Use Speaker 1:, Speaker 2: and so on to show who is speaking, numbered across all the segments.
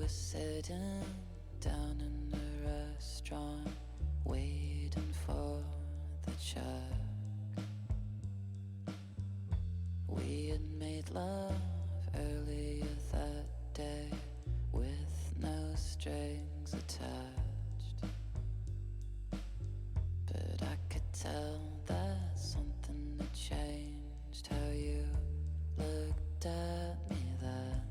Speaker 1: were sitting down in a restaurant, waiting for the check. We had made love earlier that day with no strings attached, but I could tell that something had changed. How you looked at me then,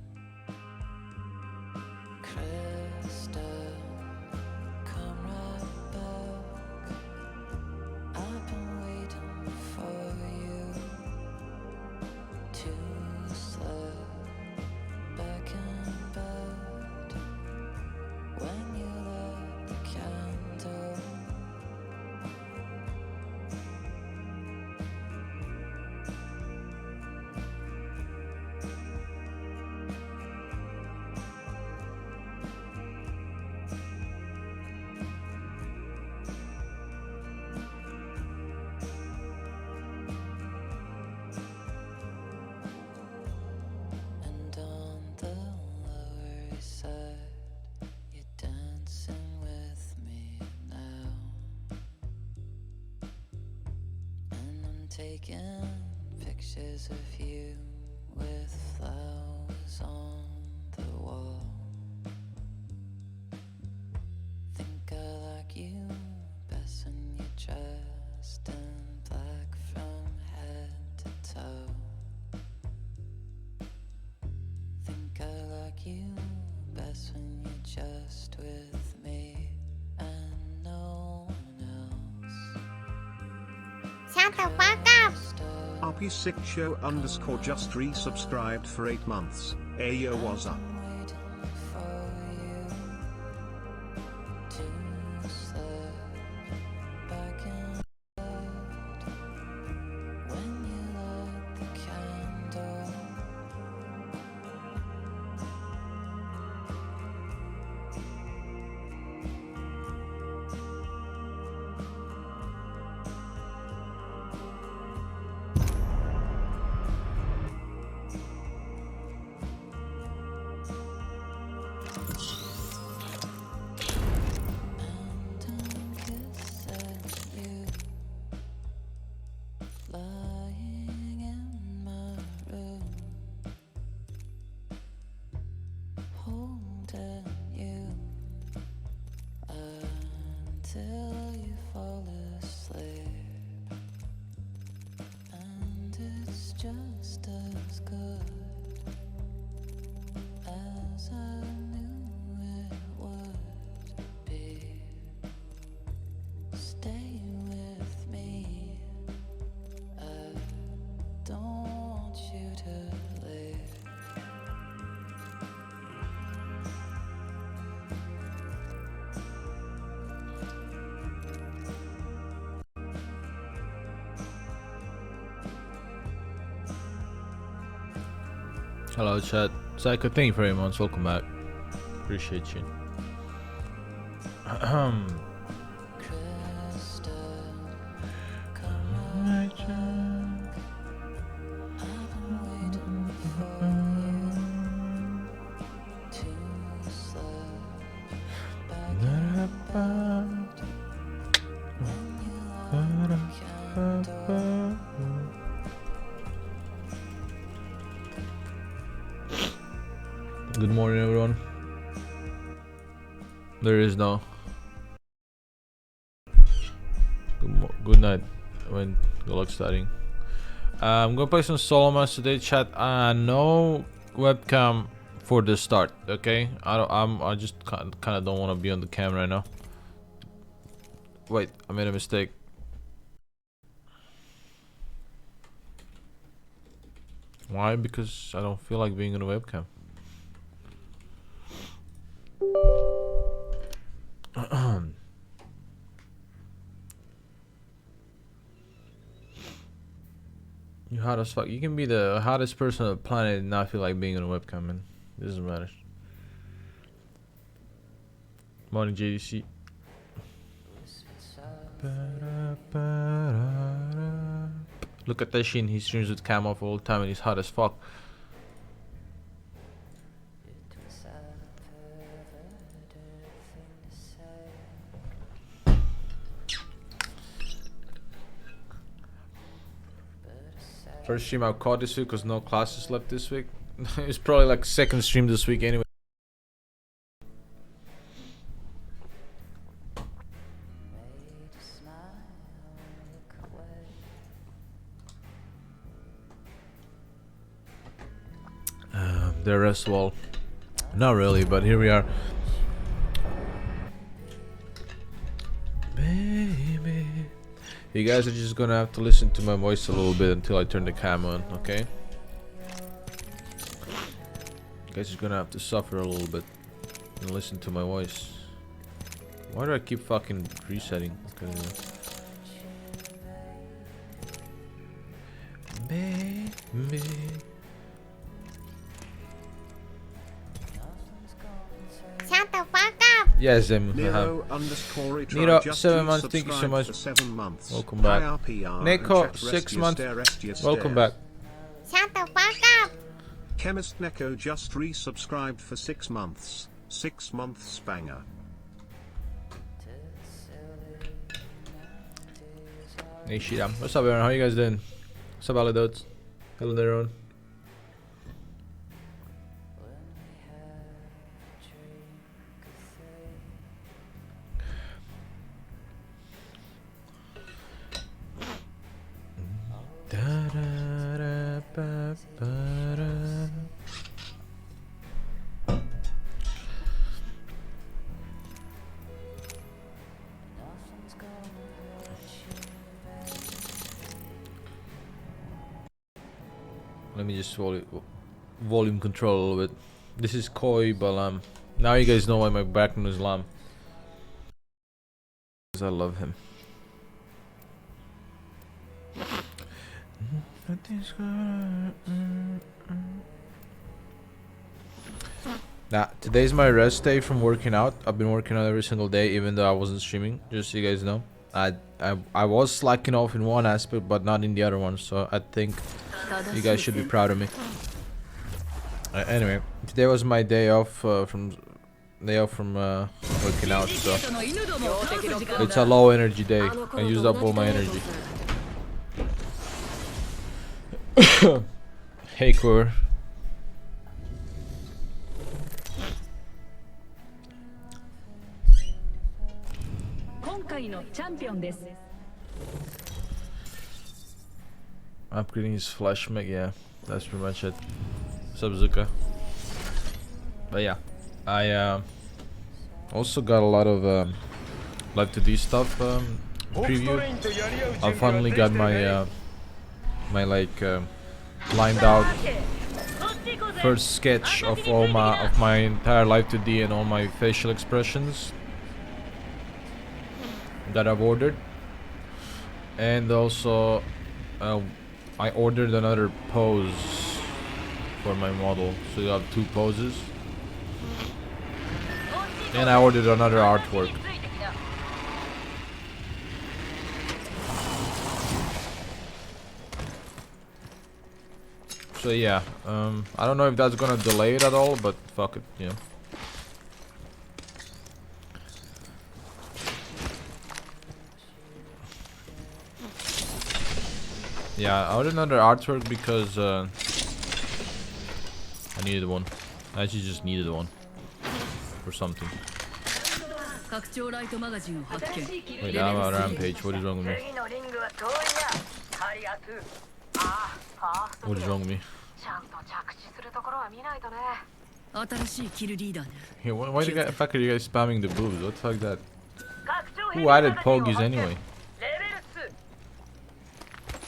Speaker 1: Krista, come right back. I've been waiting for you to slip back in bed when you lit the candle. And on the Lower East Side, you're dancing with me now. And I'm taking pictures of you with flowers on the wall. Think I like you best when you're dressed in black from head to toe. Think I like you best when you're just with me and no one else.
Speaker 2: Shut the fuck up!
Speaker 3: RP6show_ just resubscribed for 8 months. Ayo, what's up?
Speaker 1: I'm waiting for you to slip back in bed when you lit the candle. And I'm kissing you, lying in my room, holding you until you fall asleep. And it's just as good as I knew it would be. Stay with me, I don't want you to leave.
Speaker 4: Hello chat. Psycho, thank you very much. Welcome back. Appreciate you.
Speaker 1: Krista, come right back. I've been waiting for you to slip back in bed when you light the candle.
Speaker 4: Good morning, everyone. There is no good night when good luck studying. I'm gonna play some solo match today, chat. No webcam for the start. Okay, I just kind of don't want to be on the camera right now. Wait, I made a mistake. Why? Because I don't feel like being on a webcam. You hot as fuck. You can be the hottest person on the planet and not feel like being on a webcam, man. It doesn't matter. Morning, JDC. Look at that Shin. He streams with cam off all the time and he's hot as fuck. First stream I've caught this week because no classes left this week. It's probably like second stream this week anyway. The rest wall. Not really, but here we are. Baby. You guys are just gonna have to listen to my voice a little bit until I turn the cam on, okay? You guys are gonna have to suffer a little bit and listen to my voice. Why do I keep fucking resetting? Okay. Baby.
Speaker 2: Shut the fuck up.
Speaker 4: Yes,
Speaker 3: Nero underscore
Speaker 4: Nero,
Speaker 3: just
Speaker 4: 7 months, thank you so much.
Speaker 3: for 7 months.
Speaker 4: Welcome back.
Speaker 3: IRPR and
Speaker 4: Neko,
Speaker 3: chat
Speaker 4: 6
Speaker 3: restia
Speaker 4: months.
Speaker 3: stare restia
Speaker 4: Welcome
Speaker 3: stare.
Speaker 4: back.
Speaker 2: Shut the fuck up.
Speaker 3: Chemist Neko just resubscribed for 6 months. 6 months banger.
Speaker 4: Hey Shiram. What's up everyone? How you guys doing? What's up Alidotes? Hello there everyone. Let me just volume control a little bit. This is Koi Balam. Now you guys know why my background is lamb. Because I love him. Nah, today's my rest day from working out. I've been working out every single day, even though I wasn't streaming. Just so you guys know, I was slacking off in one aspect, but not in the other one. So I think you guys should be proud of me. Anyway, today was my day off from working out. So it's a low energy day. I used up all my energy. Hey, Core. Upgrading his flash mech, yeah, that's pretty much it. Subzuka. But yeah, I also got a lot of Live 2D stuff preview. I finally got my my lined out first sketch of all my entire Live 2D and all my facial expressions that I've ordered. And also I ordered another pose for my model, so you have 2 poses. And I ordered another artwork. So yeah, I don't know if that's gonna delay it at all, but fuck it, yeah. Yeah, I ordered another artwork because I needed one. I actually just needed one for something. Wait, I'm on Rampage. What is wrong with me? What is wrong with me? Yeah, why the fuck are you guys spamming the boobs? What the fuck that? Who added pogies anyway?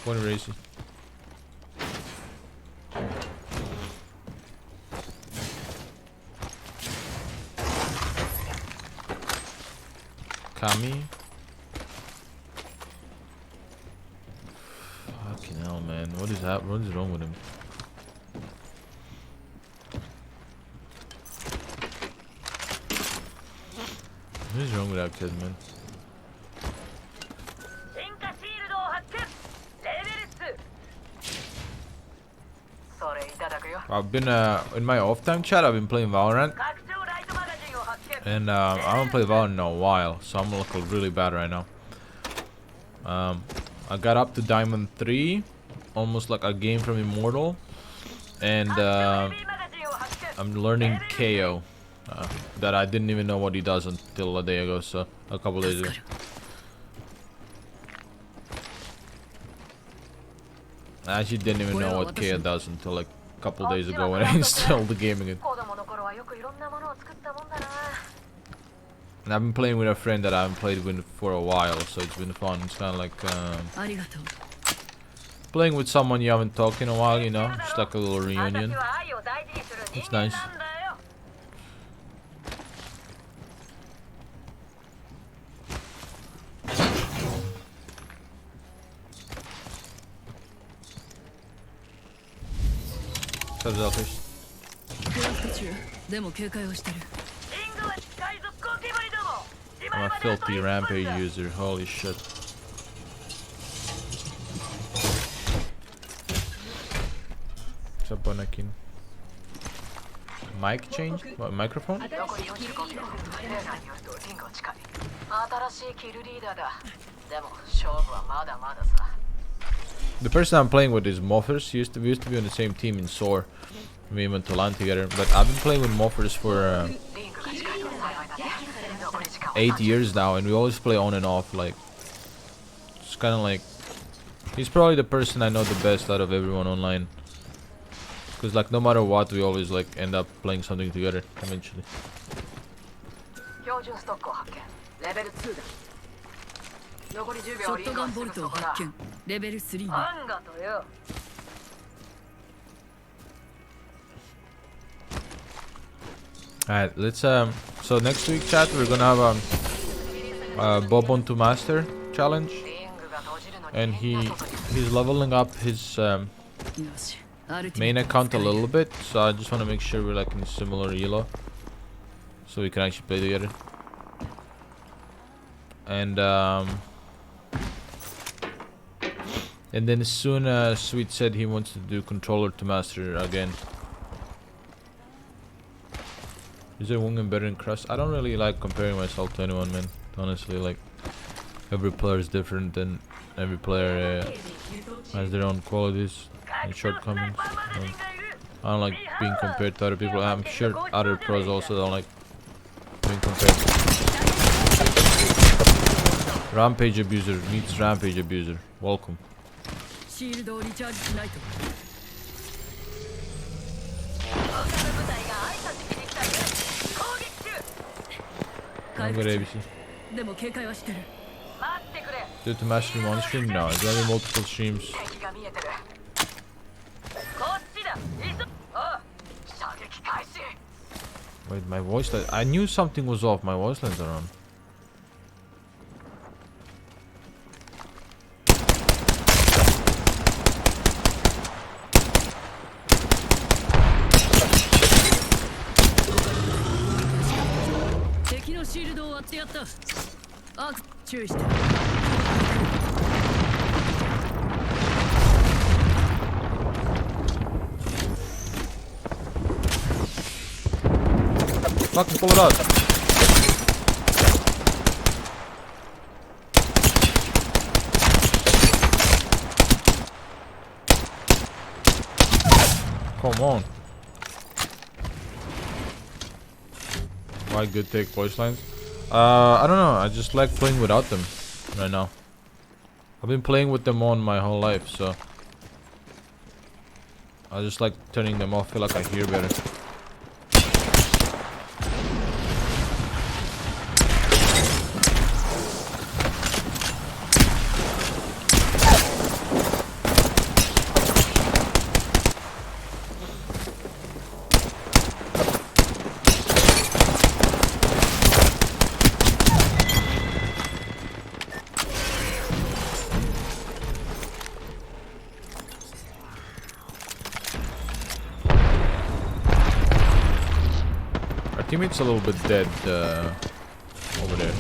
Speaker 4: Point racing. Kami. Fucking hell, man. What is that? What is wrong with him? What is wrong with that kid, man? I've been in my off time chat. I've been playing Valorant, and I haven't played Valorant in a while, so I'm looking really bad right now. I got up to Diamond 3, almost like a game from Immortal, and I'm learning KO. That I didn't even know what he does until a day ago, so a couple days ago. I actually didn't even know what KO does until like a couple days ago when I installed the game again. And I've been playing with a friend that I haven't played with for a while, so it's been fun. It's kind of like playing with someone you haven't talked in a while, you know, just like a little reunion. It's nice. What's up, Zelfish? I'm a filthy rampage user, holy shit. What's up, Bonakin? Mic change? What, microphone? The person I'm playing with is Moffers. We used to be on the same team in SOAR. We went to LAN together, but I've been playing with Moffers for 8 years now, and we always play on and off. Like, it's kind of like he's probably the person I know the best out of everyone online. Cause like no matter what, we always like end up playing something together eventually. Alright, let's so next week, chat, we're gonna have Bob on to Master challenge, and he's leveling up his main account a little bit, so I just want to make sure we're like in similar elo, so we can actually play together. And then soon Sweet said he wants to do controller to Master again. Is there Wungen better than Crust? I don't really like comparing myself to anyone, man. Honestly, like every player is different, and every player has their own qualities and shortcomings. I don't like being compared to other people. I'm sure other pros also don't like being compared. Rampage Abuser meets Rampage Abuser. Welcome. I'm good, ABC. Do it to Master Stream on stream? No, it's gonna be multiple streams. Wait, my voice line. I knew something was off. My voice lines are on. Fucking pull it out. Come on. Why good take voice lines? I don't know. I just like playing without them right now. I've been playing with them on my whole life, so I just like turning them off. Feel like I hear better. Teammate's a little bit dead over there.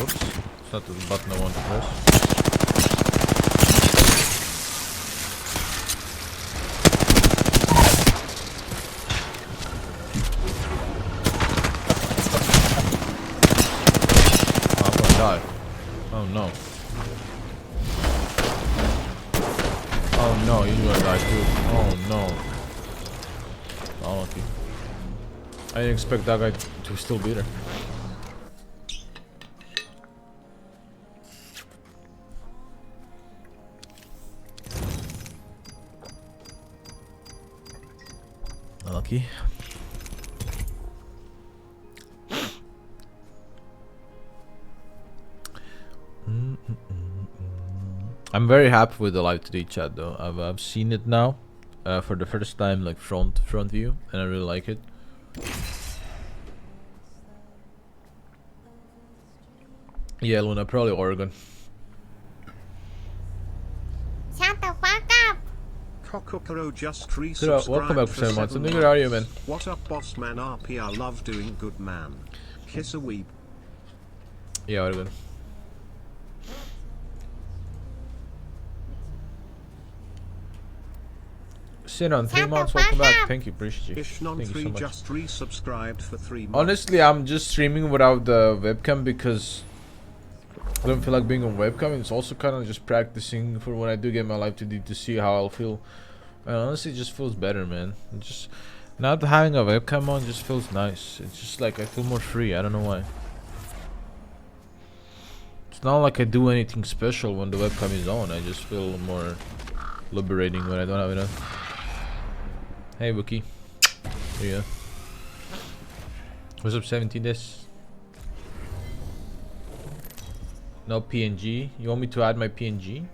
Speaker 4: Oops, it's not the button I want to press. no. Oh no, you're gonna die too. Oh no. Unlucky. I didn't expect that guy to still be there. Unlucky. I'm very happy with the live today chat though. I've seen it now for the first time, like front view, and I really like it. Yeah, Luna, probably Oregon.
Speaker 2: Shut the fuck up.
Speaker 3: Kokokoro just
Speaker 4: Welcome back
Speaker 3: resubscribed
Speaker 4: for
Speaker 3: for
Speaker 4: 7 months.
Speaker 3: 7
Speaker 4: And how are you, man?
Speaker 3: months. What up, boss man? RP, I love doing good, man. Kiss a weep.
Speaker 4: Yeah, Oregon. Sit on 3
Speaker 2: Shut the
Speaker 4: months.
Speaker 2: fuck
Speaker 4: Welcome back.
Speaker 2: up.
Speaker 4: Thank you, appreciate you.
Speaker 3: Ishnon
Speaker 4: Thank you
Speaker 3: 3
Speaker 4: so much.
Speaker 3: just resubscribed for 3 months.
Speaker 4: Honestly, I'm just streaming without the webcam because I don't feel like being on webcam. It's also kind of just practicing for when I do get my live to see how I'll feel. And honestly, it just feels better, man. It just not having a webcam on just feels nice. It's just like I feel more free. I don't know why. It's not like I do anything special when the webcam is on. I just feel more liberating when I don't have it on. Hey, Wookie. Yeah. What's up, 17 days? No PNG. You want me to add my PNG?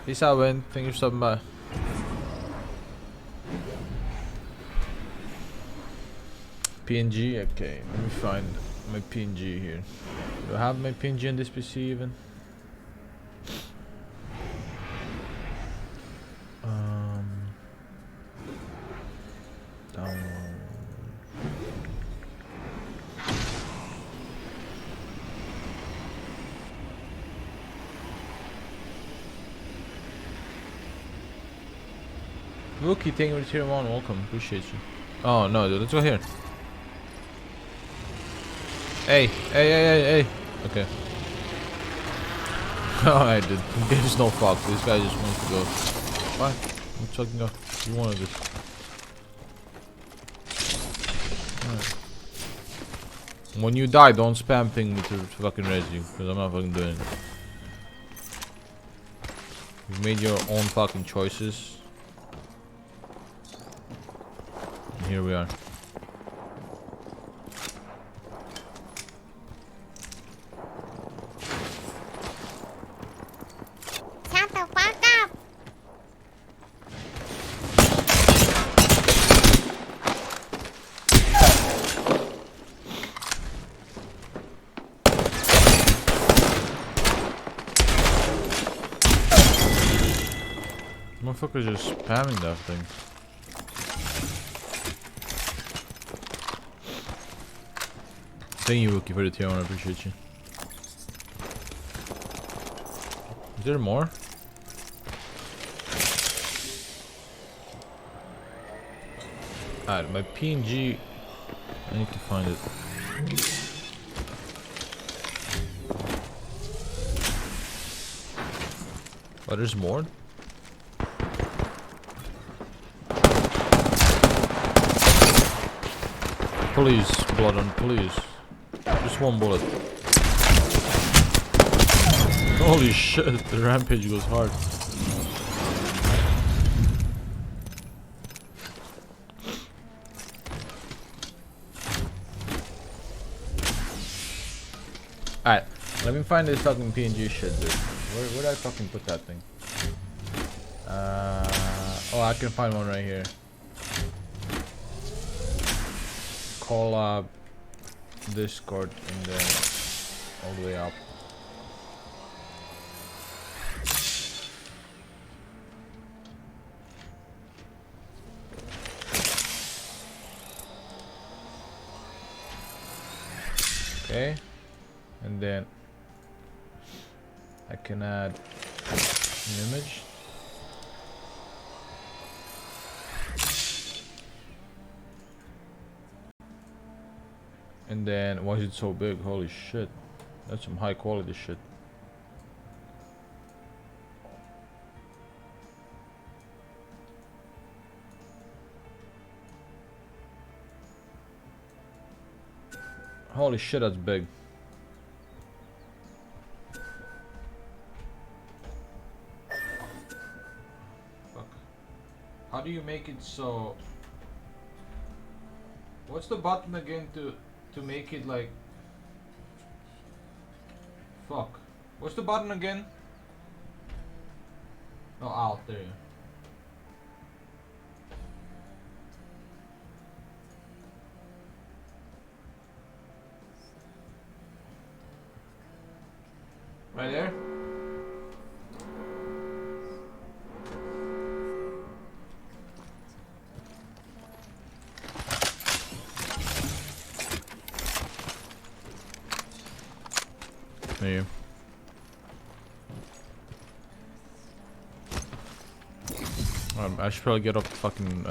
Speaker 4: Peace out, man. Thank you for stopping by. PNG? Okay, let me find my PNG here. Do I have my PNG on this PC even? Download. Wookie, thank you for tier 1, welcome, appreciate you. Oh no, dude, let's go here. Hey. Okay. Alright, dude. There's no fuck. This guy just wants to go. What? Let's fucking go. You wanted this. Alright. When you die, don't spam ping me to fucking raise you. Because I'm not fucking doing it. You've made your own fucking choices. And here we are.
Speaker 2: Shut the fuck up.
Speaker 4: Motherfucker's just spamming that thing. Thank you, Wookie, for the tier 1. I appreciate you. Is there more? Alright, my PNG. I need to find it. Oh, there's more? Please, Bloodon, please. Just one bullet. Holy shit, the rampage goes hard. Alright, let me find this fucking PNG shit, dude. Where did I fucking put that thing? Oh, I can find one right here. Call up Discord and then all the way up. Okay, and then I can add an image. And then, why is it so big? Holy shit. That's some high quality shit. Holy shit, that's big. Fuck. How do you make it so... What's the button again to make it like... Fuck. What's the button again? Oh, out. There you go. Right there? There you. I should probably get off the fucking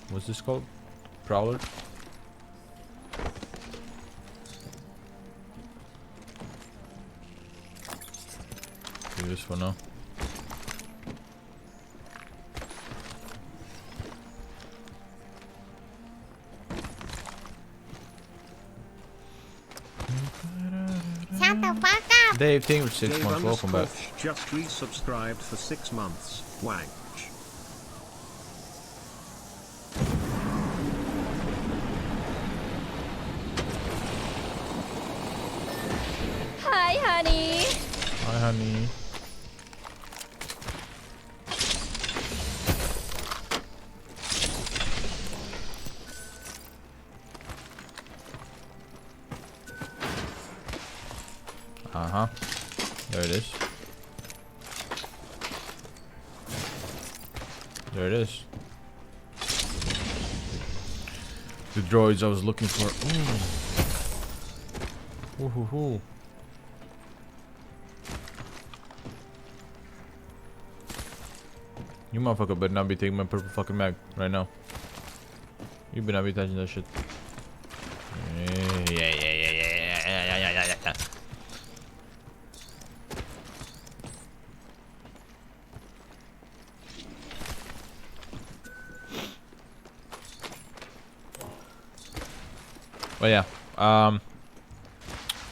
Speaker 4: what's this called? Prowler? Do this for now.
Speaker 2: Shut the fuck up.
Speaker 4: Dave, thank you for 6
Speaker 3: Dave
Speaker 4: months. Welcome back.
Speaker 3: just resubscribed for 6 months. Wank.
Speaker 5: Hi, honey.
Speaker 4: Hi, honey. Uh-huh. There it is. There it is. The droids I was looking for. Ooh. Ooh, hoo, hoo. You motherfucker better not be taking my purple fucking mag right now. You better not be touching that shit. Yeah. But yeah, a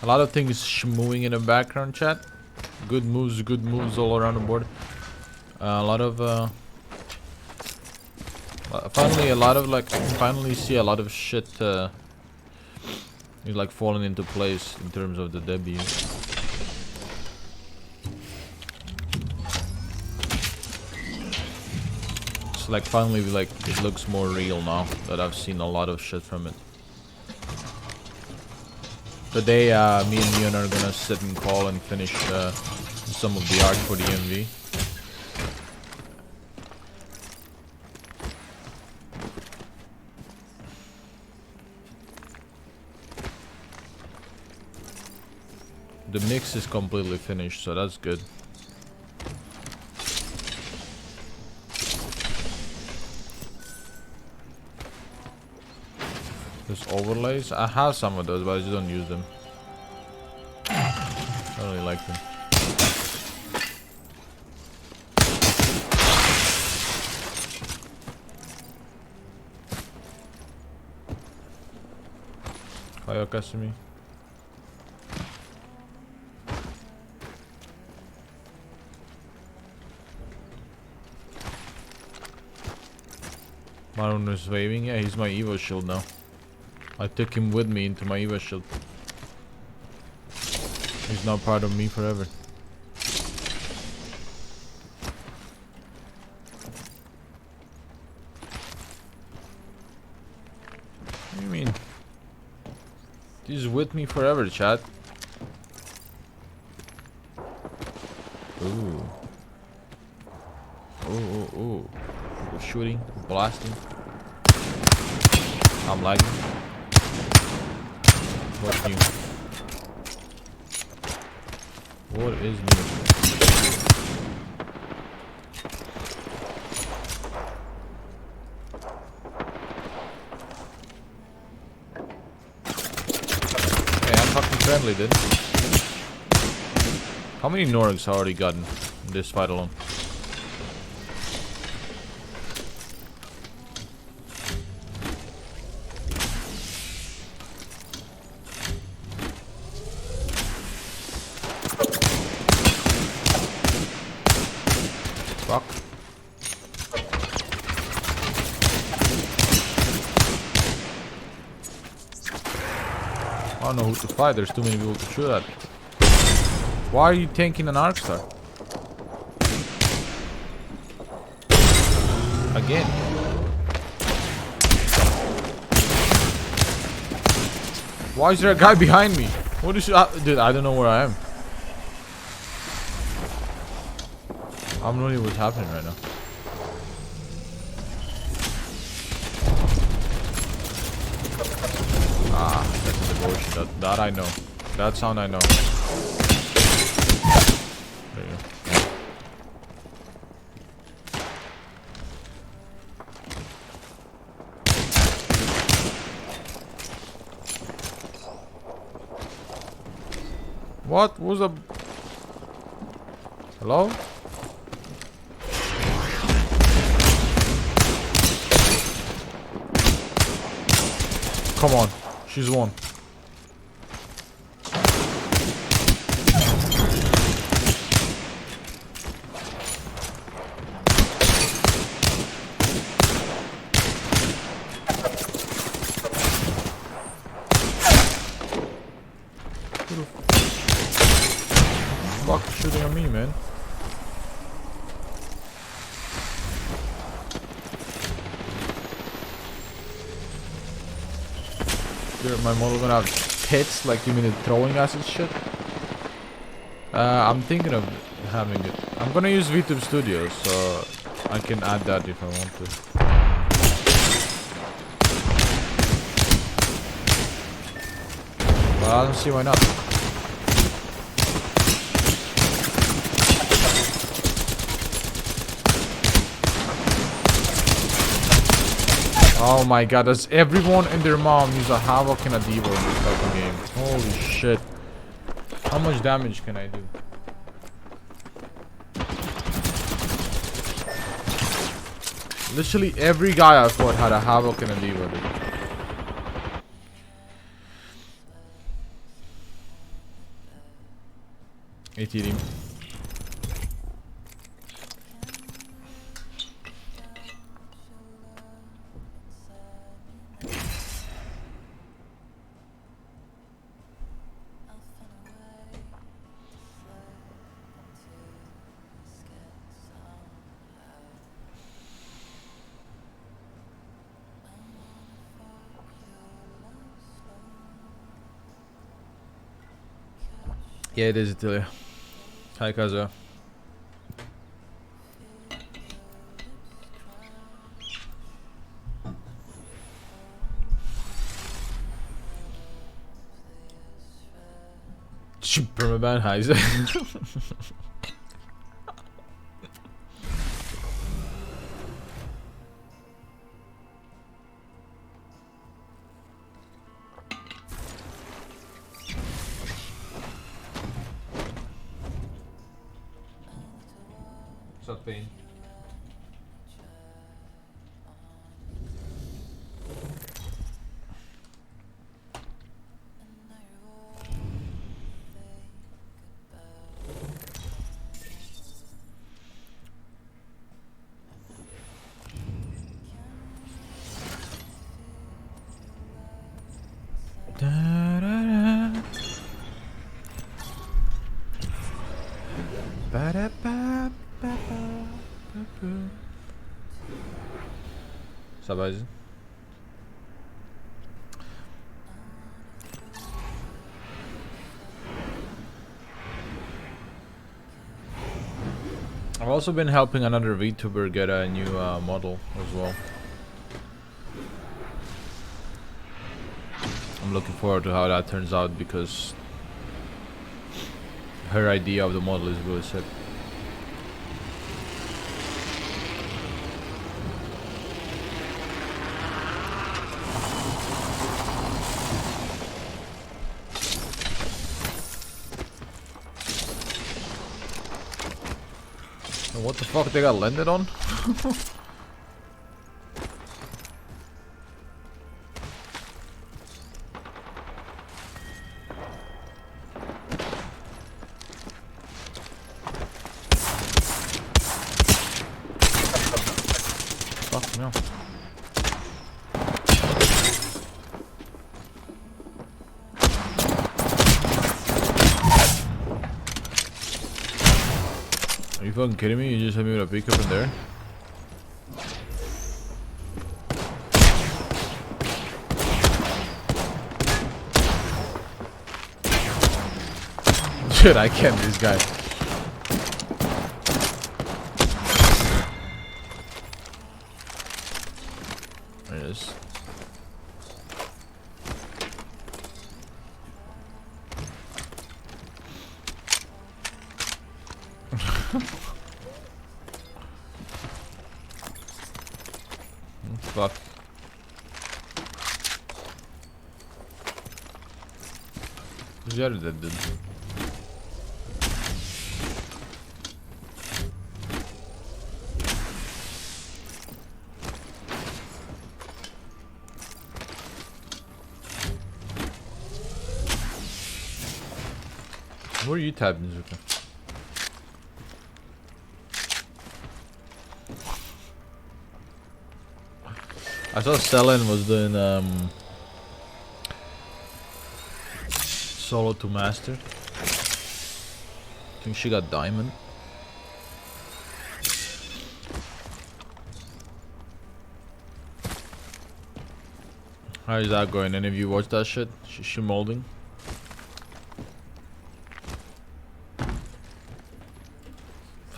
Speaker 4: lot of things shmooing in the background, chat. Good moves all around the board. A lot of finally see a lot of shit is like falling into place in terms of the debut. It's like finally like it looks more real now that I've seen a lot of shit from it. Today me and Leon are gonna sit and call and finish some of the art for the MV. The mix is completely finished, so that's good. There's overlays. I have some of those, but I just don't use them. I don't really like them. Hi, Okasumi. Maroon is waving. Yeah, he's my Evo shield now. I took him with me into my Evo shield. He's now part of me forever. What do you mean? He's with me forever, chat. Ooh. Ooh. People shooting, blasting. I'm lagging. What's new? What is new? Hey, I'm fucking friendly, dude. How many Norgs I already gotten in this fight alone? Fuck. I don't know who to fight, there's too many people to shoot at. Why are you tanking an Arcstar? Again. Why is there a guy behind me? What is dude, I don't know where I am. I have no idea what's happening right now. Ah, that's a devotion. That I know. That sound I know. There you go. What was a... Hello? Come on, she's one. Who the fuck is shooting at me, man? My model gonna have pits, like you mean the throwing acid shit? I'm thinking of having it. I'm gonna use VTube Studio, so I can add that if I want to. But I don't see why not. Oh my god, does everyone and their mom use a Havoc and a Devo in this fucking game? Holy shit. How much damage can I do? Literally every guy I fought had a Havoc and a Devo, dude. ATD. Yeah, it is Italia. Hi, Kazuo. Permaban highs. What's up, Pain? Sabahcı. I've also been helping another VTuber get a new model as well. I'm looking forward to how that turns out because her idea of the model is really sick. And what the fuck they got landed on? Fuck no. Are you fucking kidding me? You just hit me with a pickup in there? Dude, I can't this guy. There it is. Fuck. Who's the other dead dude? Where are you tapping, Zuka? I saw Selen was doing solo to master. I think she got diamond. How is that going? Any of you watch that shit? She molding?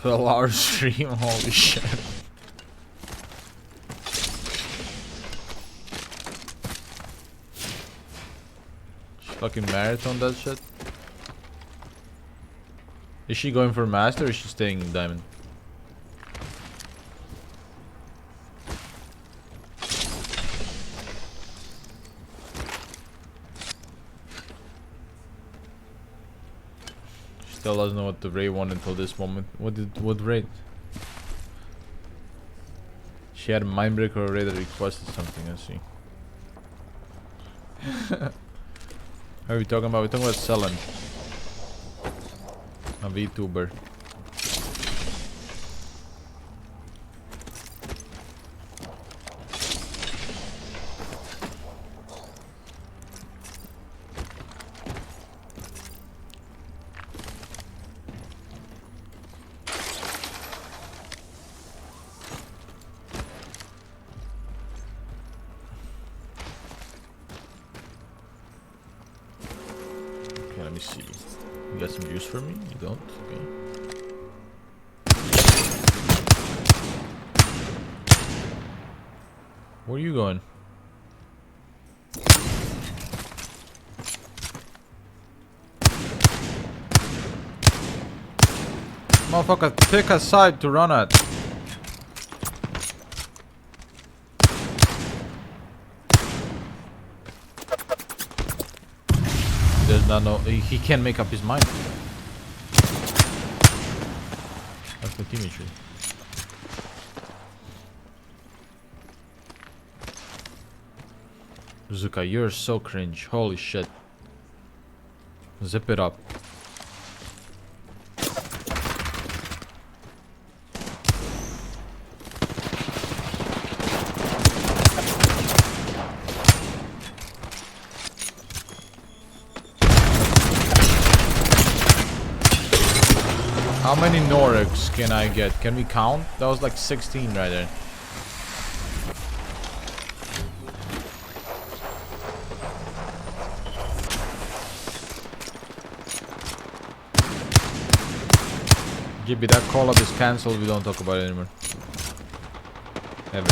Speaker 4: 12-hour stream, holy shit. She fucking marathon that shit. Is she going for master or is she staying in diamond? Still doesn't know what the raid wanted until this moment. What raid? She had a mindbreaker or raid that requested something, I see. What are we talking about? We're talking about Selen. A VTuber. Okay, let me see. You got some juice for me? You don't? Okay. Where are you going? Motherfucker, pick a side to run at. He does not know. He can't make up his mind. That's the chemistry. Zuka, you're so cringe. Holy shit. Zip it up. How many Norex can I get? Can we count? That was like 16 right there. Gibby, that call up is cancelled. We don't talk about it anymore. Ever.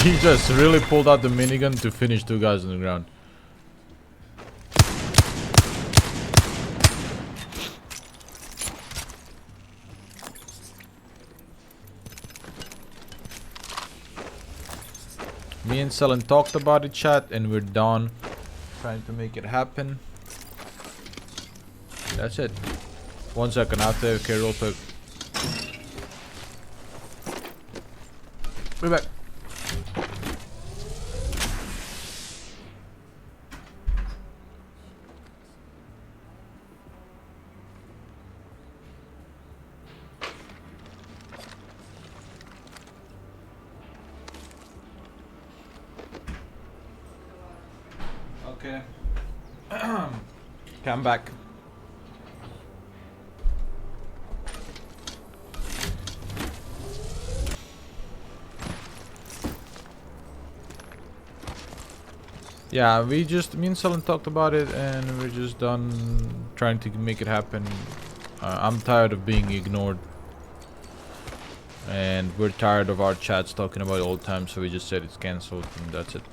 Speaker 4: He just really pulled out the minigun to finish two guys on the ground. Me and Selen talked about it, chat, and we're done trying to make it happen. That's it. 1 second, I have to AFK real quick. Be back. Okay. Come back. Yeah, me and Selen talked about it, and we're just done trying to make it happen. I'm tired of being ignored, and we're tired of our chats talking about it all the time, so we just said it's cancelled, and that's it.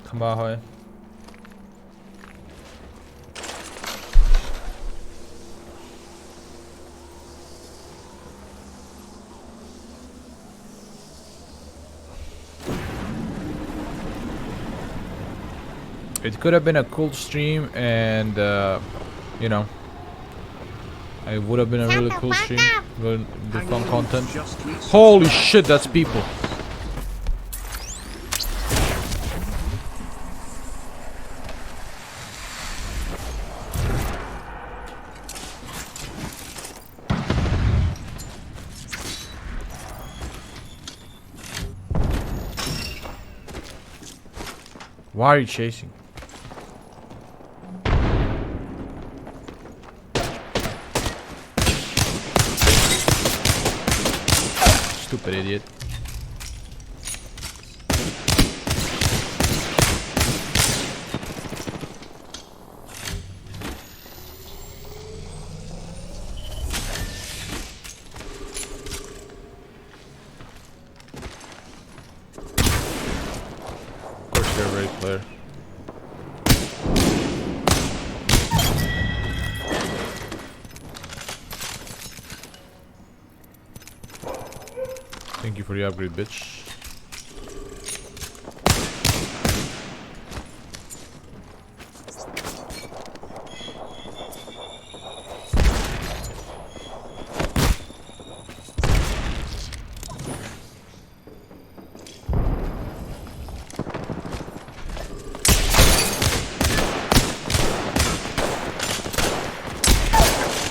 Speaker 4: Kambahoy. It could have been a cool stream, and you know, it would have been a really cool stream with the fun content. Holy shit, that's people. Why are you chasing? Stupid idiot. Of course they're very clear. Thank you for the upgrade, bitch.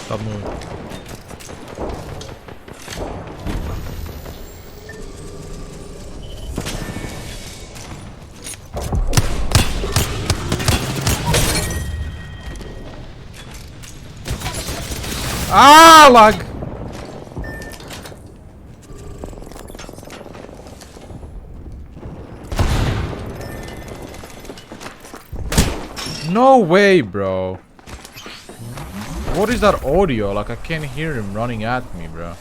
Speaker 4: Stop moving. Ah, lag! No way, bro. What is that audio? Like, I can't hear him running at me, bro.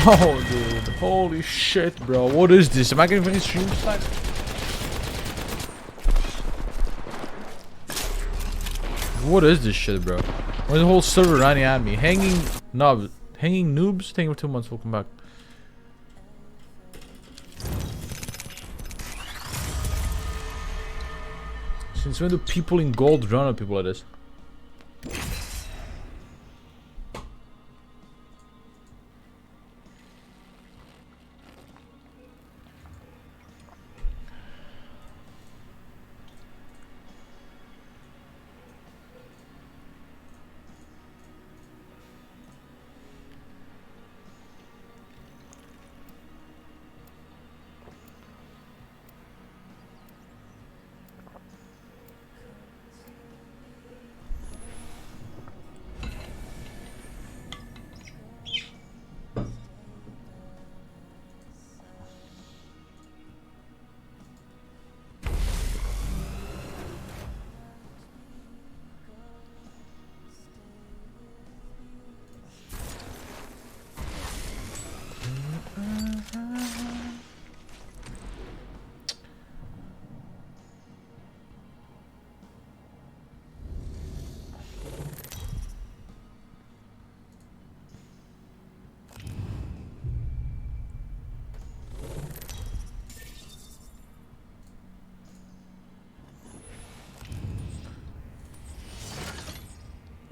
Speaker 4: No, dude. Holy shit, bro. What is this? Am I getting any stream tonight? What is this shit, bro? Where's the whole server running at me? Hanging nubs. Hanging noobs? Thank you for 2 months. Welcome back. Since when do people in gold run at people like this?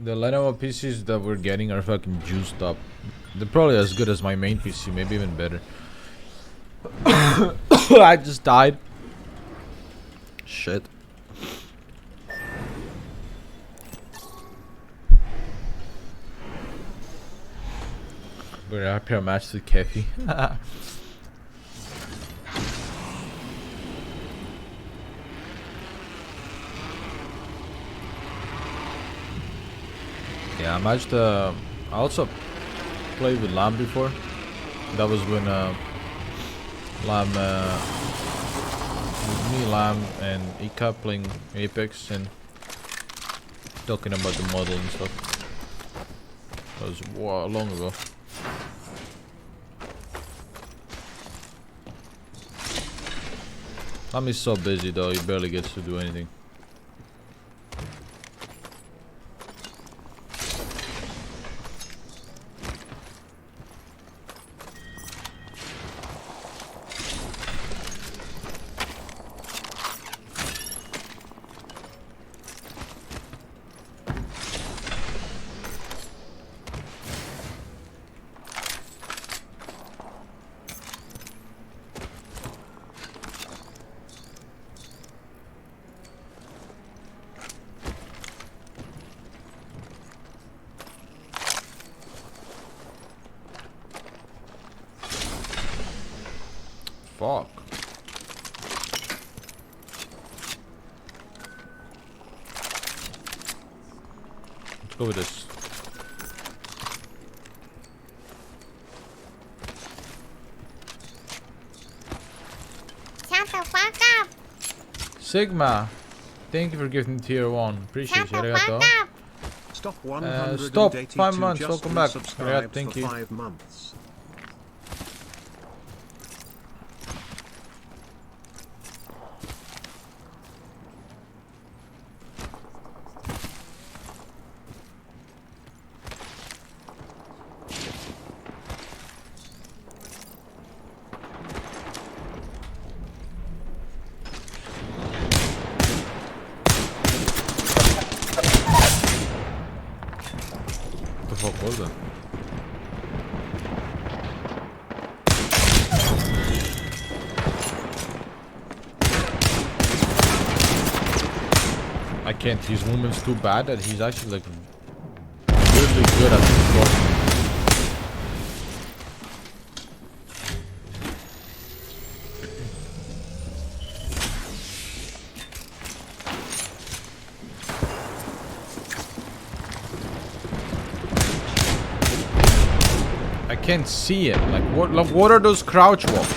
Speaker 4: The Lenovo PCs that we're getting are fucking juiced up. They're probably as good as my main PC, maybe even better. I just died. Shit. We're happy our match to Kefi. Yeah, I matched. I also played with Lamb before. That was when Lamb, me, Lamb, and Ika playing Apex and talking about the model and stuff. That was long ago. Lamb is so busy though, he barely gets to do anything. Fuck. Let's go with this.
Speaker 2: Shut the fuck up.
Speaker 4: Sigma, thank you for giving tier 1. Appreciate
Speaker 2: Shut
Speaker 4: you.
Speaker 2: the fuck
Speaker 4: Arigato.
Speaker 2: up.
Speaker 3: Stop 182
Speaker 4: stop, 5 months,
Speaker 3: just
Speaker 4: welcome back.
Speaker 3: resubscribed
Speaker 4: Thank
Speaker 3: for
Speaker 4: you.
Speaker 3: 5 months.
Speaker 4: What the fuck was that? I can't. His movement's too bad that he's actually like really good at crossing. I can't see it. Like what are those crouch walks?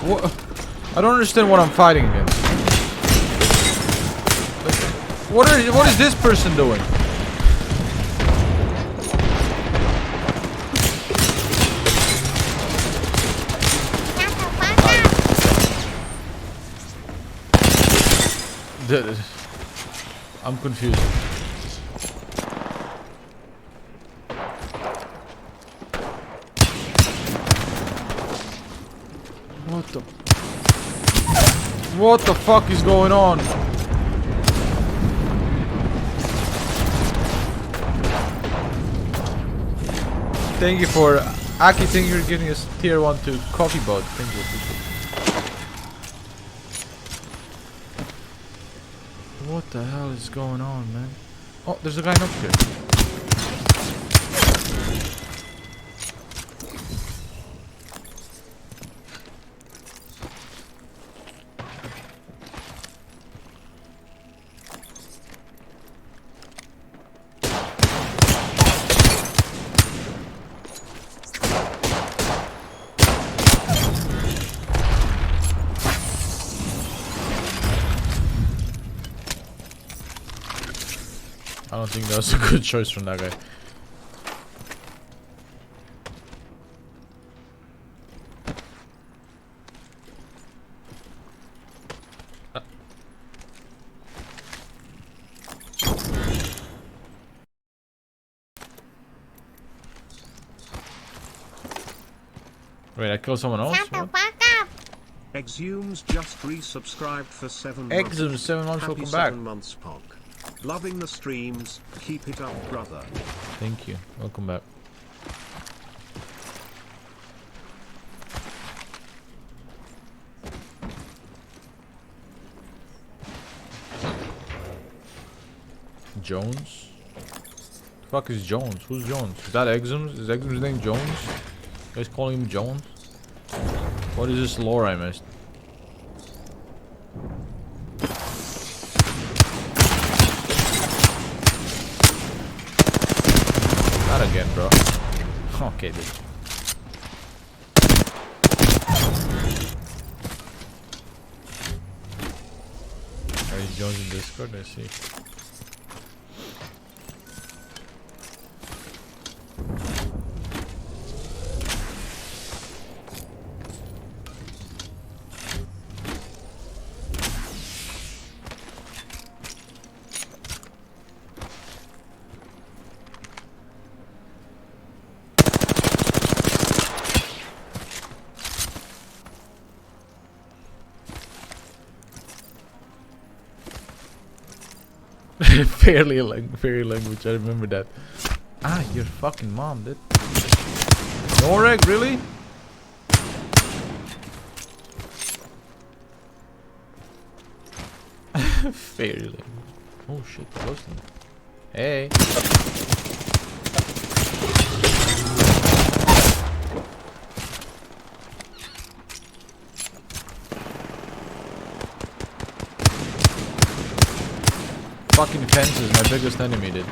Speaker 4: What? I don't understand what I'm fighting against. Like, what is this person doing?
Speaker 2: Shut the fuck up.
Speaker 4: I'm confused. What the fuck is going on? Thank you for Aki, thank you for giving us tier 1 to Coffee Bot. Thank you. What the hell is going on, man? Oh, there's a guy up here. I don't think that was a good choice from that guy. Wait, I killed someone else?
Speaker 2: Shut the
Speaker 4: What?
Speaker 2: fuck up.
Speaker 3: Exhumes just resubscribed for 7
Speaker 4: Exhumes,
Speaker 3: months.
Speaker 4: 7 months,
Speaker 3: Happy
Speaker 4: welcome
Speaker 3: 7
Speaker 4: back.
Speaker 3: months, Pog. Loving the streams. Keep it up, brother.
Speaker 4: Thank you. Welcome back. Jones? The fuck is Jones? Who's Jones? Is that Exums? Is Exums' name Jones? You guys calling him Jones? What is this lore I missed? Not again, bro. Okay, dude. Is Jones in Discord? Let's see. Fairy language, I remember that. Ah, your fucking mom, dude. Noreg, really? Fairy language. Oh shit, close to me. Hey. Fucking fence is my biggest enemy, dude.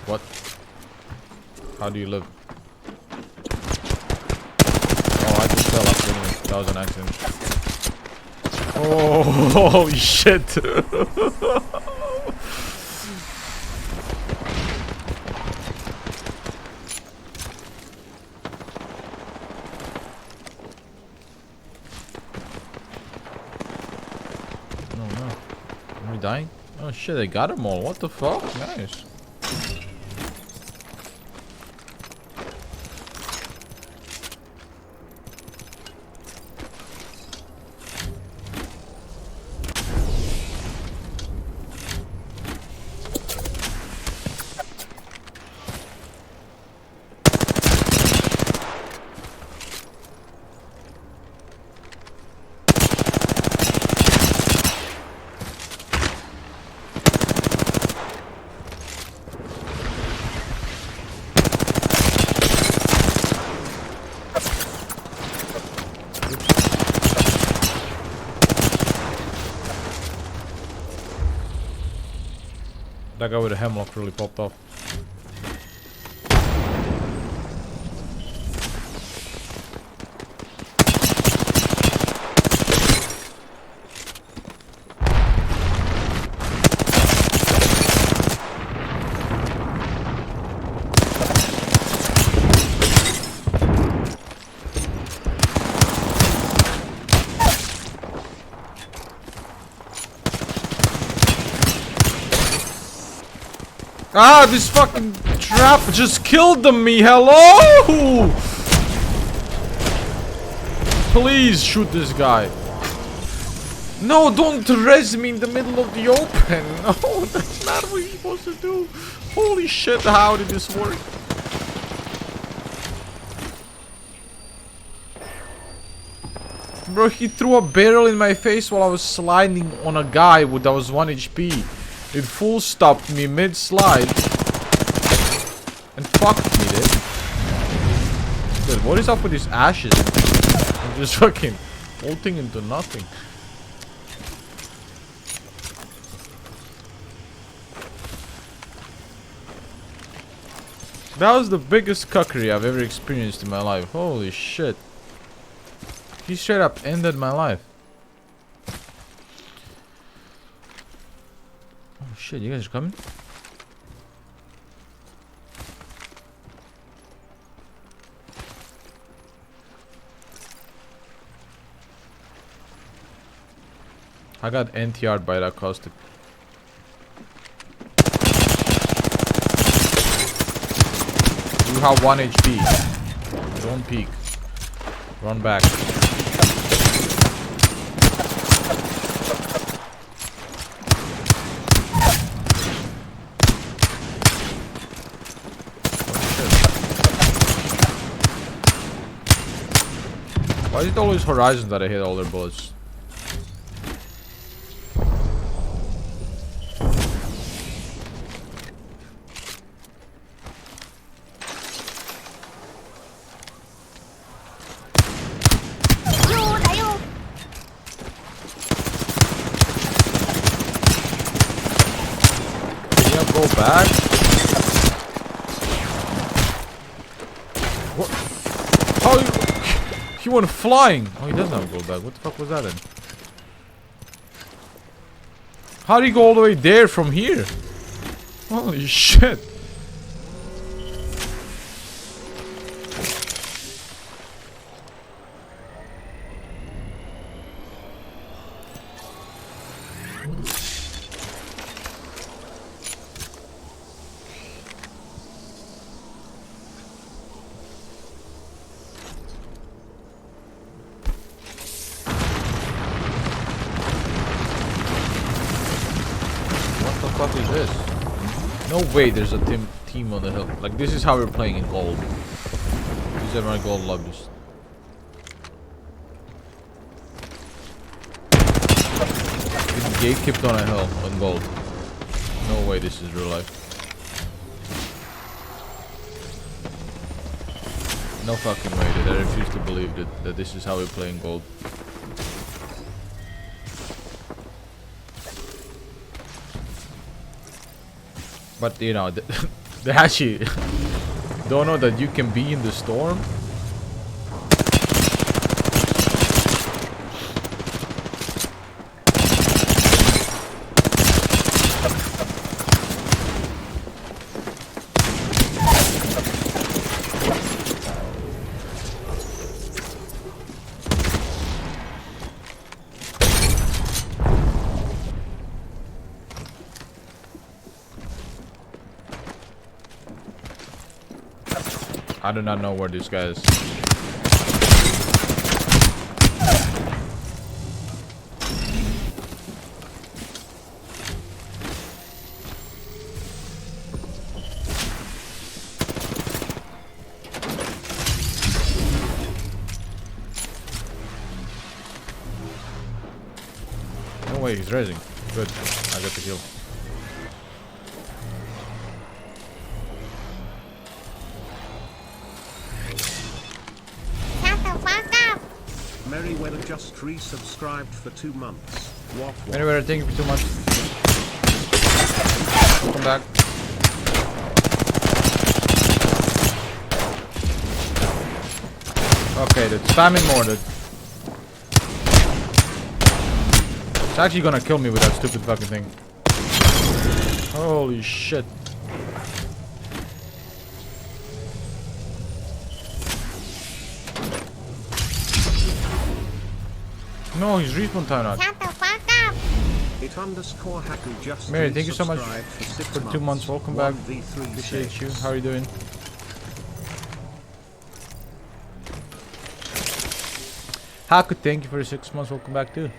Speaker 4: What? How do you live? Oh, I just fell off anyway. That was an accident. Oh, holy shit. No. Are we dying? Oh shit, I got them all. What the fuck? Nice. That guy with the hemlock really popped off. Ah, this fucking trap just killed me. Hello? Please shoot this guy. No, don't res me in the middle of the open. No, that's not what you're supposed to do. Holy shit, how did this work? Bro, he threw a barrel in my face while I was sliding on a guy that was 1 HP. It full stopped me mid-slide and fucked me, dude. Dude, what is up with these ashes? I'm just fucking ulting into nothing. That was the biggest cuckery I've ever experienced in my life. Holy shit. He straight up ended my life. Oh shit, you guys are coming? I got NTR by that caustic. You have 1 HP. Don't peek. Run back. Why is it always Horizon that I hit all their bullets? Go back. What? How? He went flying. Oh, he doesn't have a go back. What the fuck was that then? How did he go all the way there from here? Holy shit. What is this? No way there's a team on the hill. Like, this is how we're playing in gold. These are my gold lobbies. The gate kept on a hill on gold. No way this is real life. No fucking way, dude. I refuse to believe that this is how we play in gold. But you know, they actually don't know that you can be in the storm. I do not know where this guy is. No way, he's raising. Good, I got the kill.
Speaker 3: Merryweather just resubscribed for 2 months.
Speaker 4: Merryweather, thank you for 2 months. Welcome back. Okay, dude, spamming more, dude. It's actually gonna kill me with that stupid fucking thing. Holy shit. No, he's respawn time out.
Speaker 2: Shut the fuck up!
Speaker 3: It_Haku just
Speaker 4: Mary, thank you so much
Speaker 3: for
Speaker 4: for 2 months. Welcome back. Appreciate you. How are you doing? Haku, thank you for the 6 months. Welcome back too.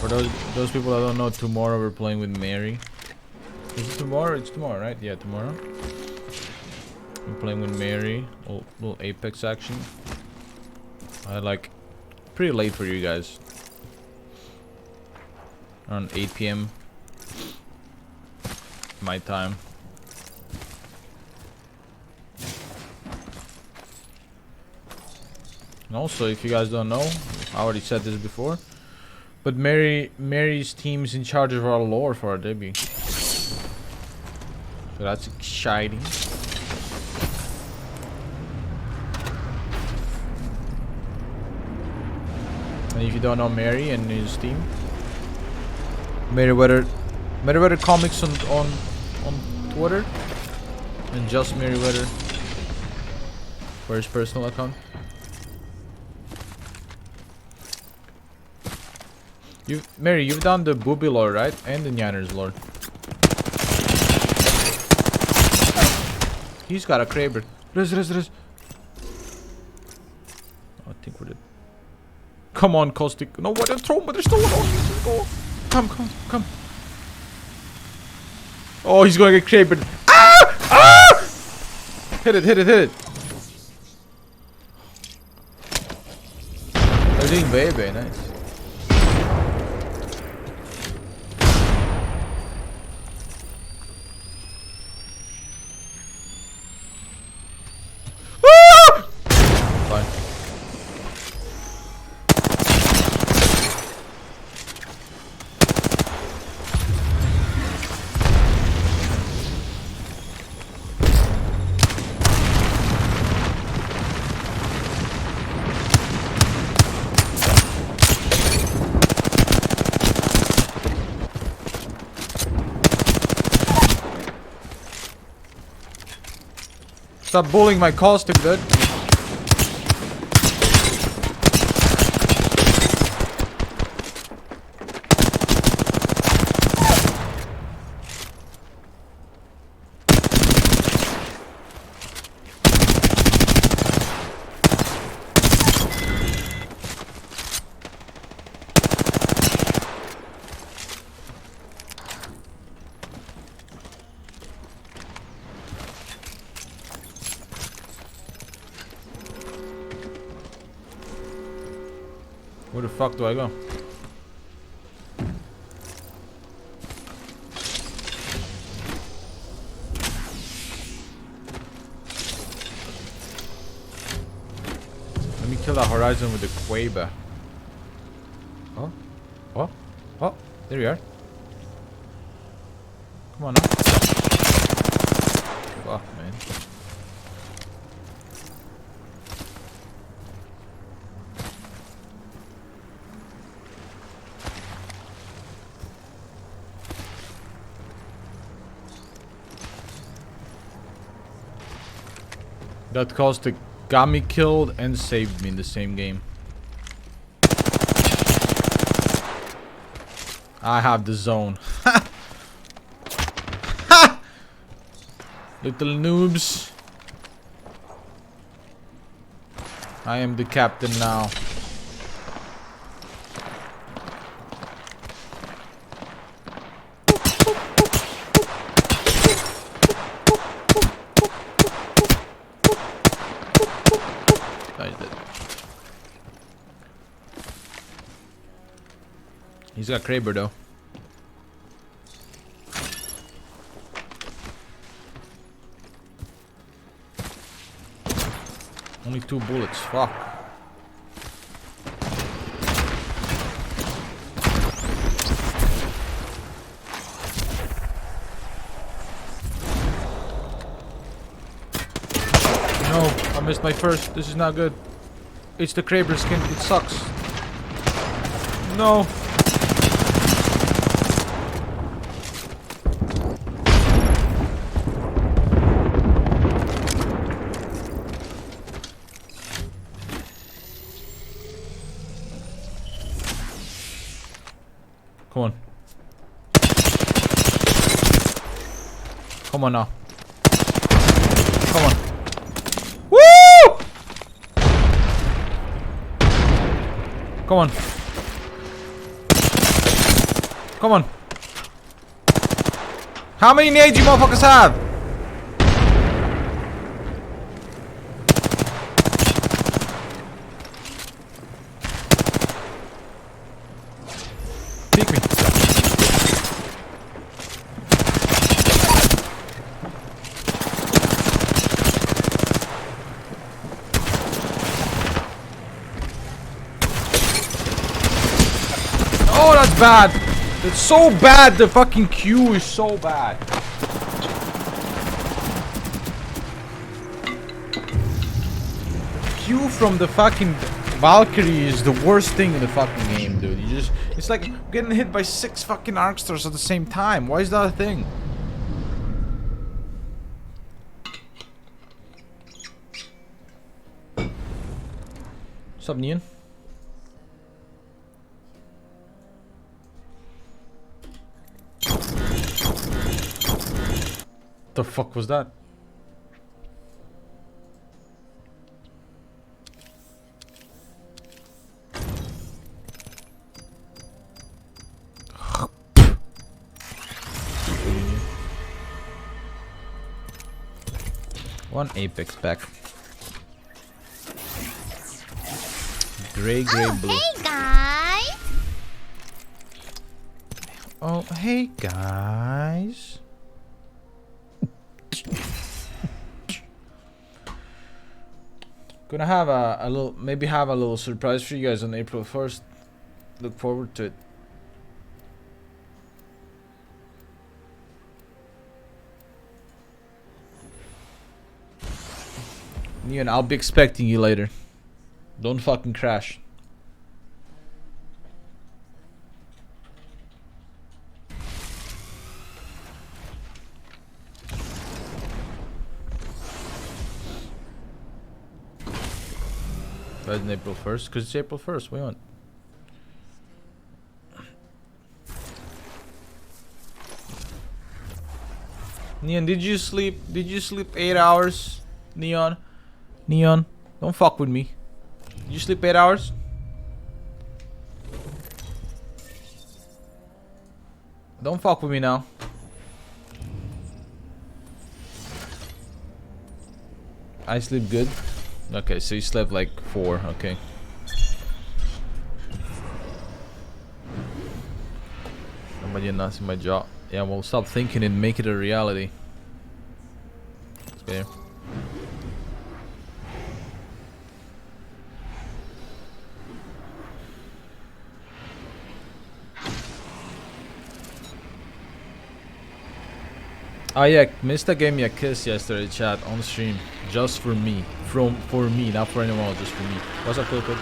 Speaker 4: For those people that don't know, tomorrow we're playing with Mary. Is it tomorrow? It's tomorrow, right? Yeah, tomorrow. I'm playing with Mary. Little Apex action. Like pretty late for you guys. Around 8 PM my time. And also, if you guys don't know, I already said this before, but Mary's team is in charge of our lore for our debut. So that's exciting. And if you don't know Mary and his team, Merryweather Comics on Blackwater and just Merryweather for his personal account. Mary, you've done the Booby lore, right? And the Nyanners lore. He's got a Kraber. Res. I think we're dead. Come on, Caustic. No, what? Throw him, but there's no one on me. Go. Come. Oh, he's gonna get Kraber. Ah! Hit it. They're doing very nice. Fine. Stop bullying my Caustic, dude. Where the fuck do I go? Let me kill that Horizon with the Quaver. Oh, there we are. Come on now. Fuck, man. That Caustic got me killed and saved me in the same game. I have the zone. Ha! Little noobs. I am the captain now. He's got Kraber though. Only 2 bullets, fuck. No, I missed my first. This is not good. It's the Kraber skin, it sucks. No. Come on. Come on now. Come on. Woo! Come on. Come on. How many nades you motherfuckers have? Peek me. Oh, that's bad. It's so bad. The fucking queue is so bad. The queue from the fucking Valkyrie is the worst thing in the fucking game, dude. You just, it's like getting hit by 6 fucking Arkstars at the same time. Why is that a thing? What's up, Neon? The fuck was that? One Apex pack. Gray, blue.
Speaker 2: Hey guys.
Speaker 4: Oh, hey guys. Gonna have a little, maybe have a little surprise for you guys on April 1st. Look forward to it. Neon, I'll be expecting you later. Don't fucking crash. Why isn't April 1st? Because it's April 1st. What do you want? Neon, did you sleep? Did you sleep 8 hours? Neon? Neon? Don't fuck with me. Did you sleep 8 hours? Don't fuck with me now. I sleep good. Okay, so you slept like 4, okay. Somebody announcing my job. Yeah, well, stop thinking and make it a reality. Let's go here. Oh yeah, Mista gave me a kiss yesterday, chat, on stream. Just for me. For me, not for anyone else, just for me. What's up, Coco?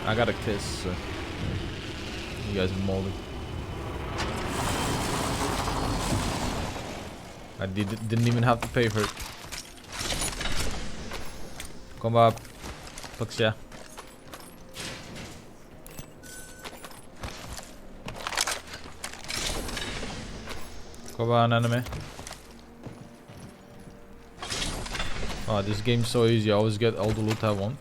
Speaker 4: I got a kiss, so you guys are moldy. I didn't even have to pay for it. Kom op. Fuck yeah. Come on, anime. Oh, this game's so easy. I always get all the loot I want.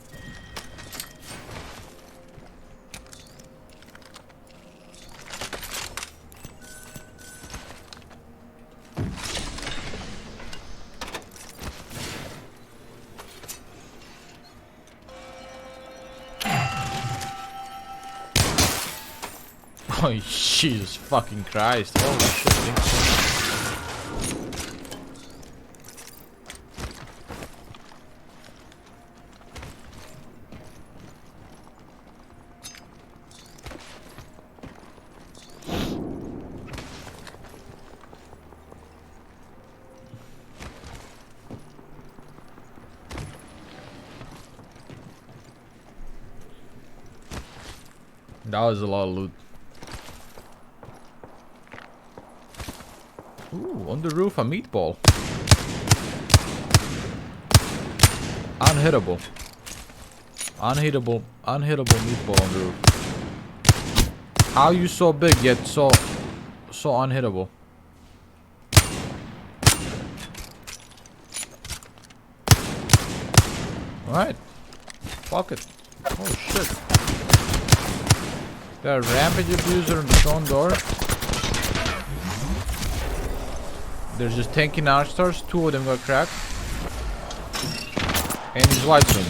Speaker 4: Oh, Jesus fucking Christ. Holy shit. That was a lot of loot. Ooh, on the roof a meatball. Unhittable. Unhittable meatball on the roof. How you so big yet so unhittable? Alright. Fuck it. Oh shit. Got a rampage abuser on the front door. They're just tanking arch stars. 2 of them got cracked. And his white swing.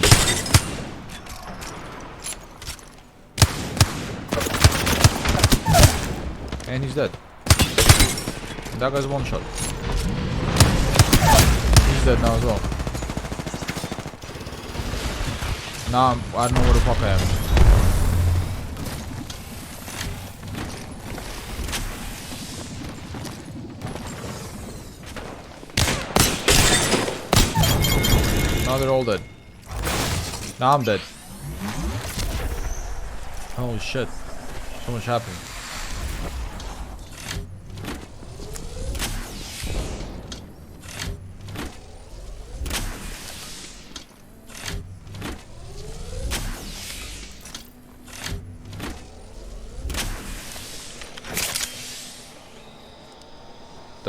Speaker 4: And he's dead. That guy's one shot. He's dead now as well. Now I don't know where the fuck I am. Now they're all dead. Now I'm dead. Holy shit. So much happened.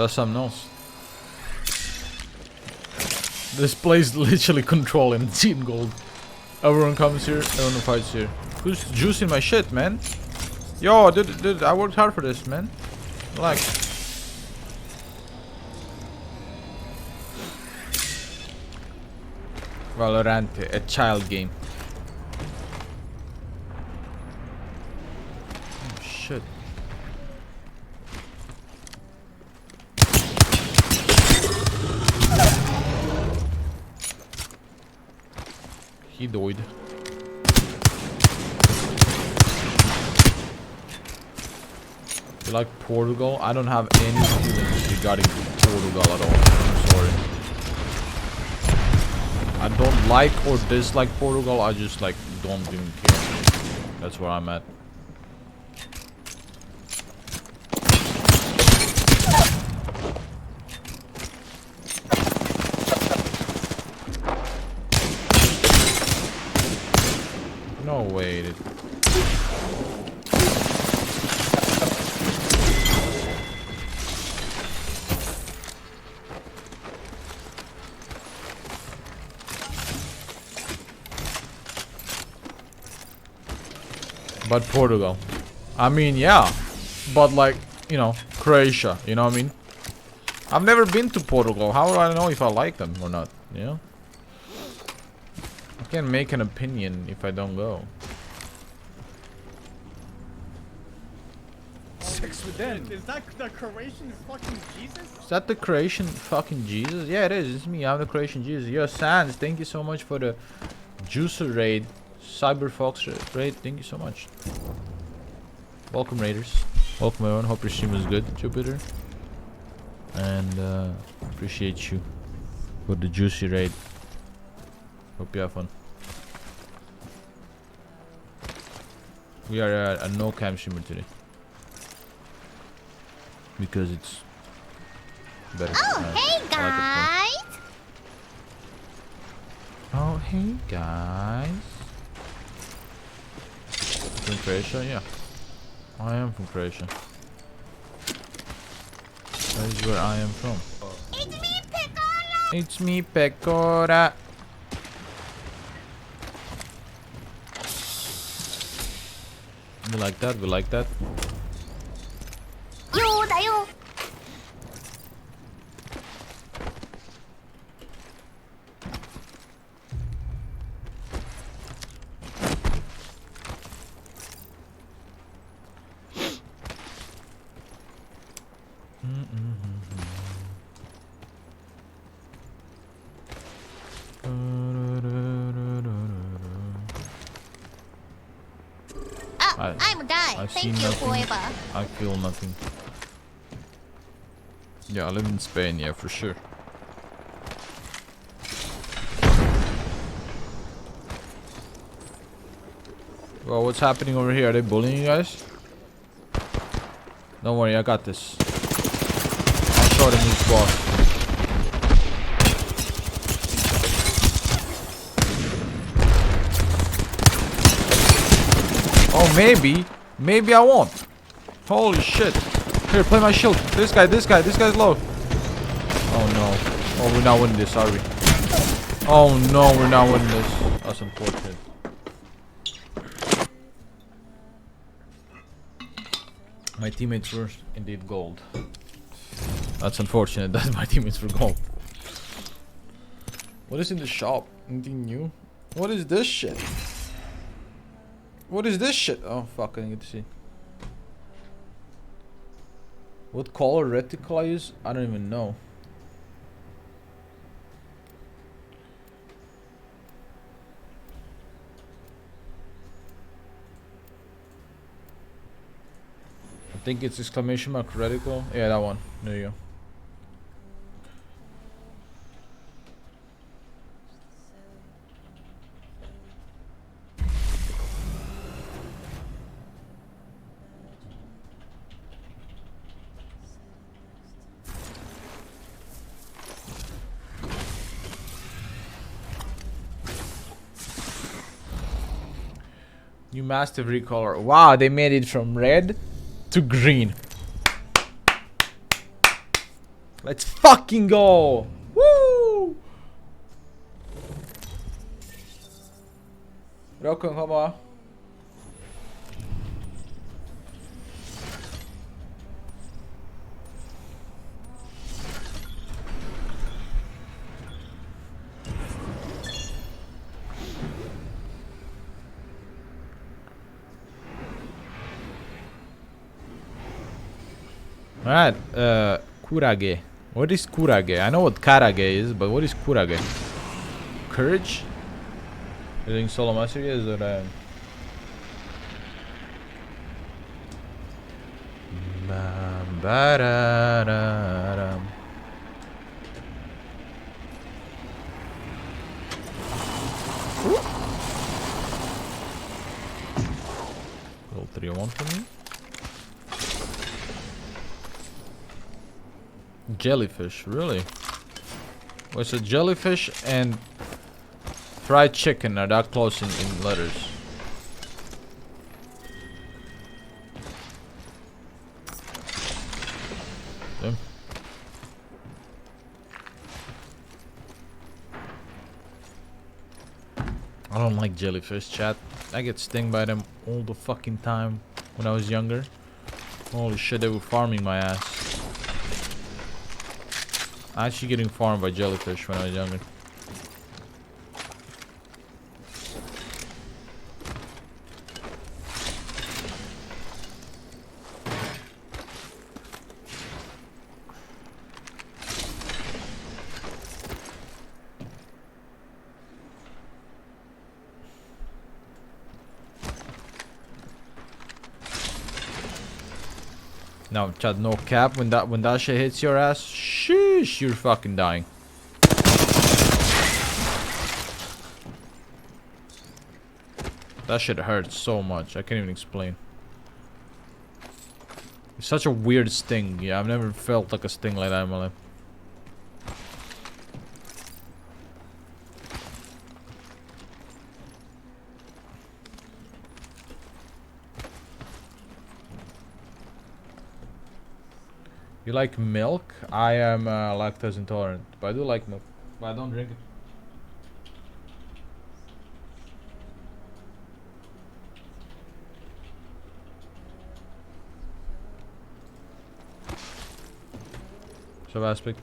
Speaker 4: That's something else. This place literally controlling Team Gold. Everyone comes here, everyone fights here. Who's juicing my shit, man? Yo, dude, I worked hard for this, man. Relax. Valorant, a child game. Oh shit. He died. You like Portugal? I don't have any feelings regarding Portugal at all. I'm sorry. I don't like or dislike Portugal. I just like don't even care. That's where I'm at. No way. But Portugal. I mean, yeah. But like, you know, Croatia. You know what I mean? I've never been to Portugal. How do I know if I like them or not? You know? I can't make an opinion if I don't go.
Speaker 6: Sex with them. Is that the Croatian fucking Jesus?
Speaker 4: Is that the Croatian fucking Jesus? Yeah, it is. It's me. I'm the Croatian Jesus. Yo, Sans, thank you so much for the Juicer raid. Cyberfox raid. Thank you so much. Welcome, Raiders. Welcome, everyone. Hope your stream was good, Jupiter. And appreciate you for the juicy raid. Hope you have fun. We are a no cam streamer today. Because it's better.
Speaker 2: Oh, hey guys!
Speaker 4: Oh, hey guys. From Croatia? Yeah. I am from Croatia. That is where I am from.
Speaker 2: It's me, Pecora!
Speaker 4: It's me, Pecora. We like that, we like that.
Speaker 2: Yo, da yo! I'm a guy.
Speaker 4: I see
Speaker 2: Thank you,
Speaker 4: nothing.
Speaker 2: forever.
Speaker 4: I feel nothing. Yeah, I live in Spain, yeah, for sure. Well, what's happening over here? Are they bullying you guys? Don't worry, I got this. I'll show them who's boss. Oh, maybe I won't. Holy shit. Here, play my shield. This guy's low. Oh no. Oh, we're not winning this, are we? Oh no, we're not winning this. That's unfortunate. My teammates were indeed gold. That's unfortunate that my teammates were gold. What is in the shop? Anything new? What is this shit? What is this shit? Oh fuck, I didn't get to see. What color reticle I use? I don't even know. I think it's exclamation mark reticle. Yeah, that one. There you go. New Mastiff recolor. Wow, they made it from red to green. Let's fucking go! Woo! Rokun, kom maar. Alright, Kurage. What is Kurage? I know what Karage is, but what is Kurage? Courage? You're doing solo mastery is or Ba-da-da-dum. Roll 301 for me. Jellyfish, really? Wait, so jellyfish and fried chicken are that close in letters? Damn. I don't like jellyfish, chat. I get stung by them all the fucking time when I was younger. Holy shit, they were farming my ass. Actually getting farmed by jellyfish when I was younger. No, chat, no cap. When that shit hits your ass, sheesh, you're fucking dying. That shit hurts so much. I can't even explain. It's such a weird sting. Yeah, I've never felt like a sting like that in my life. You like milk? I am lactose intolerant, but I do like milk. But I don't drink it. So aspect.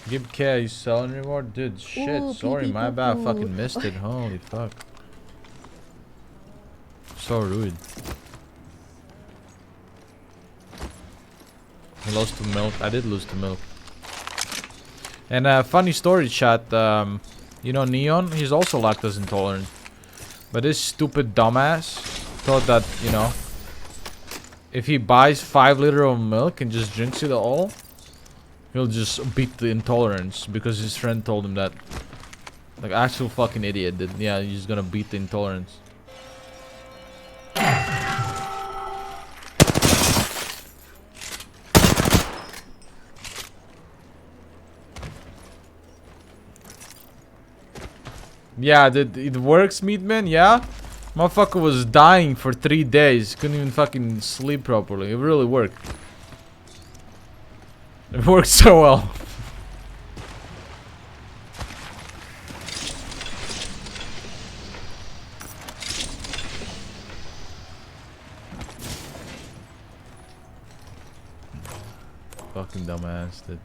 Speaker 4: Give K selling reward? Dude, shit,
Speaker 2: Ooh,
Speaker 4: sorry,
Speaker 2: pee-pee
Speaker 4: my bad.
Speaker 2: poo-poo.
Speaker 4: Fucking missed it. Holy fuck. So rude. I lost to milk. I did lose to milk. And funny story, chat. You know Neon? He's also lactose intolerant. But this stupid dumbass thought that, you know, if he buys 5 liters of milk and just drinks it all, he'll just beat the intolerance because his friend told him that. Like, actual fucking idiot. That, yeah, he's gonna beat the intolerance. Yeah, it works, Meatman, yeah? Motherfucker was dying for 3 days. Couldn't even fucking sleep properly. It really worked. It worked so well. Fucking dumbass, dude.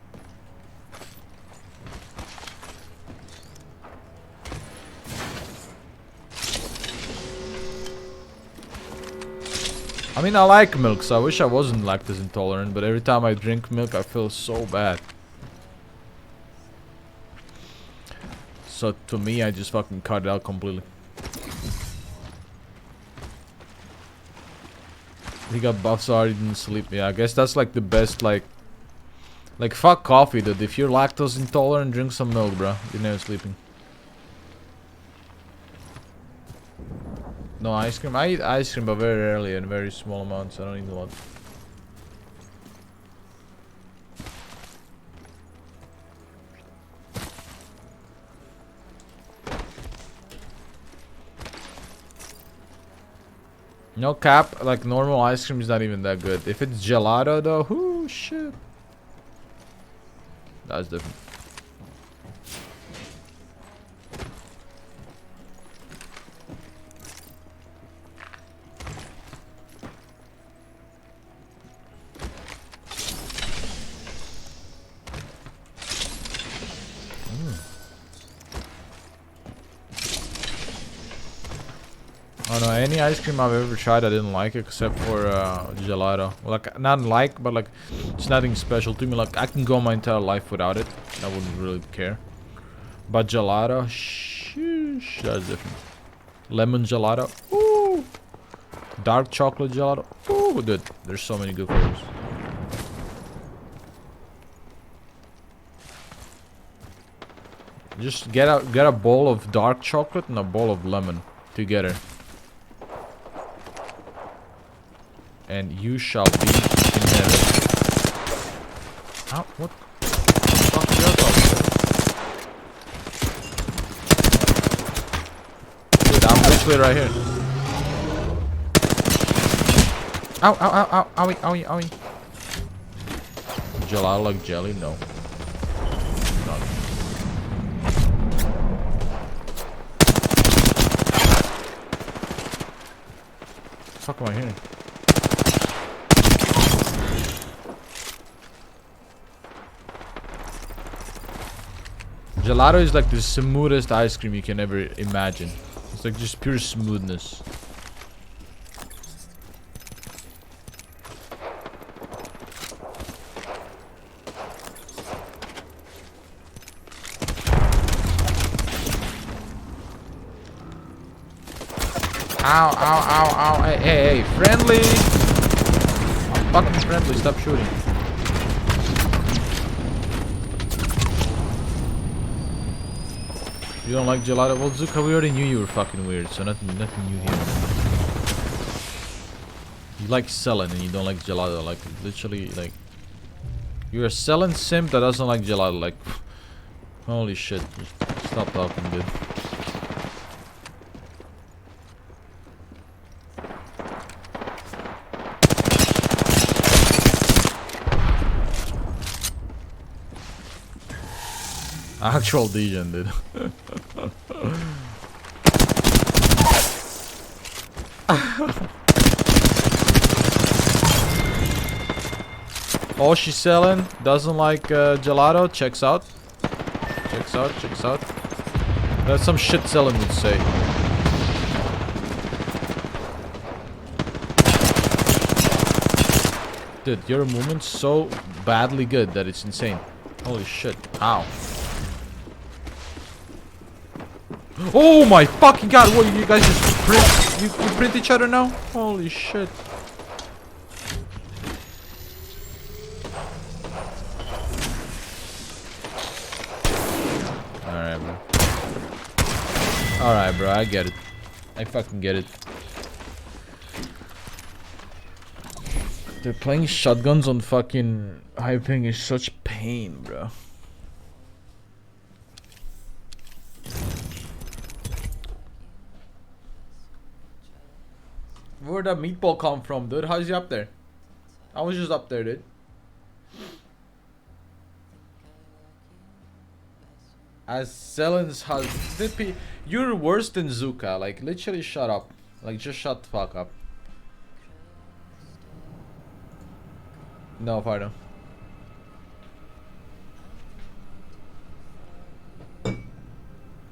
Speaker 4: I mean, I like milk, so I wish I wasn't lactose intolerant, but every time I drink milk, I feel so bad. So to me, I just fucking cut it out completely. He got buffed, so I didn't sleep. Yeah, I guess that's like the best, like fuck coffee, dude. If you're lactose intolerant, drink some milk, bro. You're never sleeping. No ice cream. I eat ice cream, but very rarely and very small amounts. I don't eat a lot. No cap, like normal ice cream is not even that good. If it's gelato though, whoo, Oh shit. That's different. Oh no, any ice cream I've ever tried I didn't like except for gelato. Like, not like, but like, it's nothing special to me. Like, I can go my entire life without it. I wouldn't really care. But gelato, sheesh, that's different. Lemon gelato, ooh. Dark chocolate gelato, ooh, dude. There's so many good flavors. Just get a bowl of dark chocolate and a bowl of lemon together. And you shall be in heaven. Ow, what the fuck is that talking? Dude, I'm literally right here. Ow, ow, ow, ow, owie, owie, owie. Gelato like jelly? No. Not. What the fuck am I hearing? Gelato is like the smoothest ice cream you can ever imagine. It's like just pure smoothness. Ow, ow, ow, ow. Hey, hey, hey, friendly! I'm fucking friendly, stop shooting. You don't like gelato? Well, Zuka, we already knew you were fucking weird, so nothing new here. You like Selen and you don't like gelato, like literally, like you're a Selen simp that doesn't like gelato. Like, holy shit! Just stop talking, dude. Actual degen, dude. All she's selling doesn't like gelato. Checks out. Checks out. Checks out. That's some shit selling would say. Dude, your movement's so badly good that it's insane. Holy shit! Ow. Oh my fucking god, what, you guys just print, you print each other now? Holy shit. Alright, bro. Alright, bro, I get it. I fucking get it. They're playing shotguns on fucking high ping is such pain, bro. Where'd that meatball come from, dude? How's he up there? I was just up there, dude. As Selen's house, you're worse than Zuka. Like, literally, shut up. Like, just shut the fuck up. No, pardon.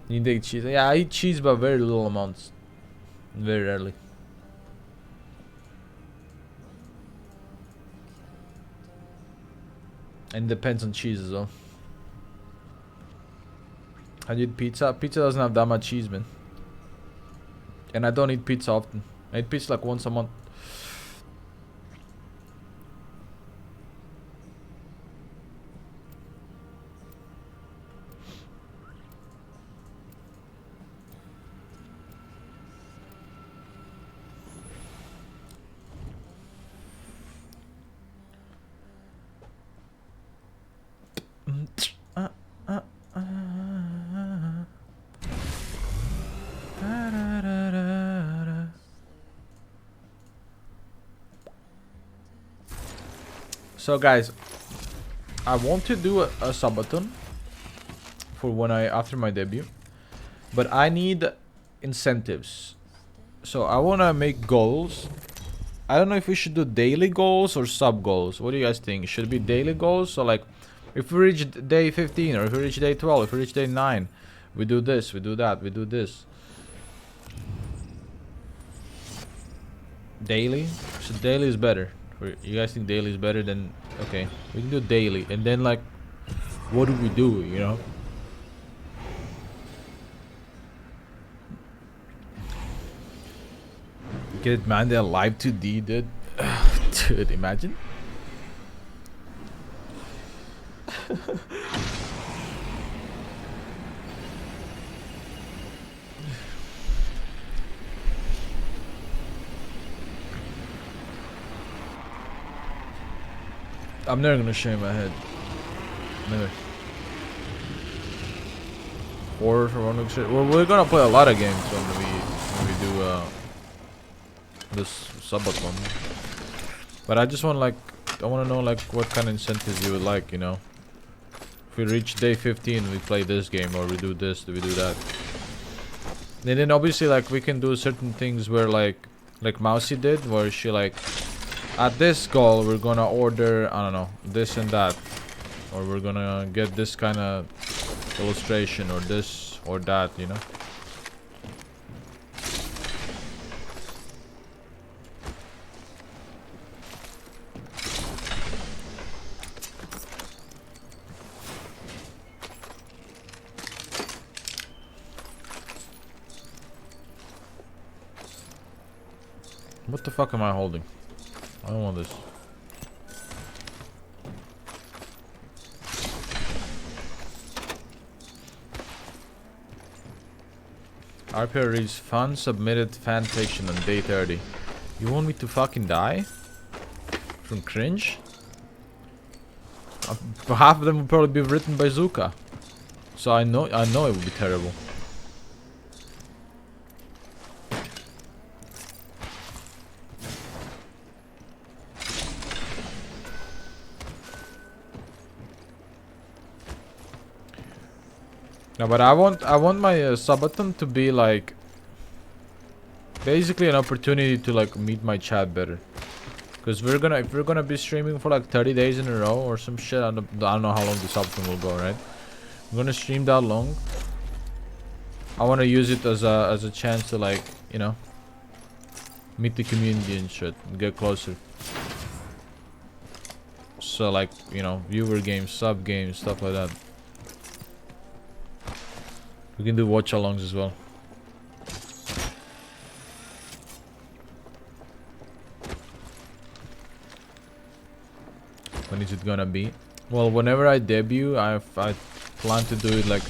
Speaker 4: You take cheese? Yeah, I eat cheese, but very little amounts. Very rarely. And depends on cheese as well. I eat pizza. Pizza doesn't have that much cheese, man. And I don't eat pizza often. I eat pizza like once a month. So guys, I want to do a subathon for when after my debut, but I need incentives. So I want to make goals. I don't know if we should do daily goals or sub goals. What do you guys think? Should it be daily goals? So like, if we reach day 15 or if we reach day 12, if we reach day 9, we do this, we do that, we do this. Daily? So daily is better. You guys think daily is better than... Okay, we can do daily. And then like, what do we do, you know? Get man, they're live 2D, dude. Dude, imagine. I'm never gonna shave my head. Never. Horror for one shit. Well, we're gonna play a lot of games when we do this subathon. But I just want like, I want to know like what kind of incentives you would like, you know. If we reach day 15, we play this game, or we do this, we do that. And then obviously like we can do certain things where like Mousy did, where she like, at this goal we're gonna order, I don't know, this and that, or we're gonna get this kind of illustration or this or that, you know. What the fuck am I holding? I don't want this. RPR reads fun submitted fan fiction on day 30. You want me to fucking die? From cringe? Half of them will probably be written by Zuka. So I know it would be terrible. No, but I want my subathon to be like basically an opportunity to like meet my chat better. Cause if we're gonna be streaming for like 30 days in a row or some shit, I don't know how long the subathon will go, right? I'm gonna stream that long. I wanna use it as a chance to like, you know, meet the community and shit and get closer. So like, you know, viewer games, sub games, stuff like that. We can do watch-alongs as well. When is it gonna be? Well, whenever I debut, I plan to do it like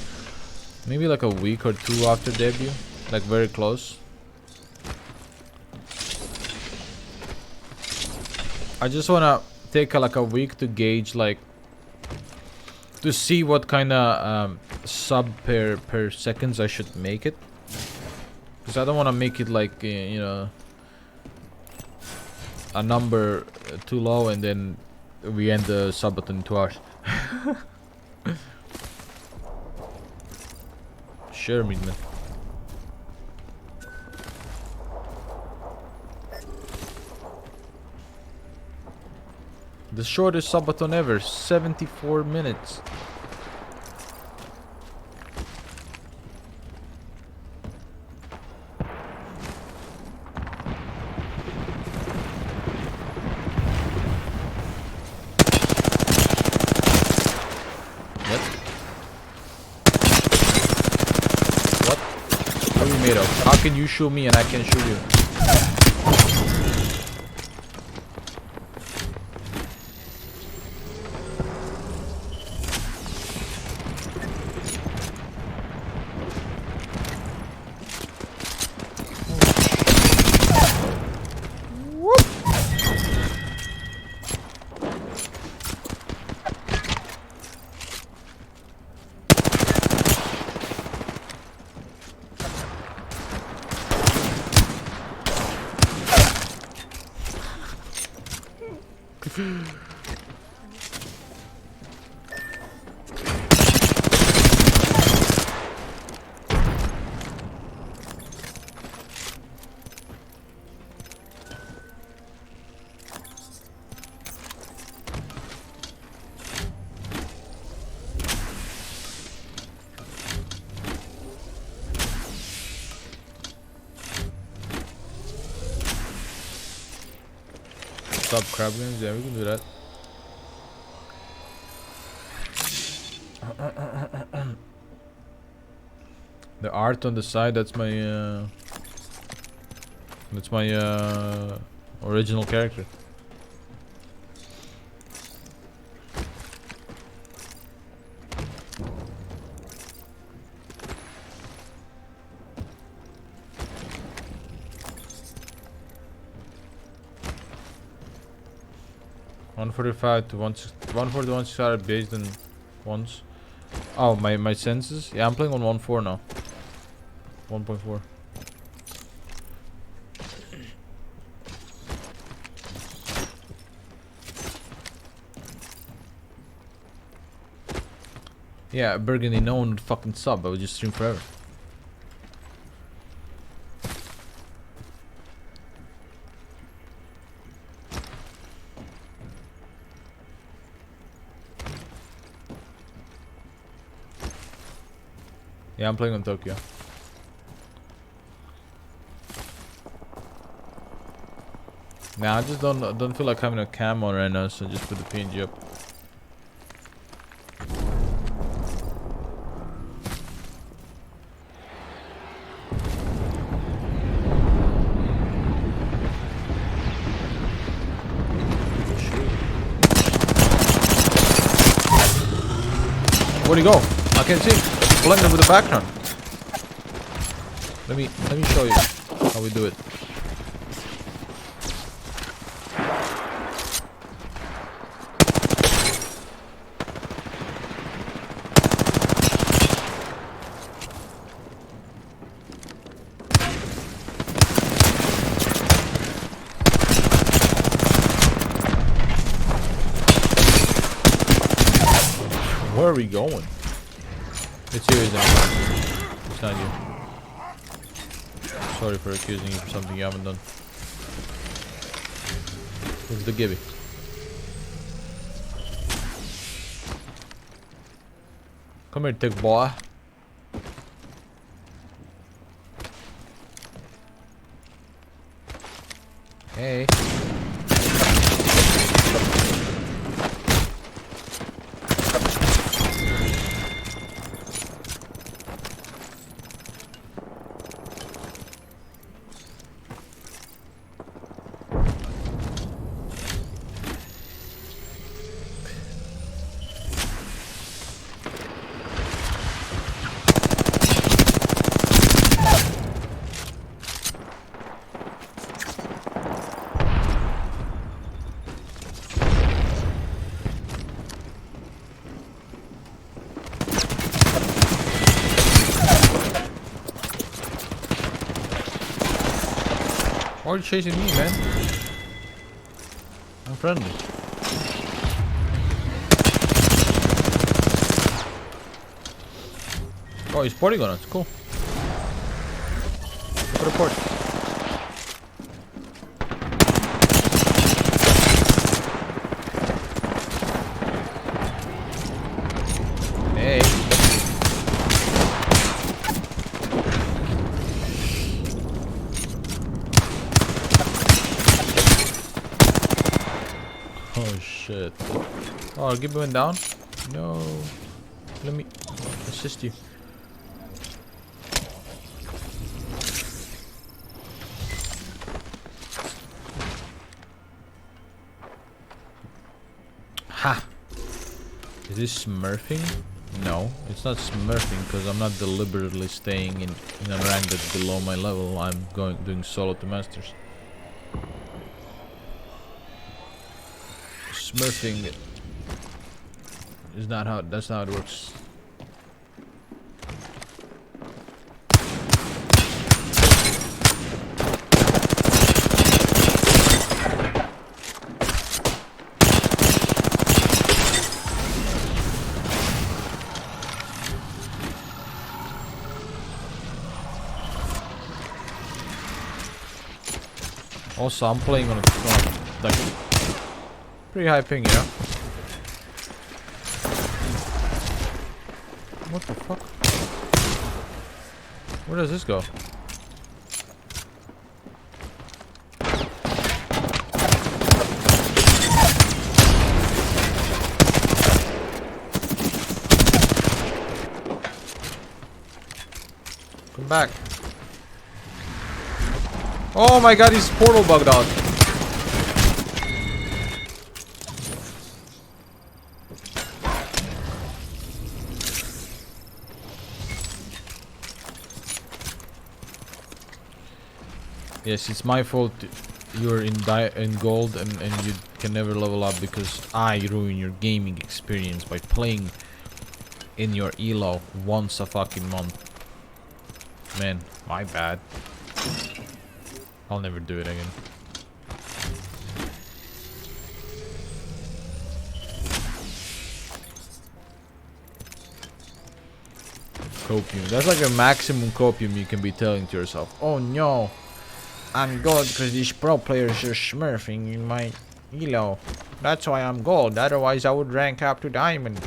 Speaker 4: maybe like a week or two after debut, like very close. I just wanna take like a week to gauge, like to see what kind of sub per seconds I should make it, because I don't want to make it like you know, a number too low and then we end the subathon in 2 hours. Sure, man. The shortest subathon ever, 74 minutes. What? What are you made of? How can you shoot me and I can shoot you? sub crab games. Yeah, we can do that. The art on the side, that's my original character. $145 to 141 based on ones. Oh, my senses. Yeah, I'm playing on 1.4 now. 1.4. Yeah, Burgundy, no one would fucking sub. I would just stream forever. Yeah, I'm playing on Tokyo. Nah, I just don't feel like having a cam on right now, so just put the PNG up. Where'd he go? I can't see him. Blended with the background. Let me show you how we do it. Where are we going? It's you, isn't it? It's not you. Sorry for accusing you for something you haven't done. Who's the Gibby? Come here, thick boy. Hey. Why are you chasing me, man? I'm friendly. Oh, he's porting on us. Cool. Look at the port. Hey. Oh shit. Oh, Gibby went down? No. Let me assist you. Ha! Is this smurfing? No, it's not smurfing because I'm not deliberately staying in a rank that's below my level. I'm doing solo to masters. Smurfing is not how, that's not how it works. Also, I'm playing on a like pretty high ping, you know. What the fuck? Where does this go? Come back. Oh my god, he's portal bugged out. Yes, it's my fault you're in gold and you can never level up because I ruin your gaming experience by playing in your elo once a fucking month. Man, my bad. I'll never do it again. Copium. That's like a maximum copium you can be telling to yourself. Oh no, I'm gold because these pro players are smurfing in my elo. That's why I'm gold. Otherwise I would rank up to diamond.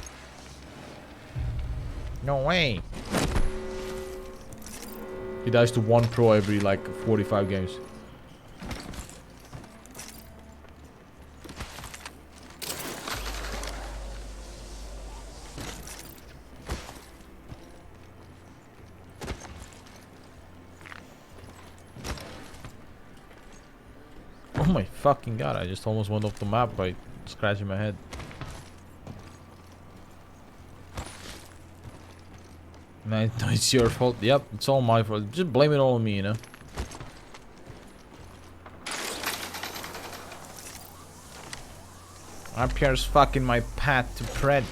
Speaker 4: No way. He dies to one pro every like 45 games. Oh my fucking god, I just almost went off the map by scratching my head. No, it's your fault. Yep, it's all my fault. Just blame it all on me, you know. RPR's fucking my path to Pred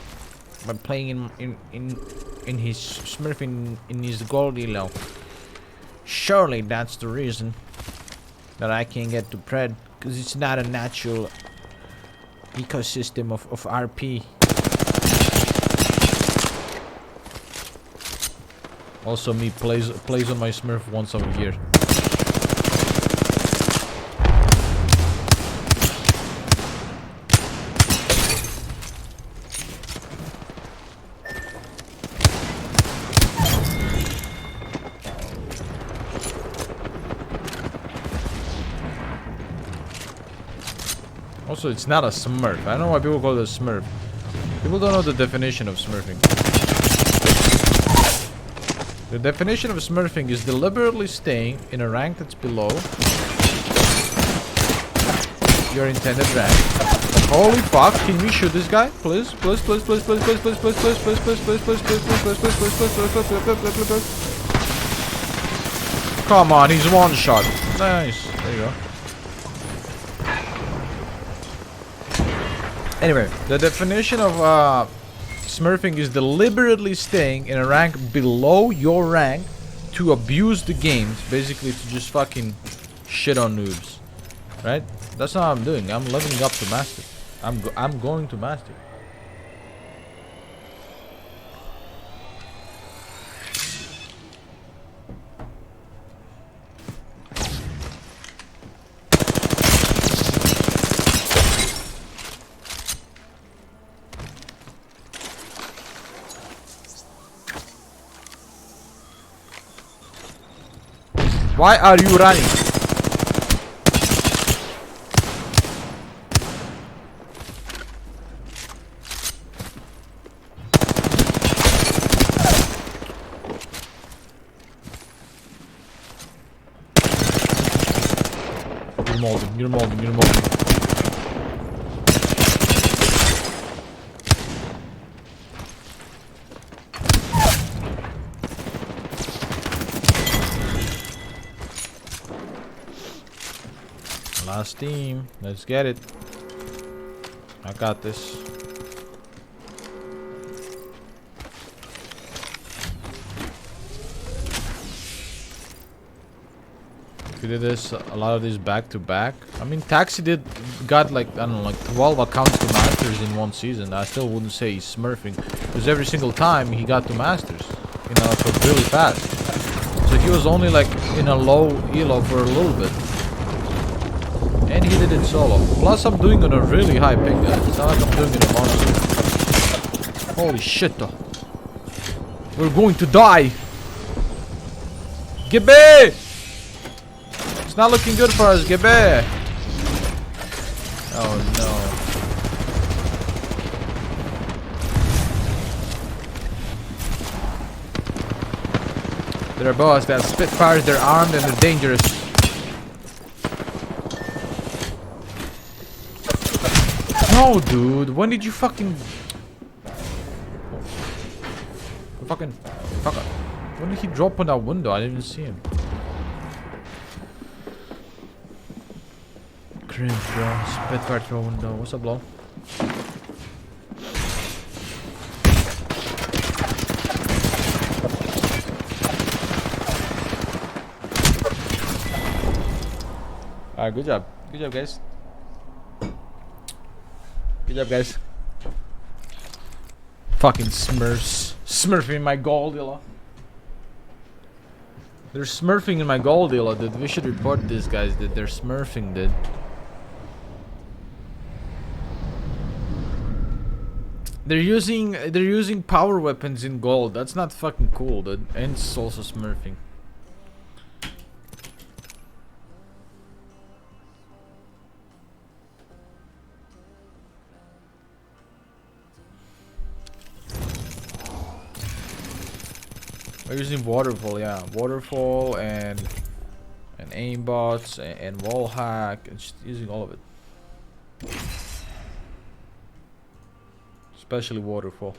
Speaker 4: by playing in his smurfing in his gold elo. Surely that's the reason that I can't get to Pred, because it's not a natural ecosystem of RP. Also, me plays on my Smurf once a year. Also, it's not a Smurf. I don't know why people call it a Smurf. People don't know the definition of smurfing. The definition of smurfing is deliberately staying in a rank that's below your intended rank. Holy fuck, can we shoot this guy? Please, please, please, please, please, please, please, please, please, please, please, please, please, please, please, please, please, please. Come on, he's one shot. Nice. There you go. Anyway, the definition of smurfing is deliberately staying in a rank below your rank to abuse the games, basically to just fucking shit on noobs, right? That's not what I'm doing. I'm leveling up to master. I'm going to master. Why are you running? You're molding, you're molding, you're molding. Last team, let's get it. I got this. If you did this, a lot of these back to back. I mean, Taxi got like, I don't know, like 12 accounts to masters in one season. I still wouldn't say he's smurfing, because every single time he got to masters, you know, so really fast. So he was only like in a low elo for a little bit. And he did it solo. Plus I'm doing on a really high ping, guys. It's not like I'm doing it a monster. Holy shit though. We're going to die. Gibbe! It's not looking good for us, Gibbe. Oh no. They're boss. They have Spitfires. They're armed and they're dangerous. No, dude. When did you fucking... Fucking... Fuck. When did he drop on that window? I didn't even see him. Cringe, bro. Spitfire throw window. What's up, bro? Alright, good job. Good job, guys. Good job, guys. Fucking Smurfs. Smurfing my gold dealer. They're smurfing in my gold dealer, dude. We should report these guys, dude. They're smurfing, dude. They're using power weapons in gold. That's not fucking cool, dude. And it's also smurfing. We're using waterfall, yeah, waterfall and aimbots and wall hack, and just using all of it. Especially waterfall.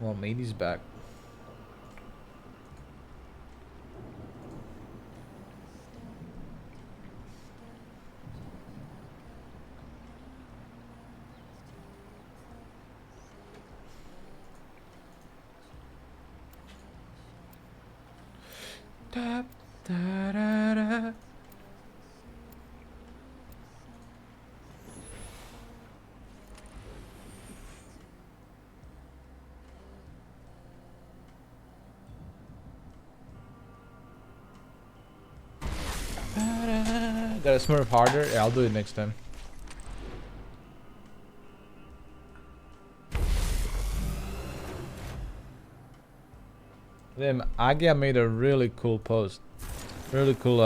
Speaker 4: Well, Matey's back. Da, da, da, da. Gotta smurf harder? Yeah, I'll do it next time. Then Agia made a really cool post. Really cool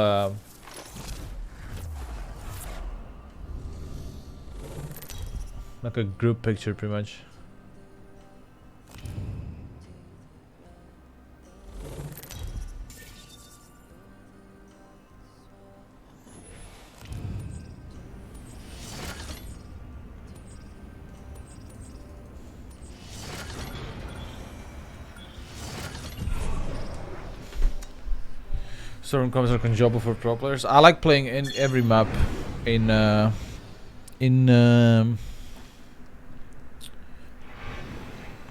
Speaker 4: like a group picture pretty much. Certain comes are enjoyable for pro players. I like playing in every map in I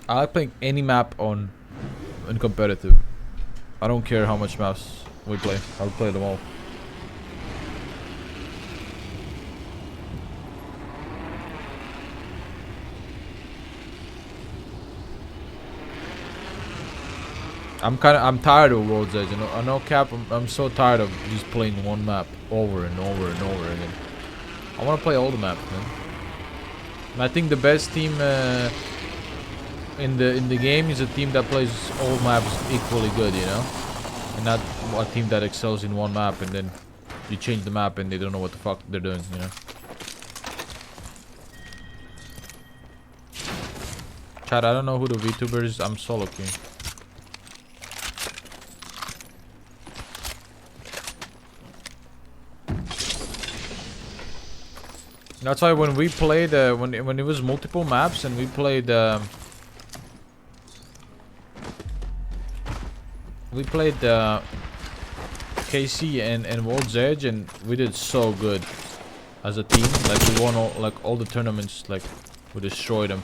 Speaker 4: like playing any map in competitive. I don't care how much maps we play. I'll play them all. I'm tired of World's Edge, you know. I know Cap. I'm so tired of just playing one map over and over and over again. I want to play all the maps, man. And I think the best team in the game is a team that plays all maps equally good, you know, and not a team that excels in one map and then you change the map and they don't know what the fuck they're doing, you know. Chat, I don't know who the VTuber is. I'm solo queuing. That's why when we played when it was multiple maps and we played KC and World's Edge, and we did so good as a team. Like we won all the tournaments. Like we destroyed them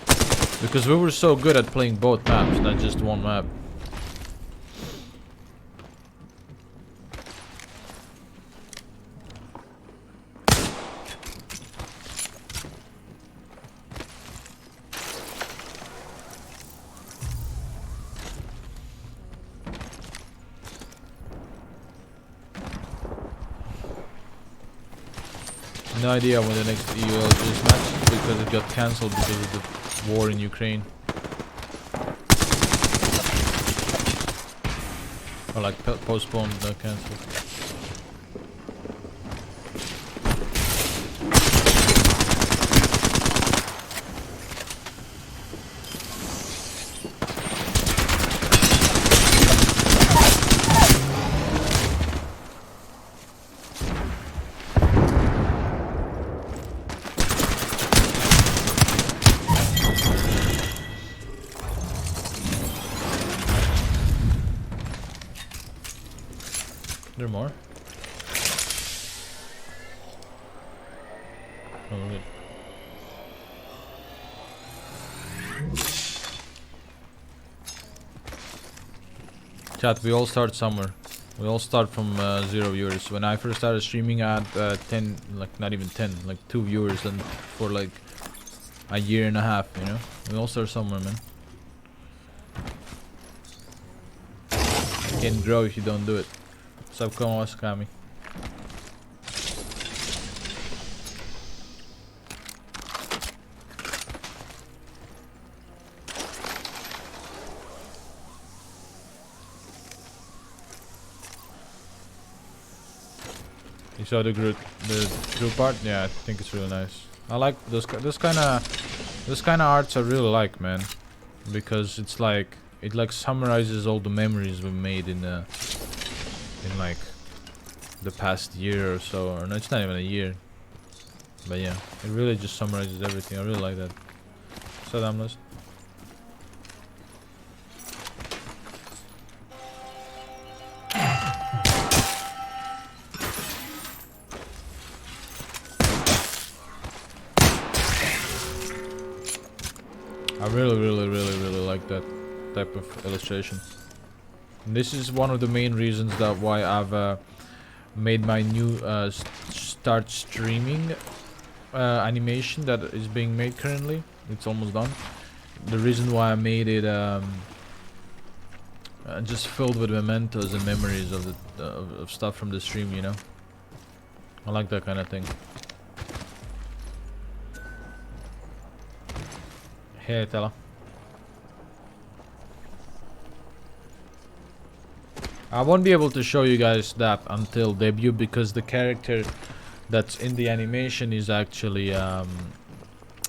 Speaker 4: because we were so good at playing both maps, not just one map. No idea when the next EUL is match because it got cancelled because of the war in Ukraine. Or like postponed, cancelled. There more? Oh, good. Chat, we all start somewhere. We all start from 0 viewers. When I first started streaming, I had 10, like not even 10, like 2 viewers, and for like a year and a half, you know? We all start somewhere, man. You can't grow if you don't do it. What's up, Kami? You saw the group part? Yeah, I think it's really nice. I like this kind of arts. I really like, man, because it's like it like summarizes all the memories we made in like the past year or so, or no, it's not even a year, but yeah, it really just summarizes everything. I really like that. So damnless. I really like that type of illustration. And this is one of the main reasons that why I've made my new start streaming animation that is being made currently. It's almost done. The reason why I made it just filled with mementos and memories of the of stuff from the stream, you know. I like that kind of thing. Hey, Tella. I won't be able to show you guys that until debut because the character that's in the animation is actually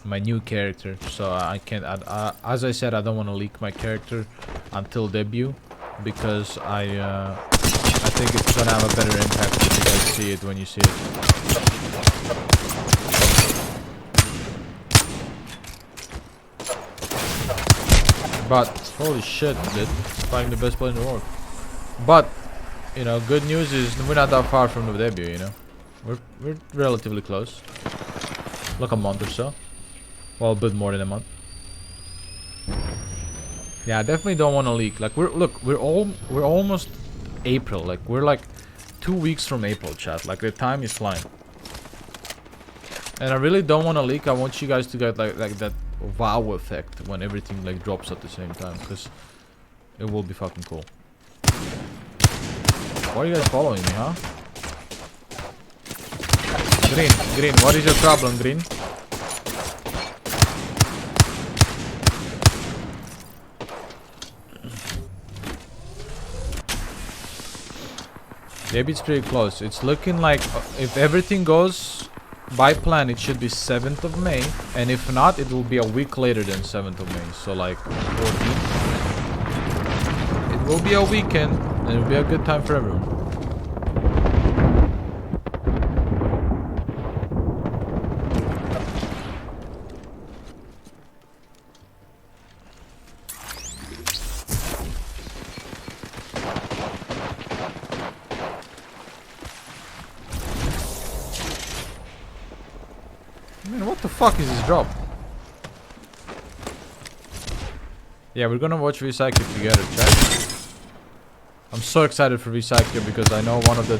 Speaker 4: my new character, so I can't as I said, I don't want to leak my character until debut because I think it's gonna have a better impact if you guys see it when you see it. But holy shit, dude, fighting the best player in the world. But you know, good news is we're not that far from the debut, you know. We're relatively close. Like a month or so. Well, a bit more than a month. Yeah, I definitely don't want to leak. Like we're almost April. Like we're like 2 weeks from April, chat. Like the time is flying. And I really don't want to leak. I want you guys to get like that wow effect when everything like drops at the same time, because it will be fucking cool. Why are you guys following me, huh? Green, what is your problem, Green? Maybe it's pretty close. It's looking like if everything goes by plan, it should be 7th of May, and if not, it will be a week later than 7th of May, so like 14th. It will be a weekend, and it will be a good time for everyone. Man, what the fuck is this drop? Yeah, we're gonna watch Recycle together, chat. I'm so excited for Recycle because I know one of the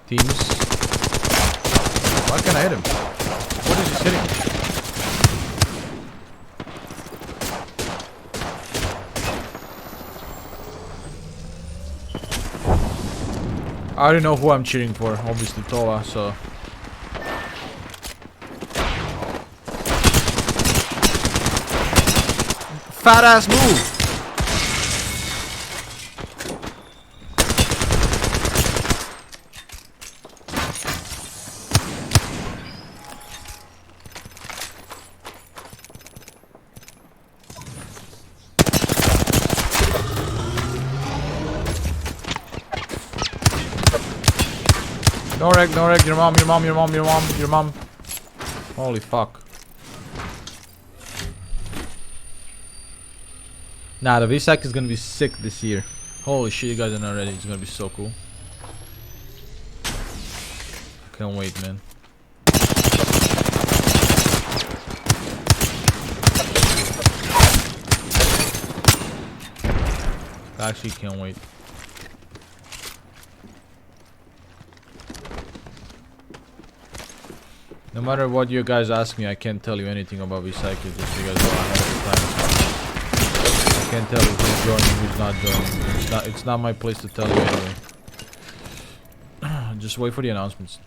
Speaker 4: teams. Why can't I hit him? What is he hitting? I already know who I'm cheering for, obviously Tola, so. Fat ass move! No wreck, no wreck. Your mom, your mom, your mom, your mom, your mom. Holy fuck. Nah, the VSAC is gonna be sick this year. Holy shit, you guys are not ready. It's gonna be so cool. Can't wait, man. I actually can't wait. No matter what you guys ask me, I can't tell you anything about Recycle just because I have the time. I can't tell you who's joining, who's not joining. It's not my place to tell you anyway. Just wait for the announcements.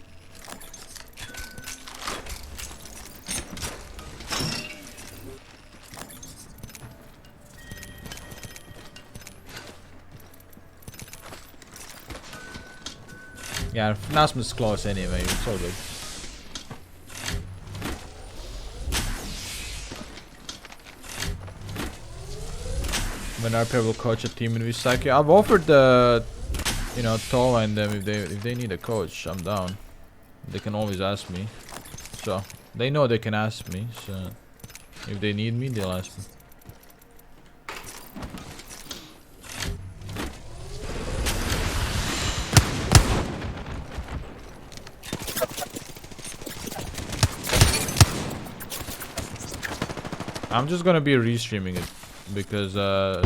Speaker 4: Yeah, announcements close anyway, it's all good. When RP will coach a team in Visaki, I've offered the, you know, Tola and them if they need a coach, I'm down. They can always ask me, so they know they can ask me. So if they need me, they'll ask me. I'm just gonna be restreaming it because I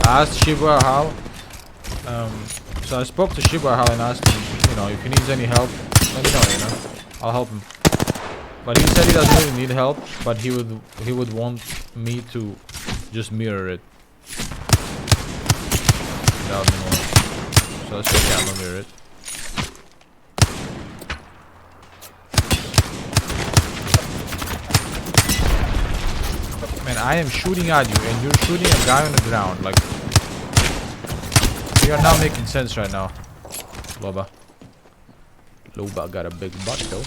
Speaker 4: asked Shiba how. So I spoke to Shiba how and asked him, you know, if he needs any help, let me know. You know, I'll help him. But he said he doesn't really need help, but he would want me to just mirror it. Without me knowing. So let's just camera mirror it. Man, I am shooting at you and you're shooting a guy on the ground. Like, you are not making sense right now, Loba. Loba got a big butt though.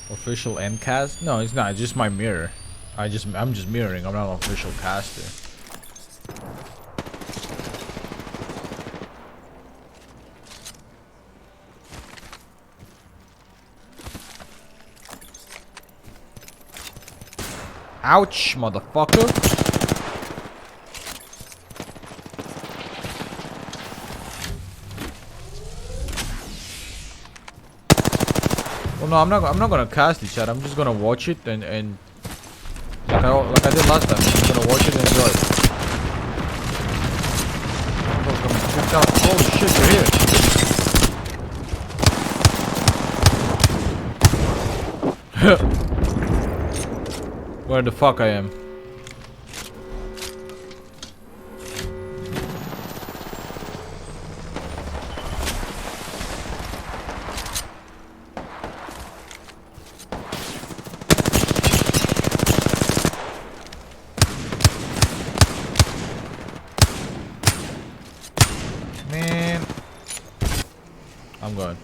Speaker 4: Official end cast? No, it's not. It's just my mirror. I'm just mirroring. I'm not an official caster. Ouch, motherfucker. Well, no, I'm not gonna cast it, chat. I'm just gonna watch it and like I did last time. I'm just gonna watch it and enjoy it. Holy shit, you're here. Where the fuck I am? Man, I'm going.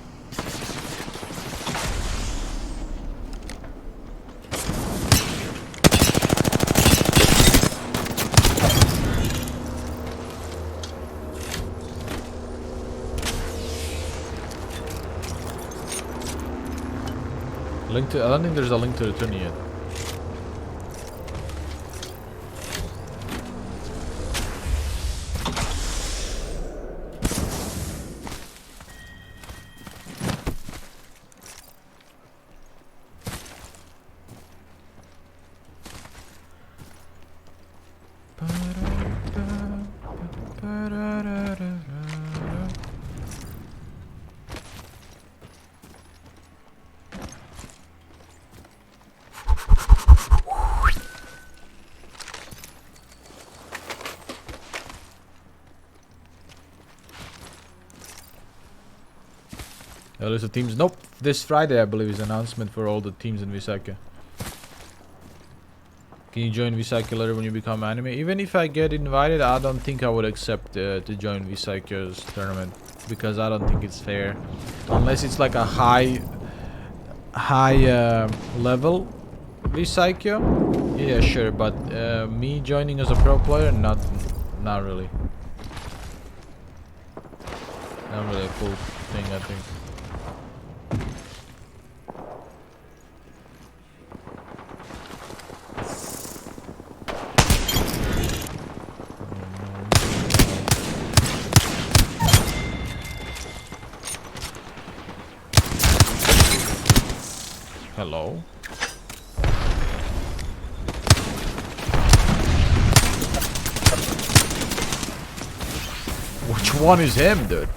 Speaker 4: Link to, I don't think there's a link to the tourney yet. List of teams. Nope. This Friday, I believe, is announcement for all the teams in Visaka. Can you join Visaka later when you become anime? Even if I get invited, I don't think I would accept to join Visaka's tournament because I don't think it's fair, unless it's like a high level Visaka. Yeah, sure, but me joining as a pro player, not really. Not really a cool thing, I think. Hello. Which one is him, dude?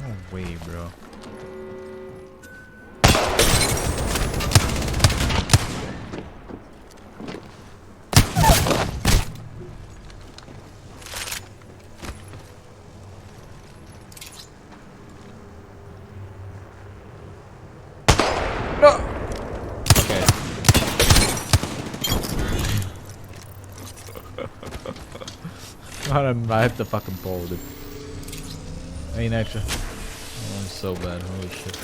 Speaker 4: No way, bro. No. Okay. I have to fucking pull it. Ain't extra. Oh, I'm so bad. Holy shit.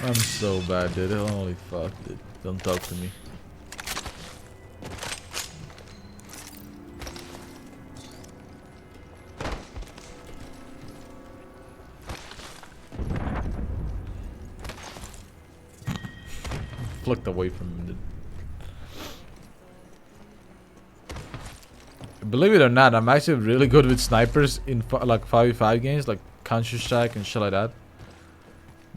Speaker 4: I'm so bad, dude. Holy fuck, dude. Don't talk to me. Flicked away from him, dude. Believe it or not, I'm actually really good with snipers in like 5v5 games, like Counter-Strike and shit like that.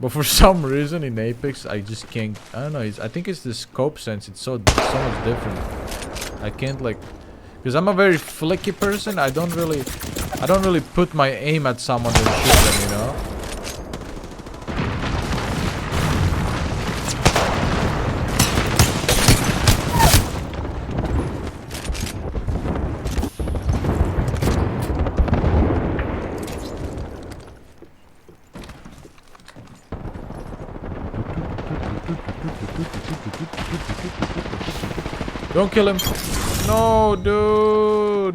Speaker 4: But for some reason in Apex, I just can't. I don't know. I think it's the scope sense. It's so much different. I can't like, because I'm a very flicky person. I don't really put my aim at someone and shoot them, you know. Don't kill him. No, dude.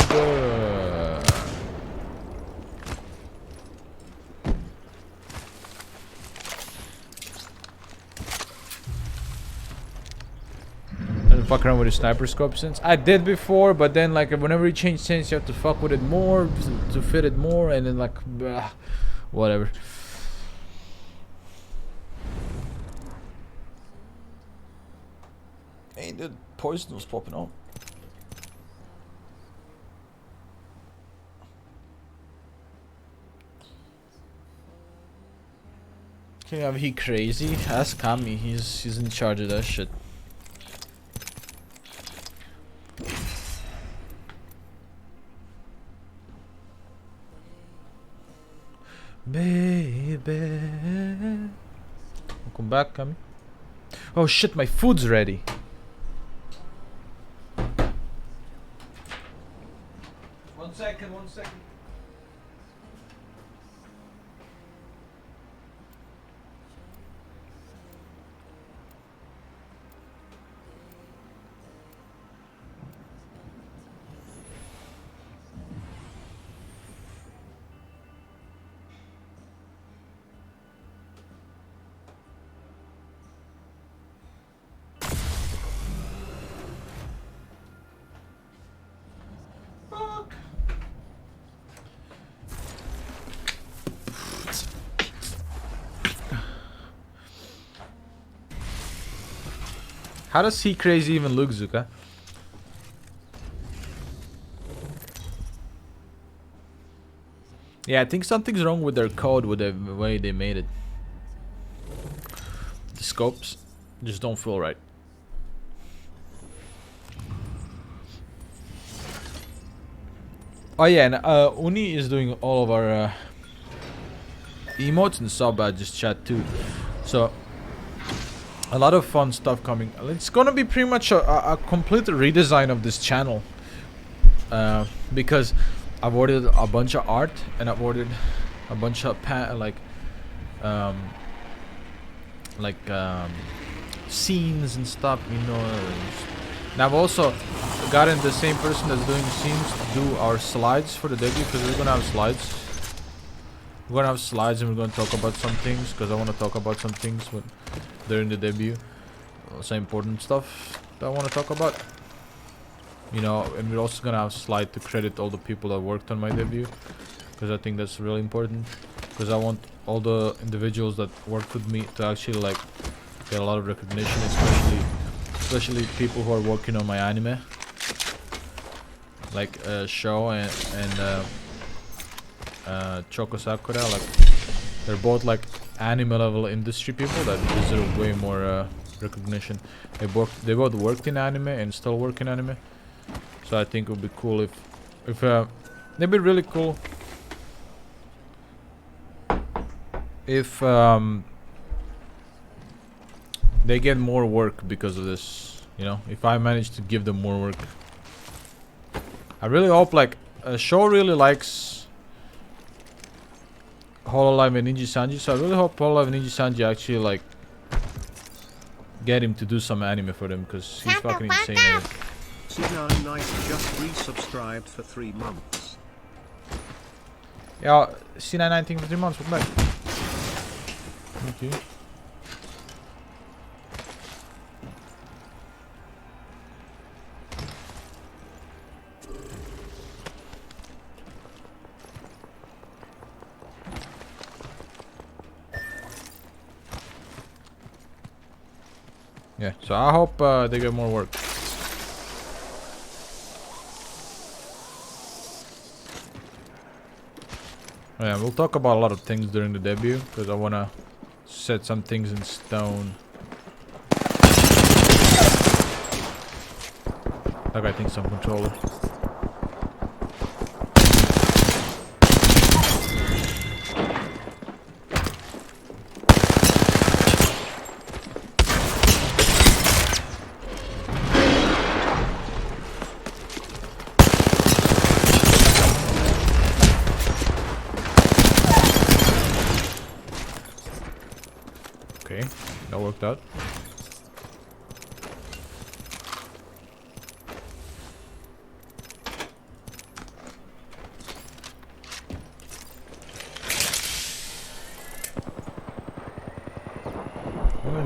Speaker 4: Didn't fuck around with a sniper scope since. I did before, but then like whenever you change sense, you have to fuck with it more to fit it more, and then like, whatever. Hey, the poison was popping up. Can you have he crazy? Ask Kami. He's in charge of that shit. Baby. Welcome back, Kami. Oh shit, my food's ready. One second. How does He Crazy even look, Zuka? Yeah, I think something's wrong with their code, with the way they made it. The scopes just don't feel right. Oh yeah, and Uni is doing all of our emotes and sub badges chat too. So a lot of fun stuff coming. It's gonna be pretty much a complete redesign of this channel. Because I've ordered a bunch of art and I've ordered a bunch of scenes and stuff, you know. And I've also gotten the same person that's doing scenes to do our slides for the debut, because we're gonna have slides. We're gonna have slides and we're gonna talk about some things, because I want to talk about some things during the debut. Some important stuff that I want to talk about. You know, and we're also gonna have a slide to credit all the people that worked on my debut, because I think that's really important. Because I want all the individuals that worked with me to actually like get a lot of recognition, especially people who are working on my anime, like Sho and Choco Sakura. Like, they're both like anime level industry people that deserve way more recognition. They both worked in anime and still work in anime. So I think it would be cool if it'd be really cool if they get more work because of this. You know, if I manage to give them more work. I really hope, like, Sho really likes Hololive and Ninja Sanji, so I really hope Hololive and Ninja Sanji actually like get him to do some anime for them, because he's fucking insane at it.
Speaker 3: C9 Knight just resubscribed for 3 months.
Speaker 4: Yeah, C919 for 3 months, welcome back. Thank you. Yeah, so I hope they get more work. Yeah, we'll talk about a lot of things during the debut, because I want to set some things in stone. That guy thinks I'm controller. Okay, that worked out.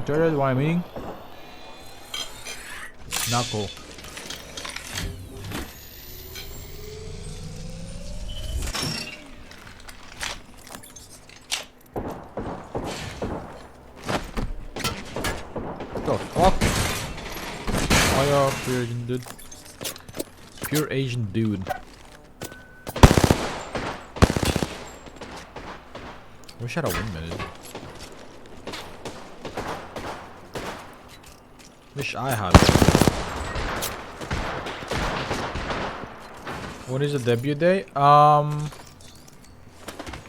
Speaker 4: Jared, why I'm eating? Knuckle. The fuck? Oh yeah, pure Asian dude. Pure Asian dude. Wish I had a windmill. Wish I had it. What is the debut day?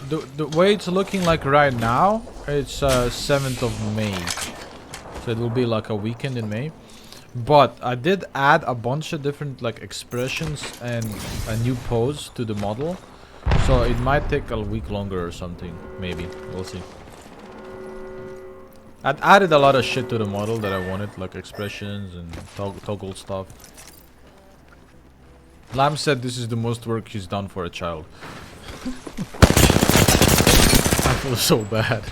Speaker 4: The way it's looking like right now, it's 7th of May. So it will be like a weekend in May. But I did add a bunch of different like expressions and a new pose to the model. So it might take a week longer or something. Maybe. We'll see. I'd added a lot of shit to the model that I wanted, like expressions and toggle stuff. Lamb said this is the most work he's done for a child. I feel so bad.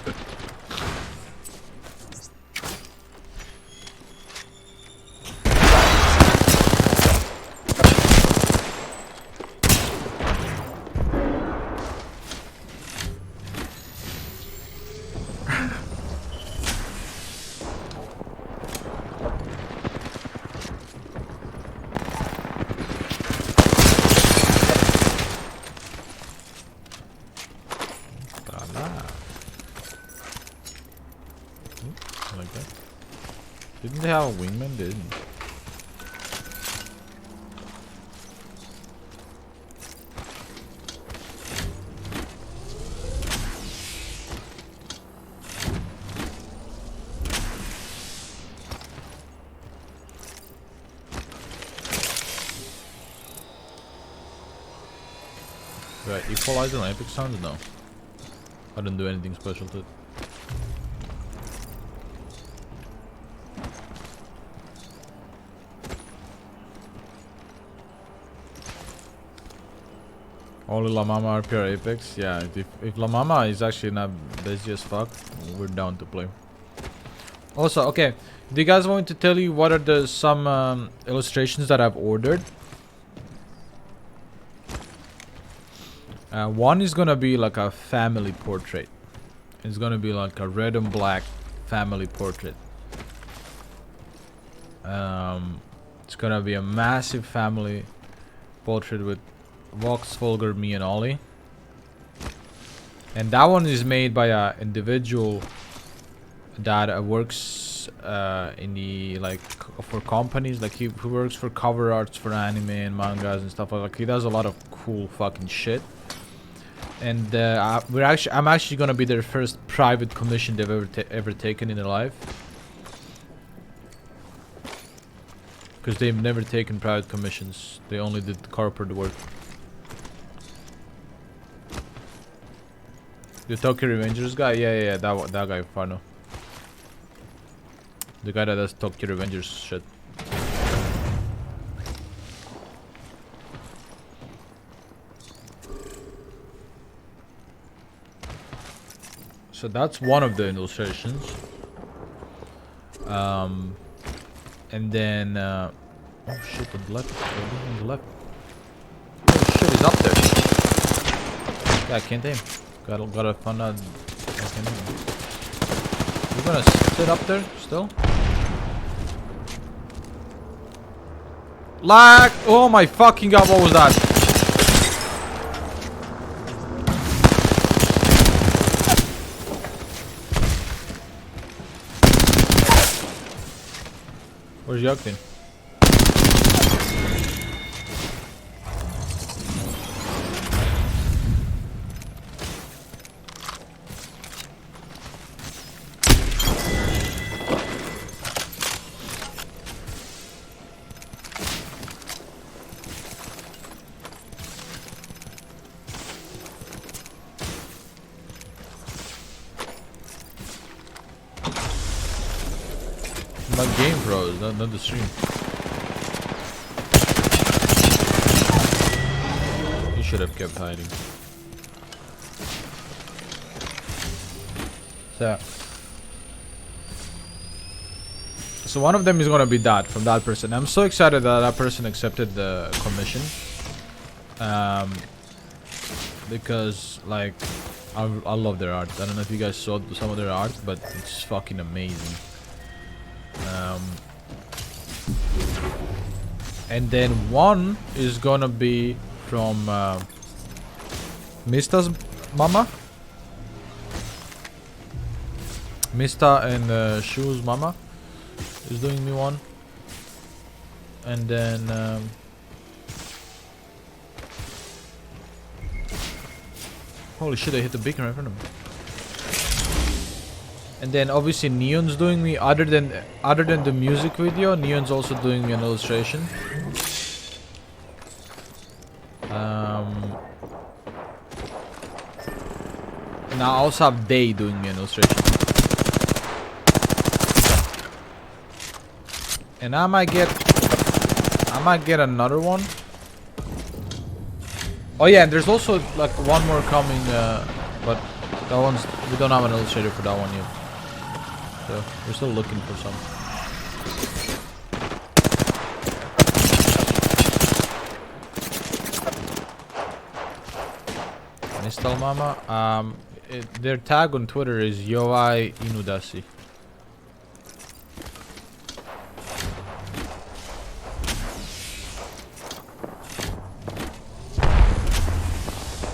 Speaker 4: they have a wingman? They didn't. Right, equalizer on Epic Sounds? No. I didn't do anything special to it. Only La Mama RP or Apex? Yeah, if La Mama is actually not busy as fuck, we're down to play. Also, okay, do you guys want me to tell you what are some illustrations that I've ordered? One is gonna be like a family portrait. It's gonna be like a red and black family portrait. It's gonna be a massive family portrait with Vox, Volgar, me, and Ollie. And that one is made by a individual that works in the like for companies. Like he works for cover arts for anime and mangas and stuff like that. He does a lot of cool fucking shit. And I'm actually gonna be their first private commission they've ever taken in their life, because they've never taken private commissions. They only did corporate work. The Tokyo Revengers guy, yeah, that guy, Farno. The guy that does Tokyo Revengers shit. So that's one of the illustrations. And then oh shit, on the left. On the left. Oh shit, he's up there. Yeah, I can't aim. Gotta find out. I can't aim. You're gonna sit up there still? Lag! Oh my fucking god, what was that? Where's Yuktin? My game froze, not the stream. You should have kept hiding. So one of them is gonna be that from that person. I'm so excited that that person accepted the commission. Because like I love their art. I don't know if you guys saw some of their art, but it's fucking amazing. And then one is gonna be from Mista's mama. Mista and Shu's mama is doing me one. And then holy shit, I hit the beacon right in front of me. And then obviously Neon's doing me, other than the music video, Neon's also doing me an illustration. Now I also have Day doing me an illustration. And I might get another one. Oh yeah, and there's also like one more coming, but that one's, we don't have an illustrator for that one yet. So we're still looking for some. Mistal Mama, their tag on Twitter is Yoai Inudasi.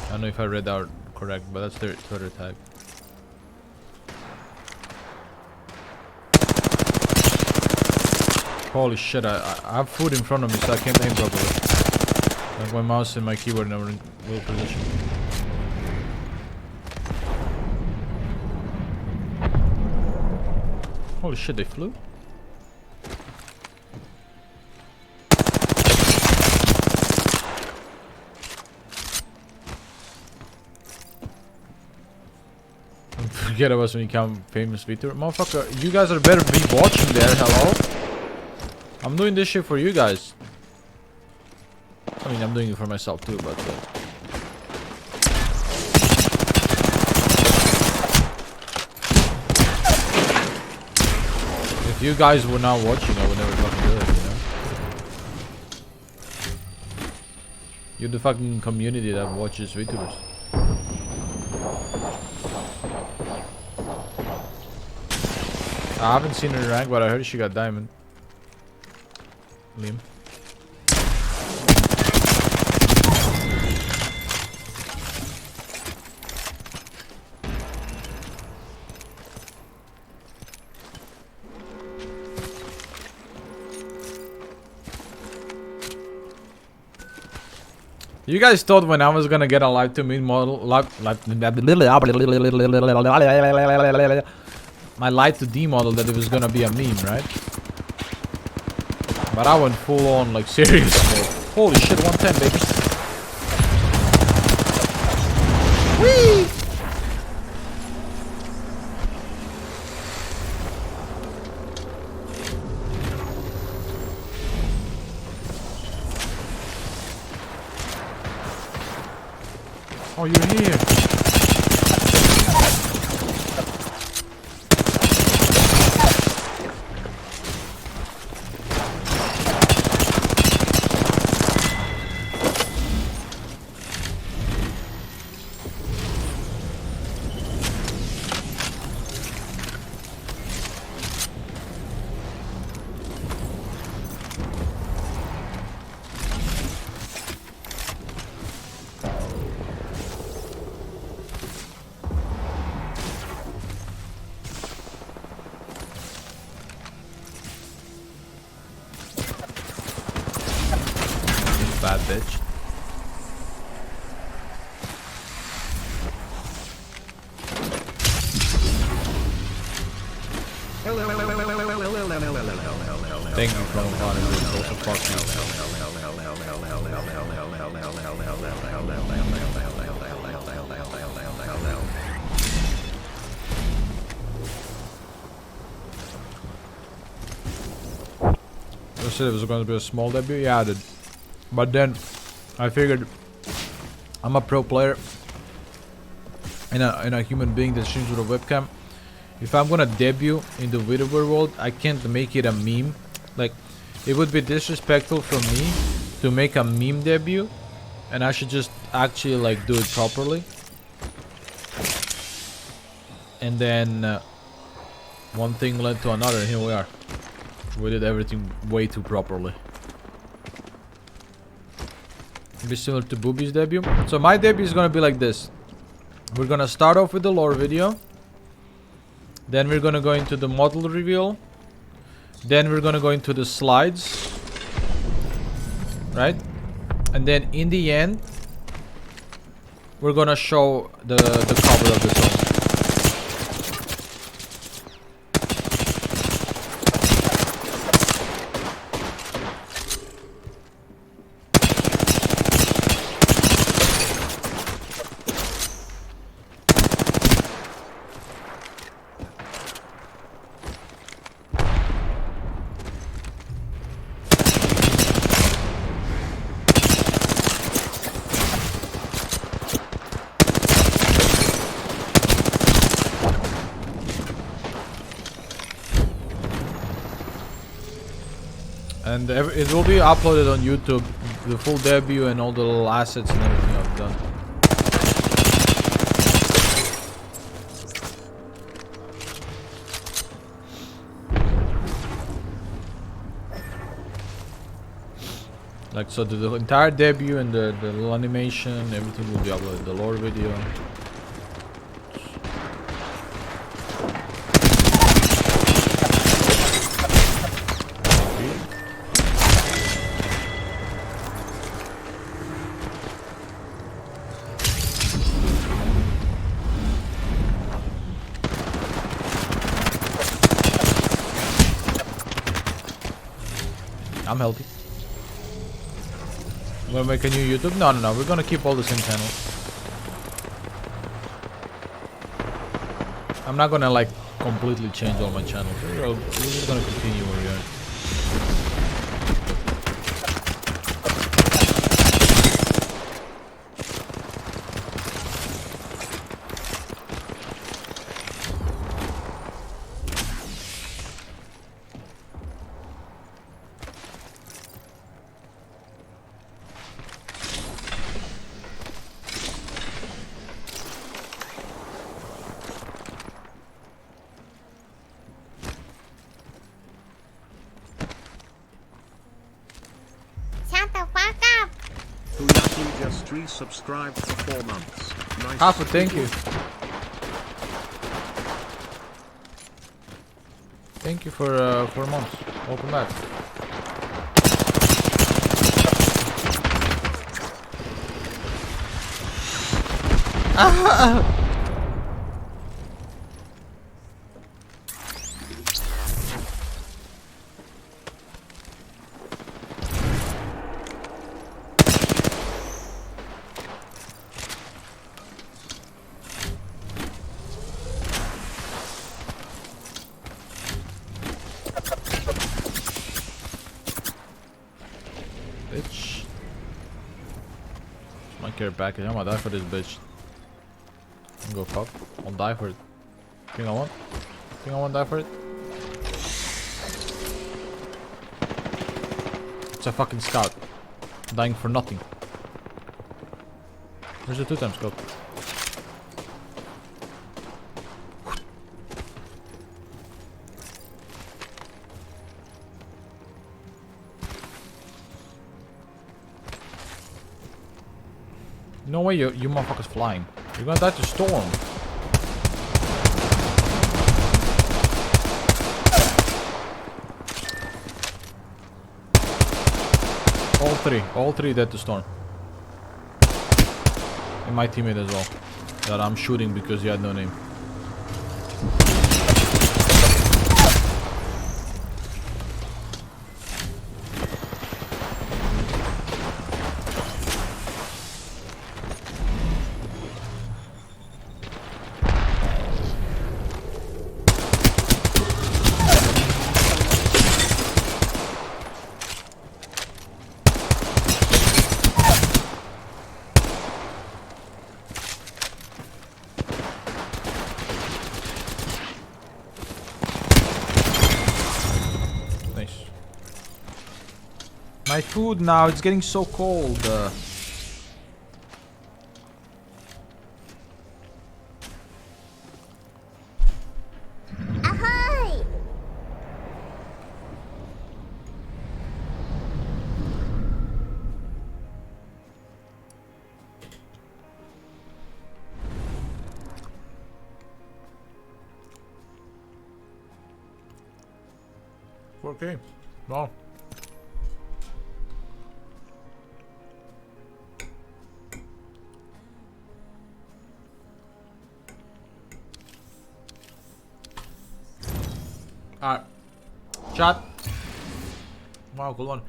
Speaker 4: I don't know if I read out correct, but that's their Twitter tag. Holy shit, I have food in front of me so I can't aim properly. Like my mouse and my keyboard never in real position. Holy shit, they flew? Forget about us when you become famous VTuber. Motherfucker, you guys are better be watching there, hello? I'm doing this shit for you guys. I mean, I'm doing it for myself too, but... if you guys were not watching, I would never fucking do it, you know? You're the fucking community that watches VTubers. I haven't seen her rank, but I heard she got diamond. Liam. You guys thought when I was gonna get a live to meme model, my light to D model, that it was gonna be a meme, right? But I went full on, like, serious mode. Holy shit, 110, baby. Whee! Oh, you're here. Bad bitch. Thank you for calling this also fuck you. I said it was going to be a small debut. Yeah, I did. But then I figured I'm a pro player and a human being that streams with a webcam. If I'm gonna debut in the VTuber world, I can't make it a meme. Like, it would be disrespectful for me to make a meme debut, and I should just actually like do it properly. And then one thing led to another, and here we are. We did everything way too properly. Be similar to Booby's debut. So my debut is gonna be like this. We're gonna start off with the lore video. Then we're gonna go into the model reveal. Then we're gonna go into the slides. Right? And then in the end, we're gonna show the cover of the song. And it will be uploaded on YouTube, the full debut and all the little assets and everything I've done. Like, so the entire debut and the little animation, everything will be uploaded, the lore video. I'm healthy. We're gonna make a new YouTube? No, no, no. We're gonna keep all the same channels. I'm not gonna like completely change all my channels. We're just gonna continue where we are.
Speaker 2: Shut the fuck up.
Speaker 3: Huyaki just resubscribed for 4 months. Nice.
Speaker 4: Hafu, thank you. Thank you for months. Welcome back. Bitch. My care package. I'm gonna die for this bitch. I'm gonna go fuck. I'll die for it. Think I won't? Think I won't die for it? It's a fucking scout. I'm dying for nothing. Where's the 2x scope? No way you motherfuckers flying. You're gonna die to storm. All three dead to storm. And my teammate as well. That I'm shooting because he had no name. Nice. My food now, it's getting so cold.
Speaker 2: Ahoy!
Speaker 4: Okay. Well. Alright. Chat. Wow, cool one.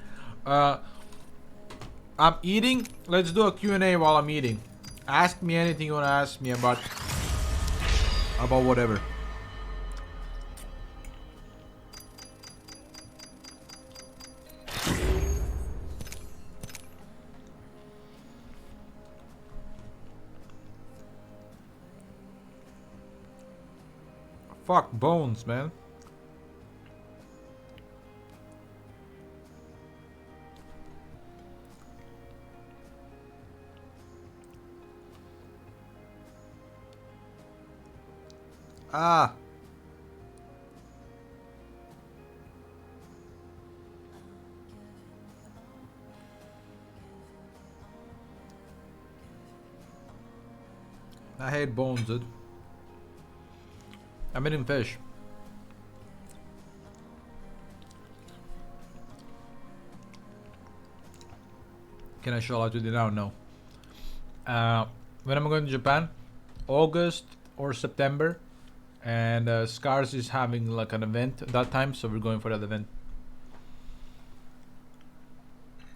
Speaker 4: I'm eating. Let's do a Q&A while I'm eating. Ask me anything you want to ask me about whatever. Fuck bones, man. Ah. I hate bones, dude. I'm eating fish. Can I show out with it now? No. When am I going to Japan? August or September. And Scars is having like an event at that time, so we're going for that event.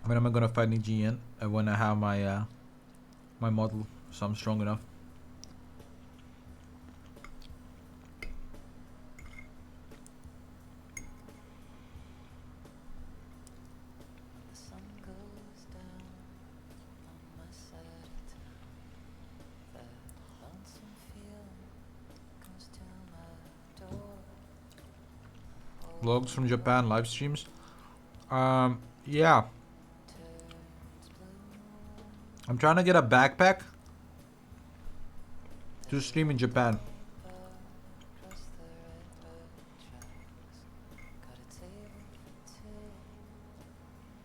Speaker 4: When am I gonna fight Nijian? When I have my my model, so I'm strong enough.
Speaker 1: The sun goes down on my side of town. The lonesome feeling comes to my door.
Speaker 4: Vlogs from Japan, live streams. Yeah.
Speaker 1: Turns blue.
Speaker 4: I'm trying to get a backpack to stream in Japan.
Speaker 1: Across the railroad tracks. Got a table for two.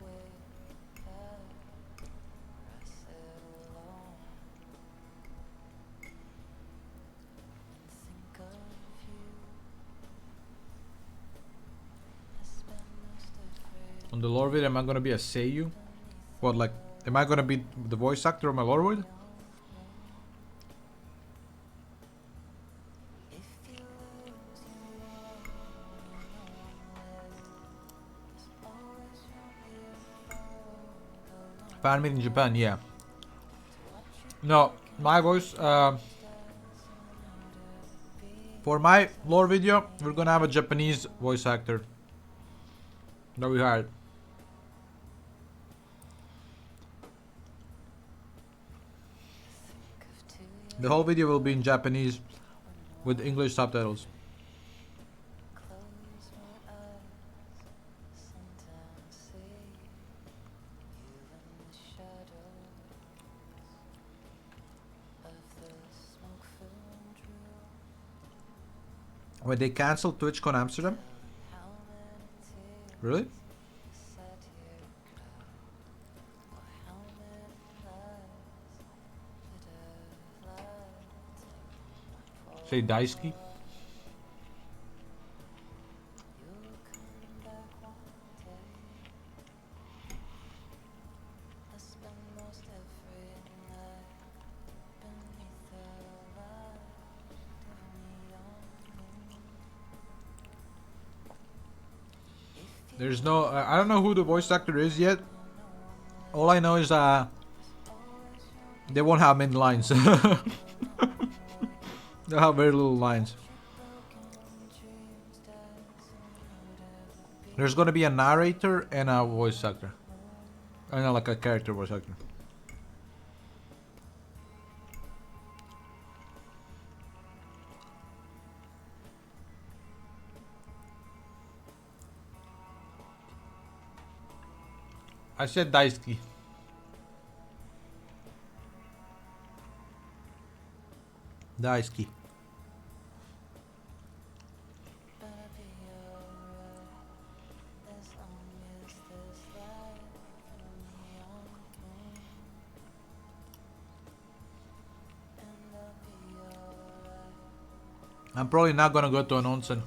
Speaker 1: Way back where I sit alone and think of you. I spend most of
Speaker 4: On the lore vid, am I gonna be a Seiyu? What, like, am I gonna be the voice actor of my lore vid? Fan made in Japan, yeah. No, my voice, for my lore video, we're gonna have a Japanese voice actor that we hired. The whole video will be in Japanese with English subtitles.
Speaker 1: close my eyes. Sometimes see you in the shadows of the smoke-filled room.
Speaker 4: Wait, they canceled TwitchCon Amsterdam?
Speaker 1: How many tears
Speaker 4: Really?
Speaker 1: sat here cried? Or how many lies did I lie to?
Speaker 4: Say Daisuke.
Speaker 1: You'll come back one day. I spend most every night beneath the light of neon moon.
Speaker 4: There's no, I don't know who the voice actor is yet. All I know is they won't have many lines. They'll have very little lines. There's gonna be a narrator and a voice actor. I know, like a character voice actor. I said Daisuke. Daisuke.
Speaker 1: Gonna be alright as long as there's light from neon moon. And I'll be alright.
Speaker 4: I'm probably not gonna go to an onsen.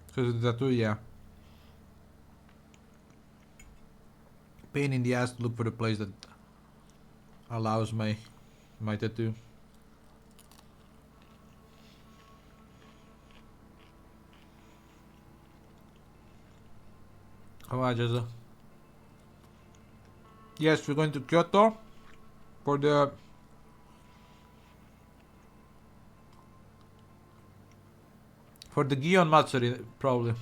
Speaker 4: Because of the tattoo, yeah. Pain in the ass to look for the place that allows my tattoo. How are you? Yes, we're going to Kyoto for the Gion Matsuri, probably.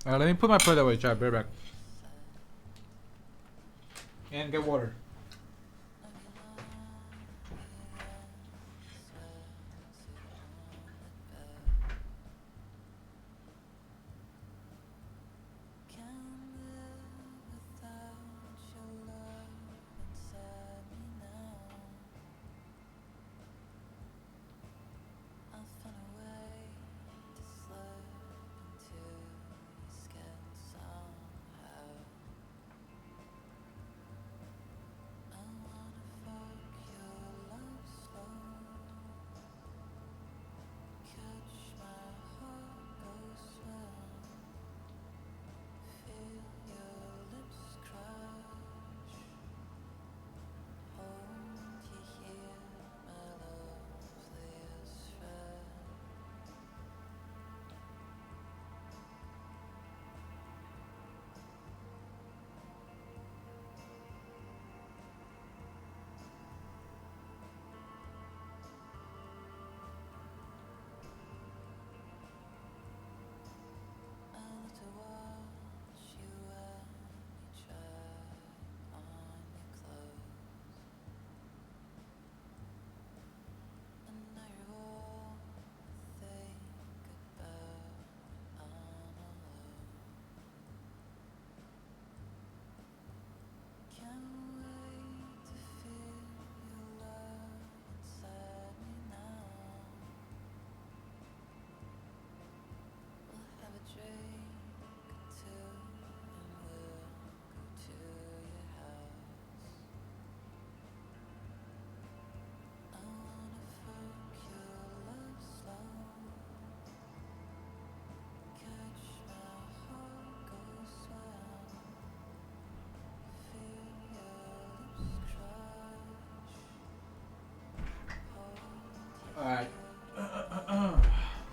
Speaker 4: Let me put my plate away, chat. Be right back. And get water.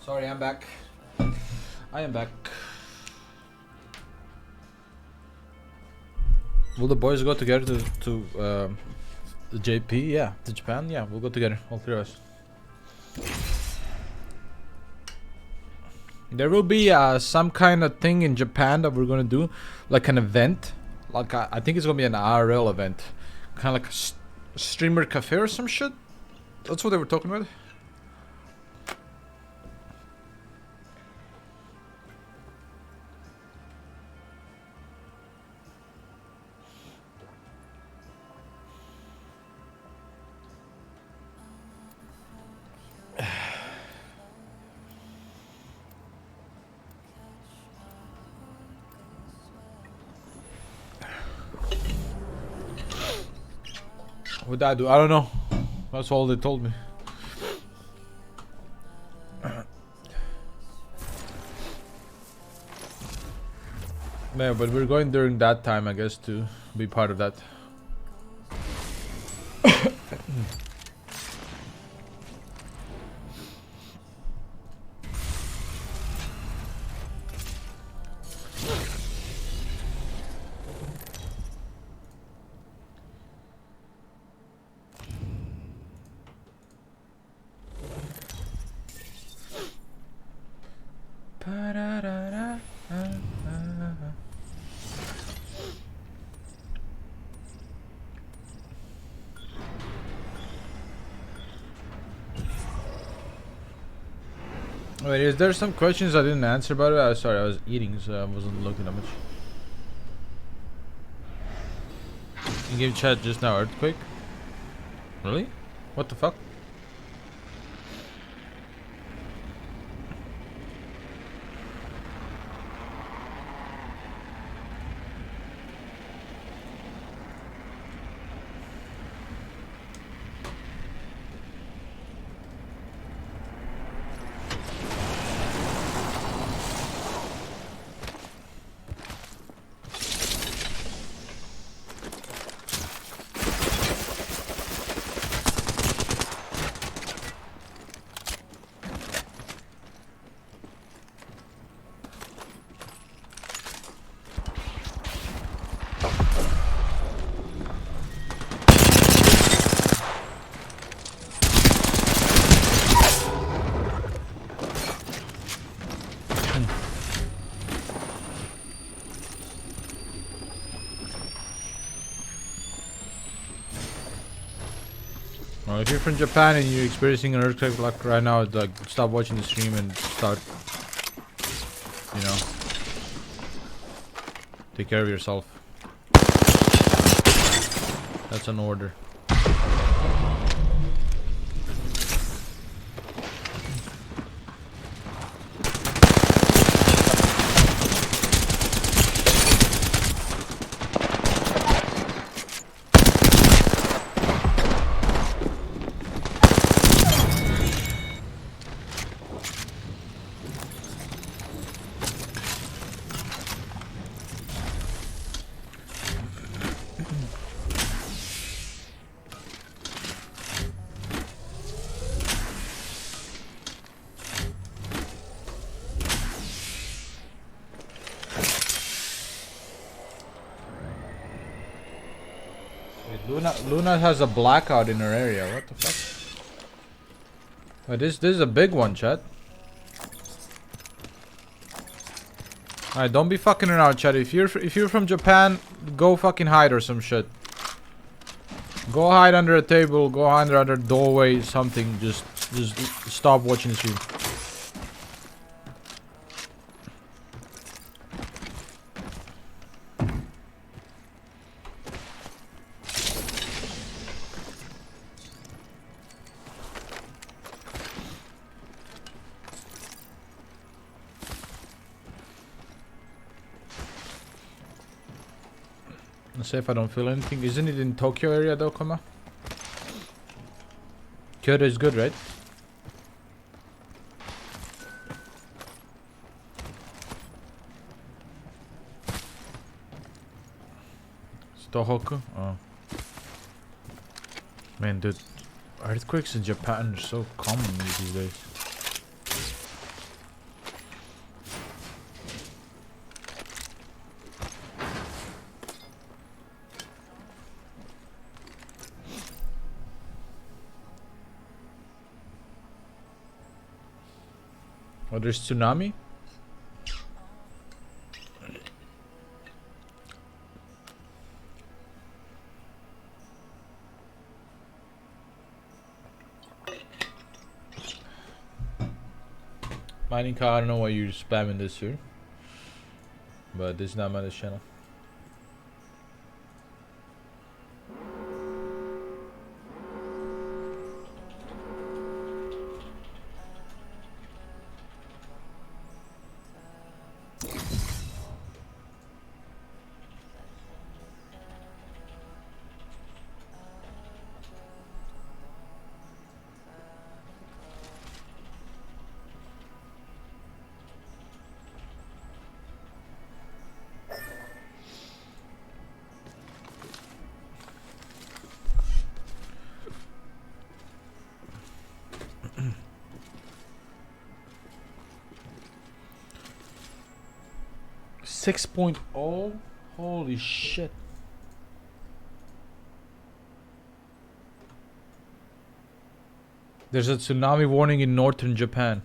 Speaker 4: Sorry, I'm back. I am back. Will the boys go together to the JP? Yeah, to Japan. Yeah, we'll go together, all three of us. There will be some kind of thing in Japan that we're gonna do, like an event. Like I think it's gonna be an IRL event, kind of like a streamer cafe or some shit. That's what they were talking about. What did I do? I don't know. That's all they told me. Yeah, but we're going during that time, I guess, to be part of that. Wait, is there some questions I didn't answer by the way? Sorry, I was eating, so I wasn't looking that much. You gave chat just now earthquake? Really? What the fuck? Well, if you're from Japan and you're experiencing an earthquake like right now, it's like stop watching the stream and start, you know, take care of yourself. That's an order. Luna has a blackout in her area. What the fuck? Wait, this is a big one, chat. Alright, don't be fucking around, chat. If you're from Japan, go fucking hide or some shit. Go hide under a table. Go hide under a doorway. Something. Just stop watching the stream. Let's see if I don't feel anything. Isn't it in Tokyo area though, Koma? Kyoto is good, right? It's Tohoku? Oh. Man, dude. Earthquakes in Japan are so common these days. Oh, there's tsunami? Mining car, I don't know why you're spamming this here. But this is not my channel. Six point oh, holy shit! There's a tsunami warning in northern Japan.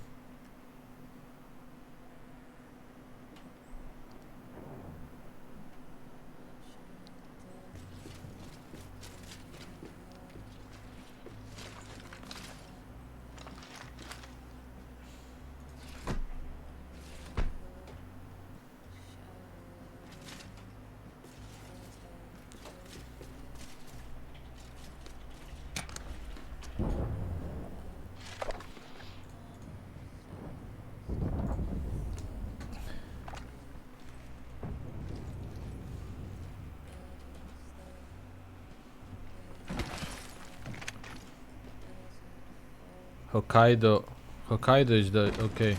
Speaker 4: Hokkaido is the okay.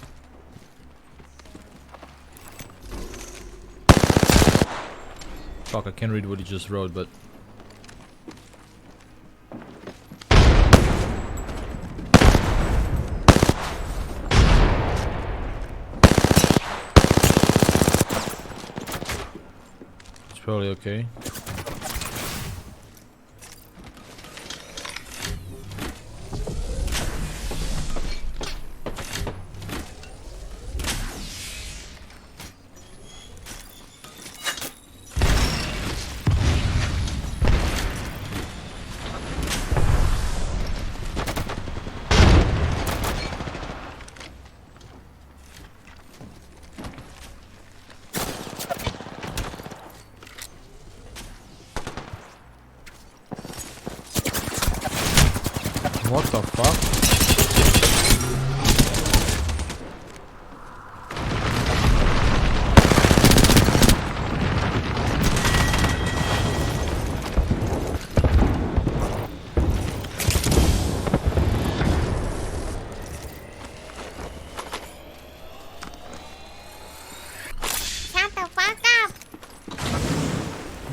Speaker 4: Fuck, I can't read what he just wrote, but it's probably okay. What the fuck?
Speaker 2: Shut the fuck up.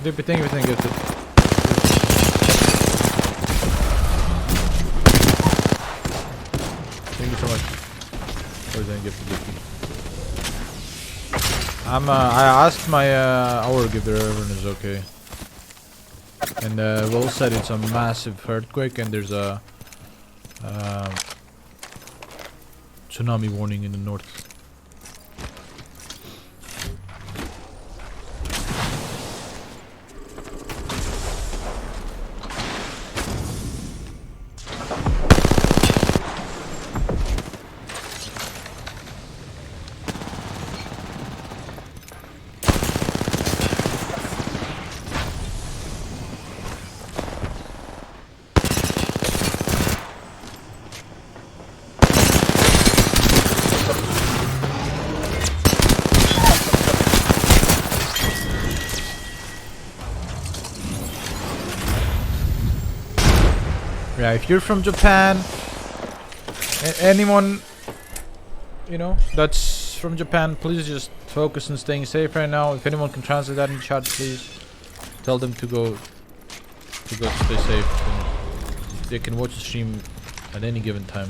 Speaker 4: Thank you. Thank you so much. I asked my Aurg if everyone is okay. And Will said it's a massive earthquake and there's a tsunami warning in the north. Yeah, if you're from Japan, anyone, you know, that's from Japan, please just focus on staying safe right now. If anyone can translate that in the chat, please tell them to go stay safe. And they can watch the stream at any given time.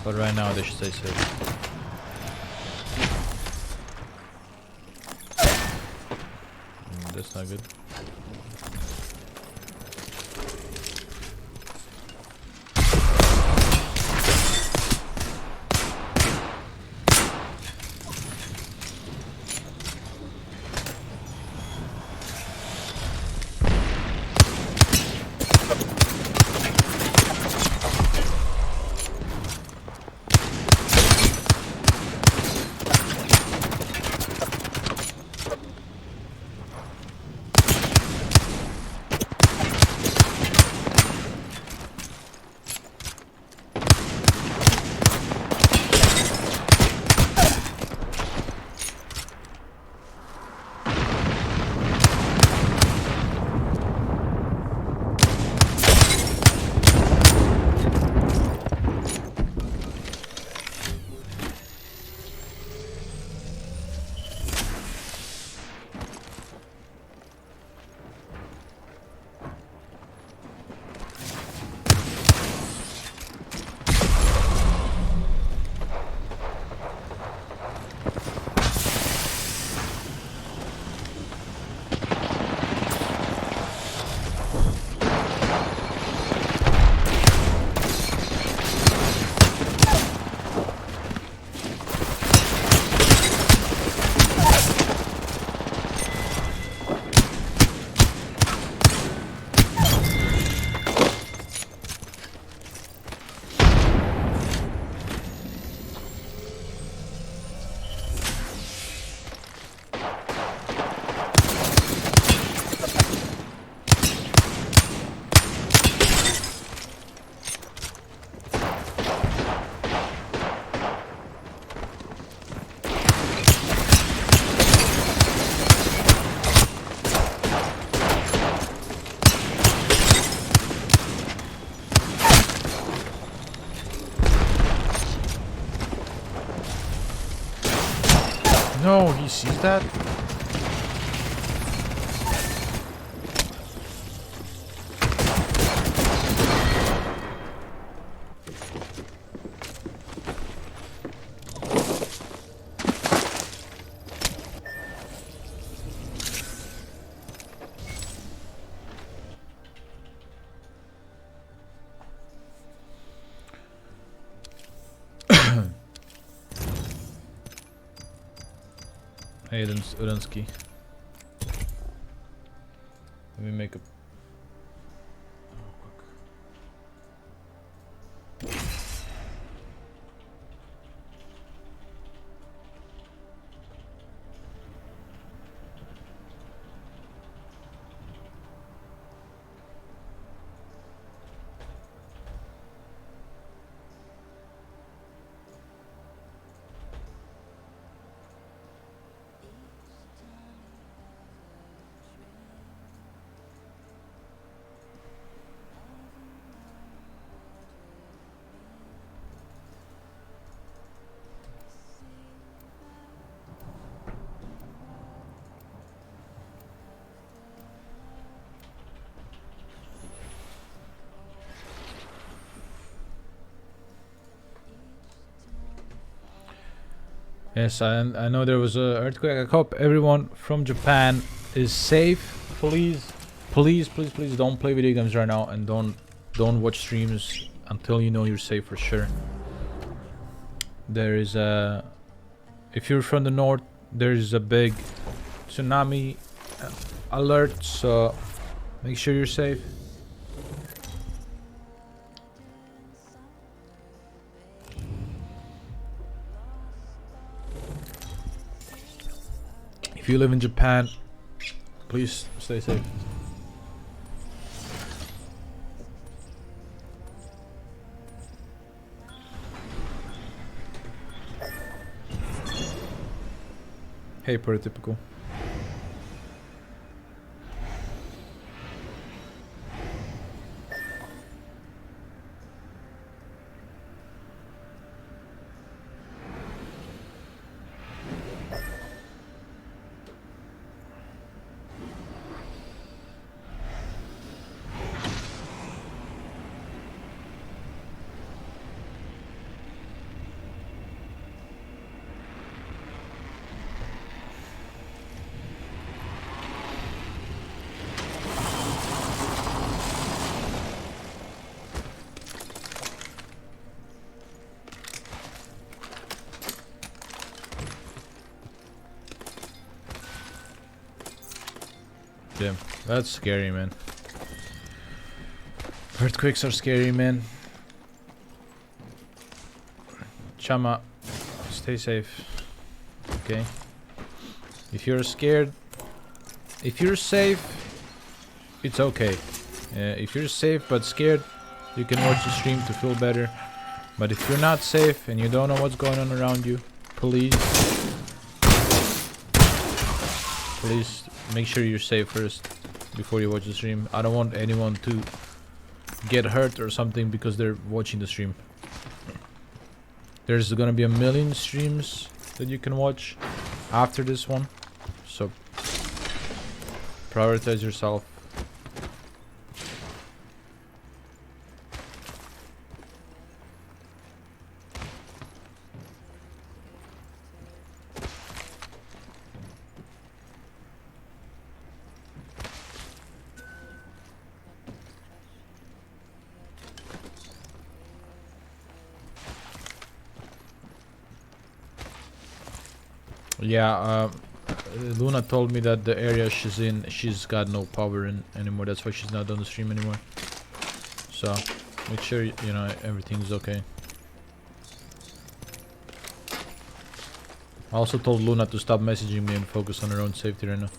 Speaker 4: But right now, they should stay safe. That's not good. No, he sees that? Hey, Uransky. Let me make a... Yes, I know there was a earthquake. I hope everyone from Japan is safe. Please, please, please, please don't play video games right now, and don't watch streams until you know you're safe for sure. There is a... If you're from the north, there is a big tsunami alert, so make sure you're safe. If you live in Japan, please stay safe. Hey, prototypical. Damn, that's scary, man. Earthquakes are scary, man. Chama, stay safe. Okay. If you're scared, if you're safe, it's okay. If you're safe but scared, you can watch the stream to feel better. But if you're not safe and you don't know what's going on around you, please make sure you're safe first before you watch the stream. I don't want anyone to get hurt or something because they're watching the stream. There's gonna be a million streams that you can watch after this one, so prioritize yourself. Yeah, Luna told me that the area she's in, she's got no power in anymore. That's why she's not on the stream anymore. So make sure you know everything's okay. I also told Luna to stop messaging me and focus on her own safety right now.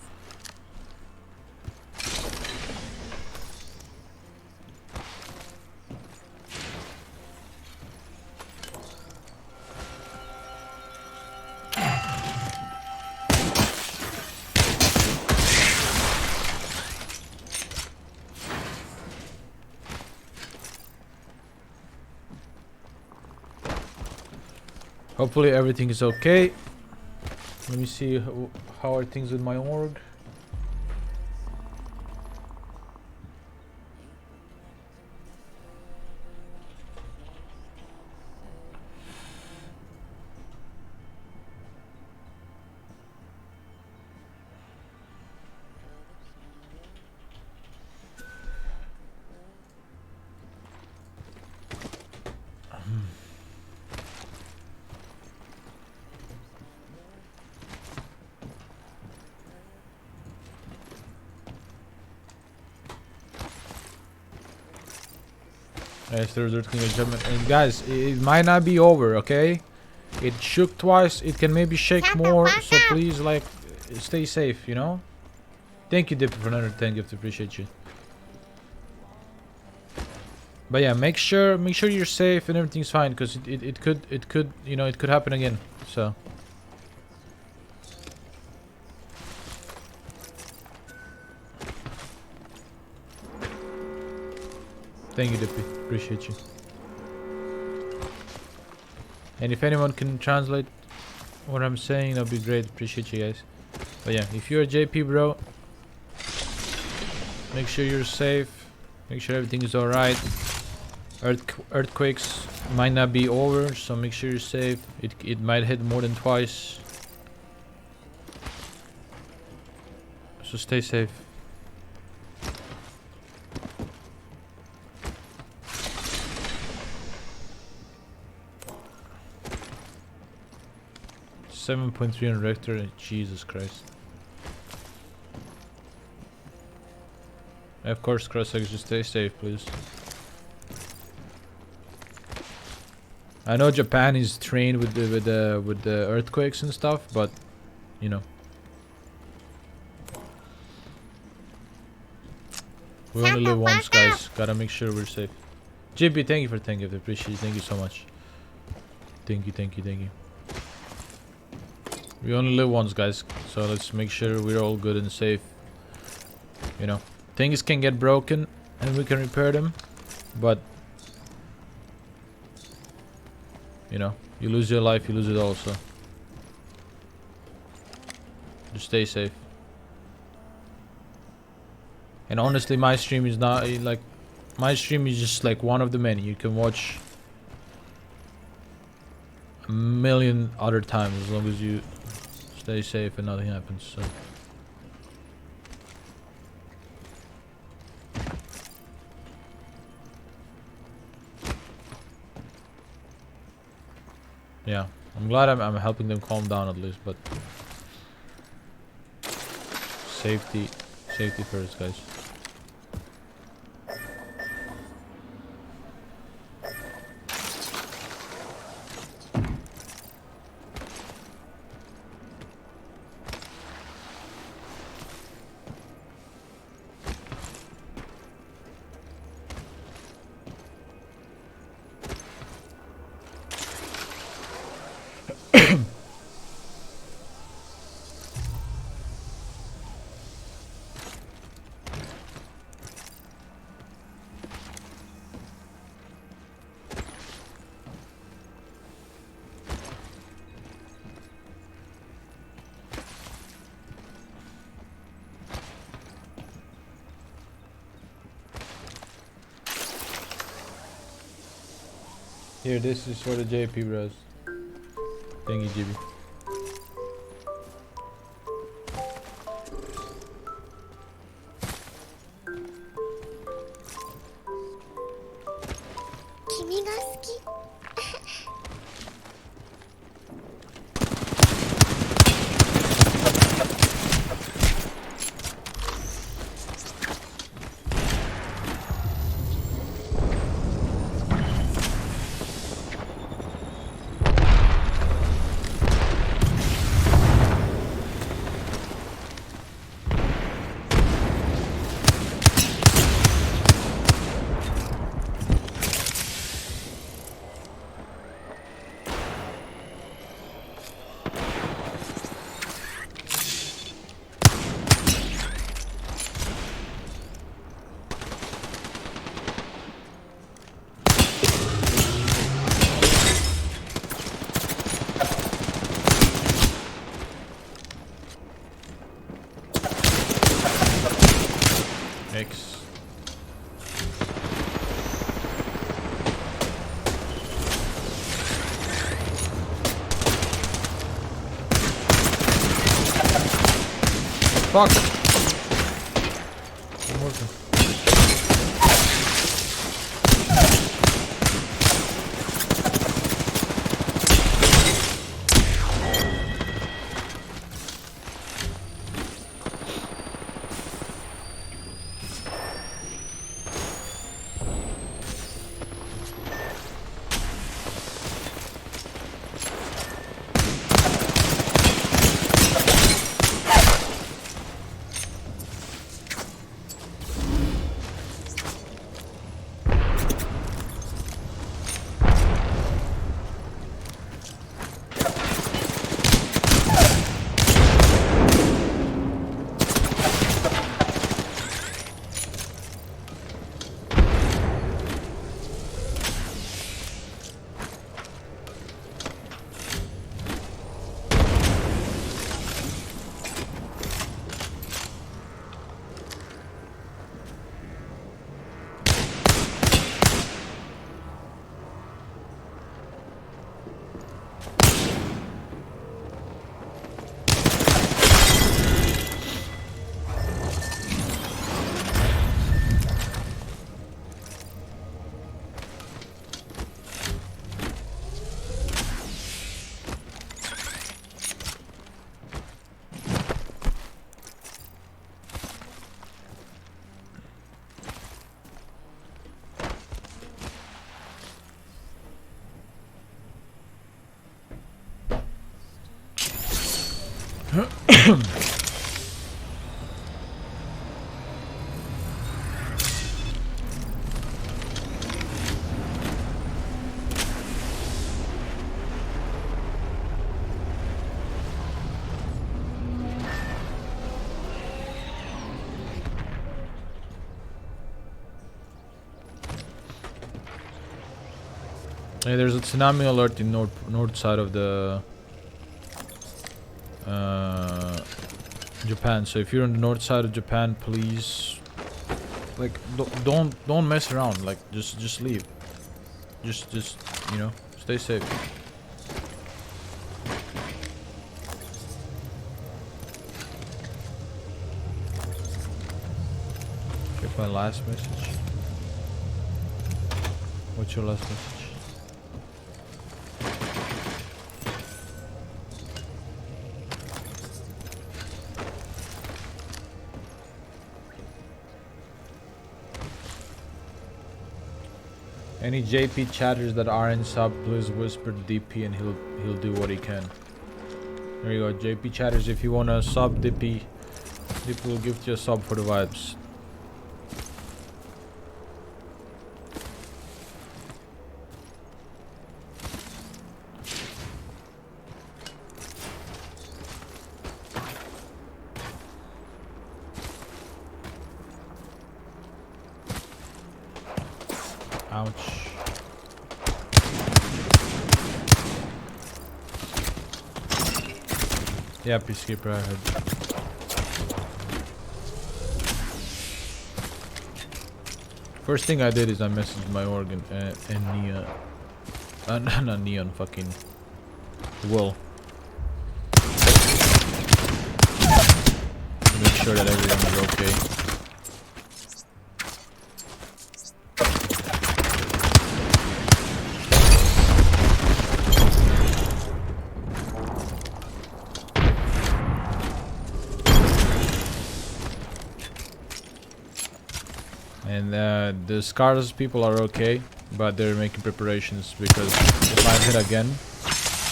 Speaker 4: Hopefully everything is okay. Let me see how are things with my org. Yes, there's adjustment. And guys, it might not be over, okay? It shook twice. It can maybe shake more. So please, like, stay safe, you know? Thank you, Dippy, for another 10 gift. Appreciate you. But yeah, make sure you're safe and everything's fine, because it could you know, it could happen again. So. Thank you, Dippy. Appreciate you. And if anyone can translate what I'm saying, that'd be great. Appreciate you guys. But yeah, if you're a JP bro, make sure you're safe. Make sure everything is alright. Earthquakes might not be over, so make sure you're safe. It might hit more than twice. So stay safe. .3 on Richter. Jesus Christ. Of course, Crossx, just stay safe, please. I know Japan is trained with the earthquakes and stuff, but you know, we only live once, guys. Gotta make sure we're safe. JP, thank you for thank you. I appreciate it. Thank you so much. Thank you, thank you, thank you. We only live once, guys, so let's make sure we're all good and safe. You know, things can get broken and we can repair them, but you know, you lose your life, you lose it all, so just stay safe. And honestly, my stream is not like, my stream is just like one of the many. You can watch a million other times as long as you stay safe and nothing happens. So yeah, I'm glad I'm helping them calm down at least, but safety first, guys. Here, this is for the JP bros. Thank you, GB. Fuck! I'm working. Hey, there's a tsunami alert in north side of the Japan. So if you're on the north side of Japan, please, like, don't mess around. Like, just leave. Just you know, stay safe. Get my last message. What's your last message? Any JP chatters that aren't sub, please whisper DP and he'll do what he can. There you go, JP chatters. If you wanna sub DP, DP will give you a sub for the vibes. Ouch. Yeah, Peacekeeper, I heard. First thing I did is I messaged my organ and Neon. Not Neon, fucking Will. To make sure that everyone is okay. And the Scars people are okay, but they're making preparations because it might hit again.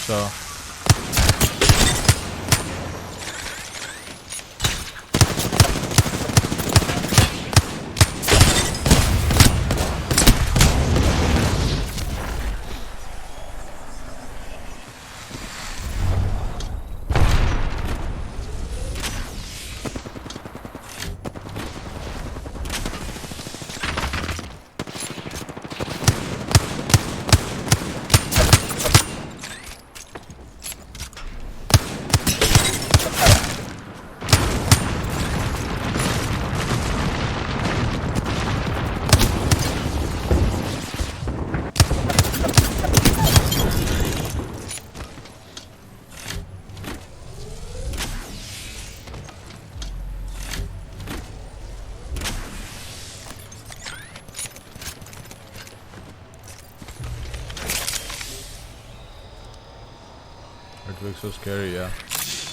Speaker 4: So Earthquake's so scary, yeah.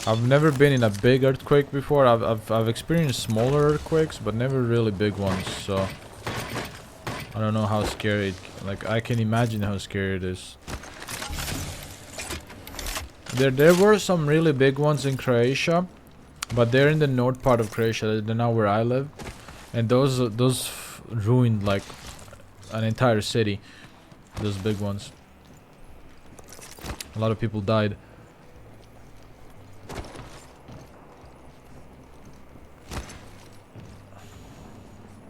Speaker 4: I've never been in a big earthquake before. I've experienced smaller earthquakes, but never really big ones. So I don't know how scary. Like I can imagine how scary it is. There were some really big ones in Croatia, but they're in the north part of Croatia. They're not where I live, and those ruined like an entire city. Those big ones. A lot of people died.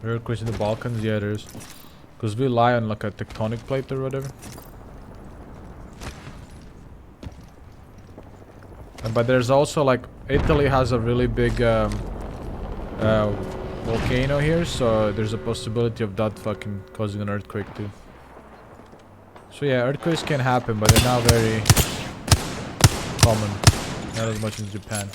Speaker 4: Earthquakes in the Balkans, yeah, there is, because we lie on like a tectonic plate or whatever. But there's also like Italy has a really big volcano here, so there's a possibility of that fucking causing an earthquake too. So yeah, earthquakes can happen, but they're not very common. Not as much as Japan.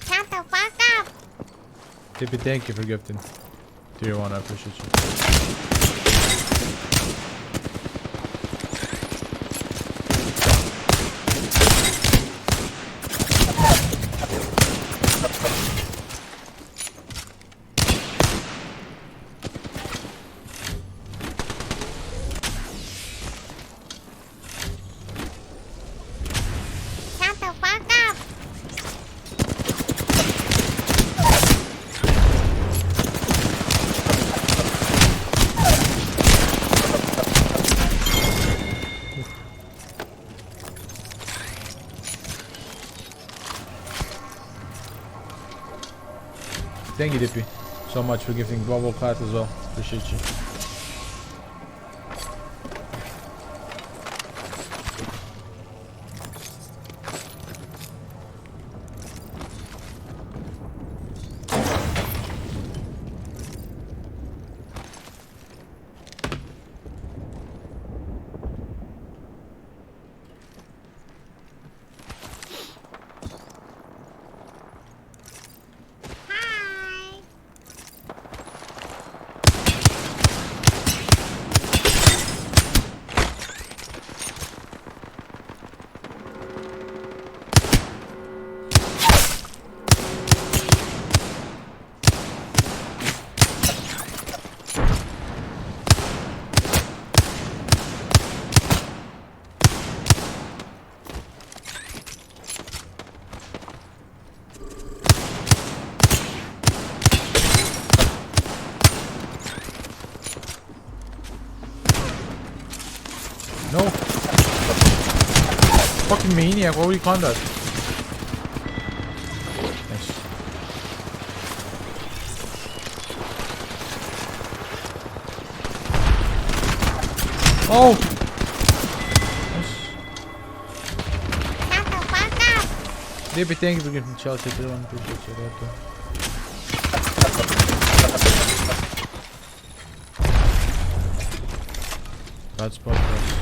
Speaker 2: Shut the fuck up!
Speaker 4: Tippy, thank you for gifting. Tier 1, I appreciate you.
Speaker 2: Shut the fuck up!
Speaker 4: Thank you, Dippy, so much for gifting Bubble Class as well. Appreciate you.
Speaker 2: Hi!
Speaker 4: No! Fucking maniac, why would you climb that? Nice. Oh! Nice.
Speaker 2: Shut the fuck up!
Speaker 4: Dippy, thank you for gifting Chelsea. Tier 1, appreciate you. Bad spot for us.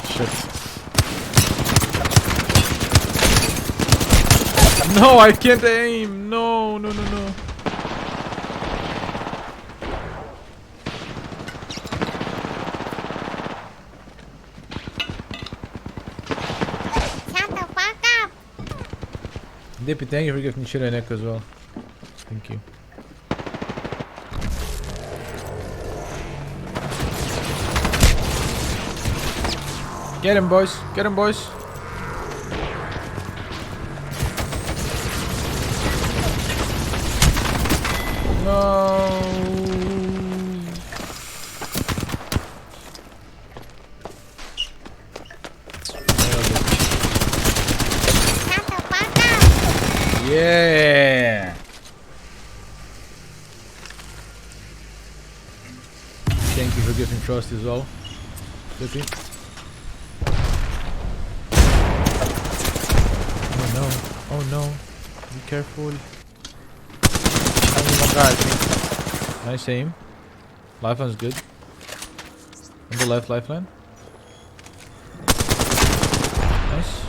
Speaker 4: Shit. No, I can't aim. No, no, no, no. Dippy, thank you for gifting Chile and Echo as well. Thank you. Get him, boys. Get him, boys. No.
Speaker 2: Shut the fuck up.
Speaker 4: Yeah. Thank you for giving trust as well. Dippy. Oh no. Oh no. Be careful. Oh my god. Nice aim. Lifeline's good. On the left lifeline. Nice.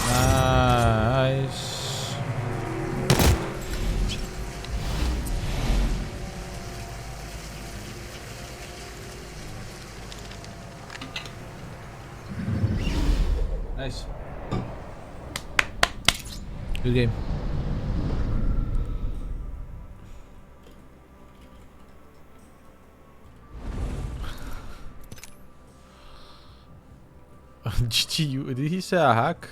Speaker 4: Nice. Nice. Good game. GG, did he say a hack?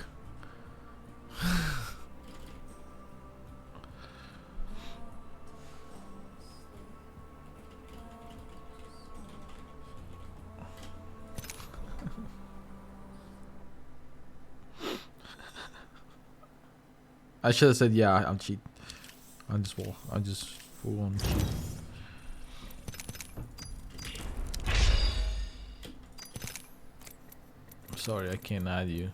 Speaker 4: I should have said yeah, I'm cheat. I'm just full on cheat. Sorry, I can't add you.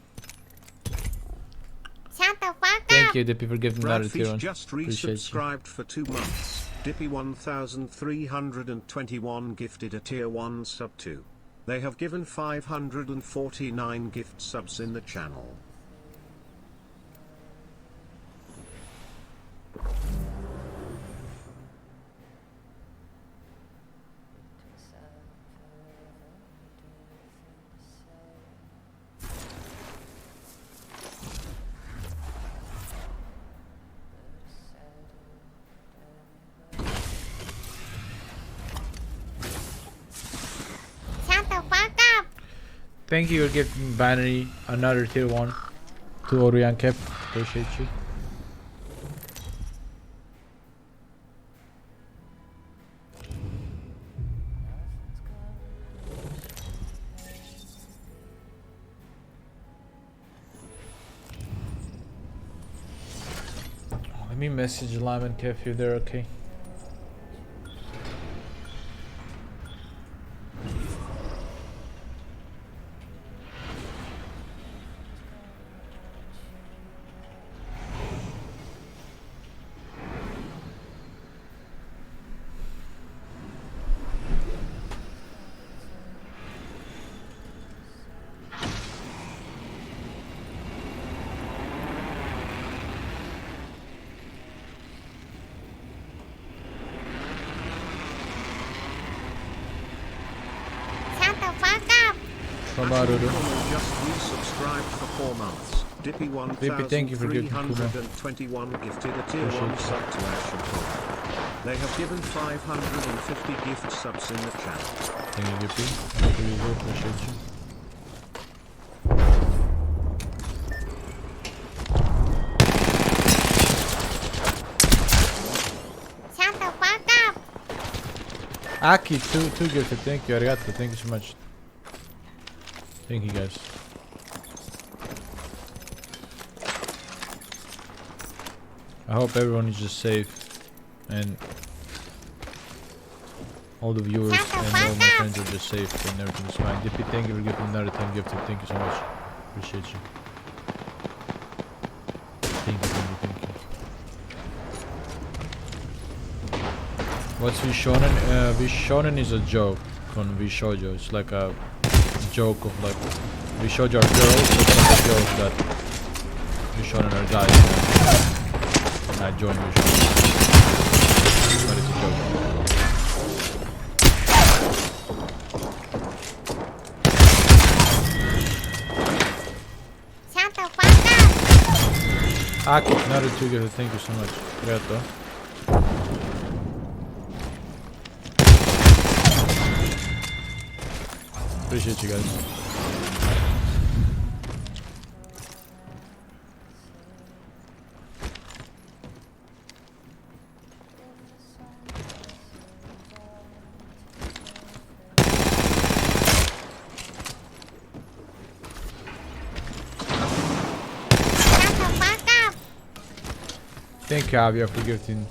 Speaker 2: Shut the fuck up.
Speaker 4: Thank you, Dippy, for giving me another tier
Speaker 3: Bradfish
Speaker 4: one.
Speaker 3: just
Speaker 4: Appreciate you.
Speaker 3: resubscribed for 2 months. Dippy 1321 gifted a tier 1 sub 2. They have given 549 gift subs in the channel.
Speaker 2: Shut the fuck up.
Speaker 4: Thank you for giving Binary another tier 1 to Orion Cap. Appreciate you. Let me message Lyman Kev if they're okay.
Speaker 2: Shut the fuck up.
Speaker 4: Tomarudu.
Speaker 3: Kumo just resubscribed for 4 months. Dippy
Speaker 4: thank you for giving Kumo.
Speaker 3: 1321 gifted a tier 1 sub to Action Talk. They have given 550 gift subs in the channel.
Speaker 4: Thank you, Dippy. Thank you, appreciate you.
Speaker 2: Shut the fuck up.
Speaker 4: Aki, two gifted. Thank you, arigato. Thank you so much. Thank you, guys. I hope everyone is just safe and all the viewers and all my friends are just safe and everything is fine. Dippy, thank you for giving another 10 gifted. Thank you so much. Appreciate you. Thank you. What's Vishonen? Vishonen is a joke on Vishojo. It's like a joke of like Vishojo are girls, so it's like a joke that Vishonen are guys. And I joined Vishonen. But it's a joke. Aki, another 2 gifted. Thank you so much. Grato. Appreciate you guys.
Speaker 2: Shut the fuck up.
Speaker 4: Thank you, Avia, for gifting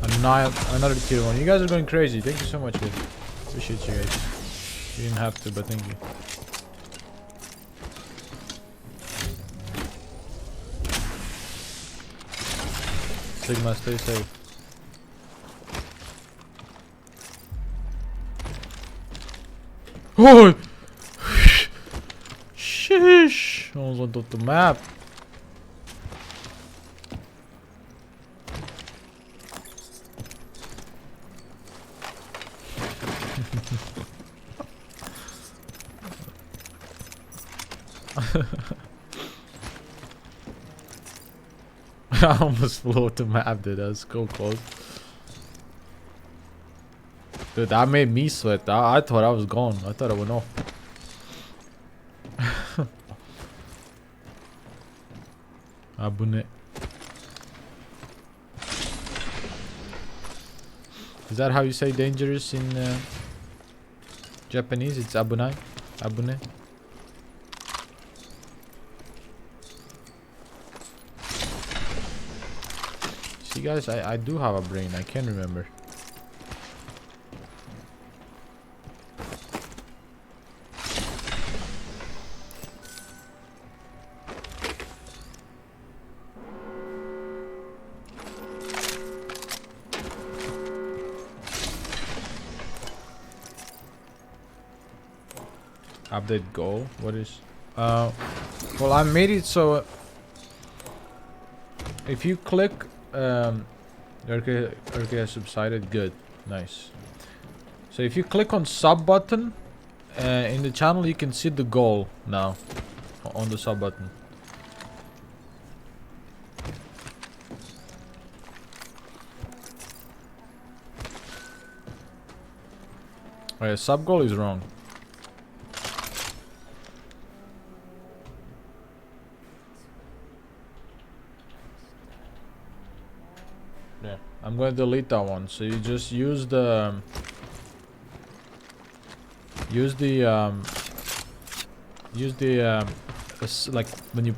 Speaker 4: another tier 1. You guys are going crazy. Thank you so much, guys. Appreciate you guys. You didn't have to, but thank you. Sigma, stay safe. Oh! Sheesh! Almost went off the map. I almost flew off the map, dude. That was so close. Dude, that made me sweat. I thought I was gone. I thought I went off. Abune. Is that how you say dangerous in Japanese? It's abunai. Abune. See guys, I do have a brain. I can't remember. Update goal? What is? Well, I made it so if you click, okay, has subsided. Good, nice. So if you click on sub button in the channel, you can see the goal now on the sub button. Oh yeah, sub goal is wrong. Yeah, I'm going to delete that one. So you just use the like when you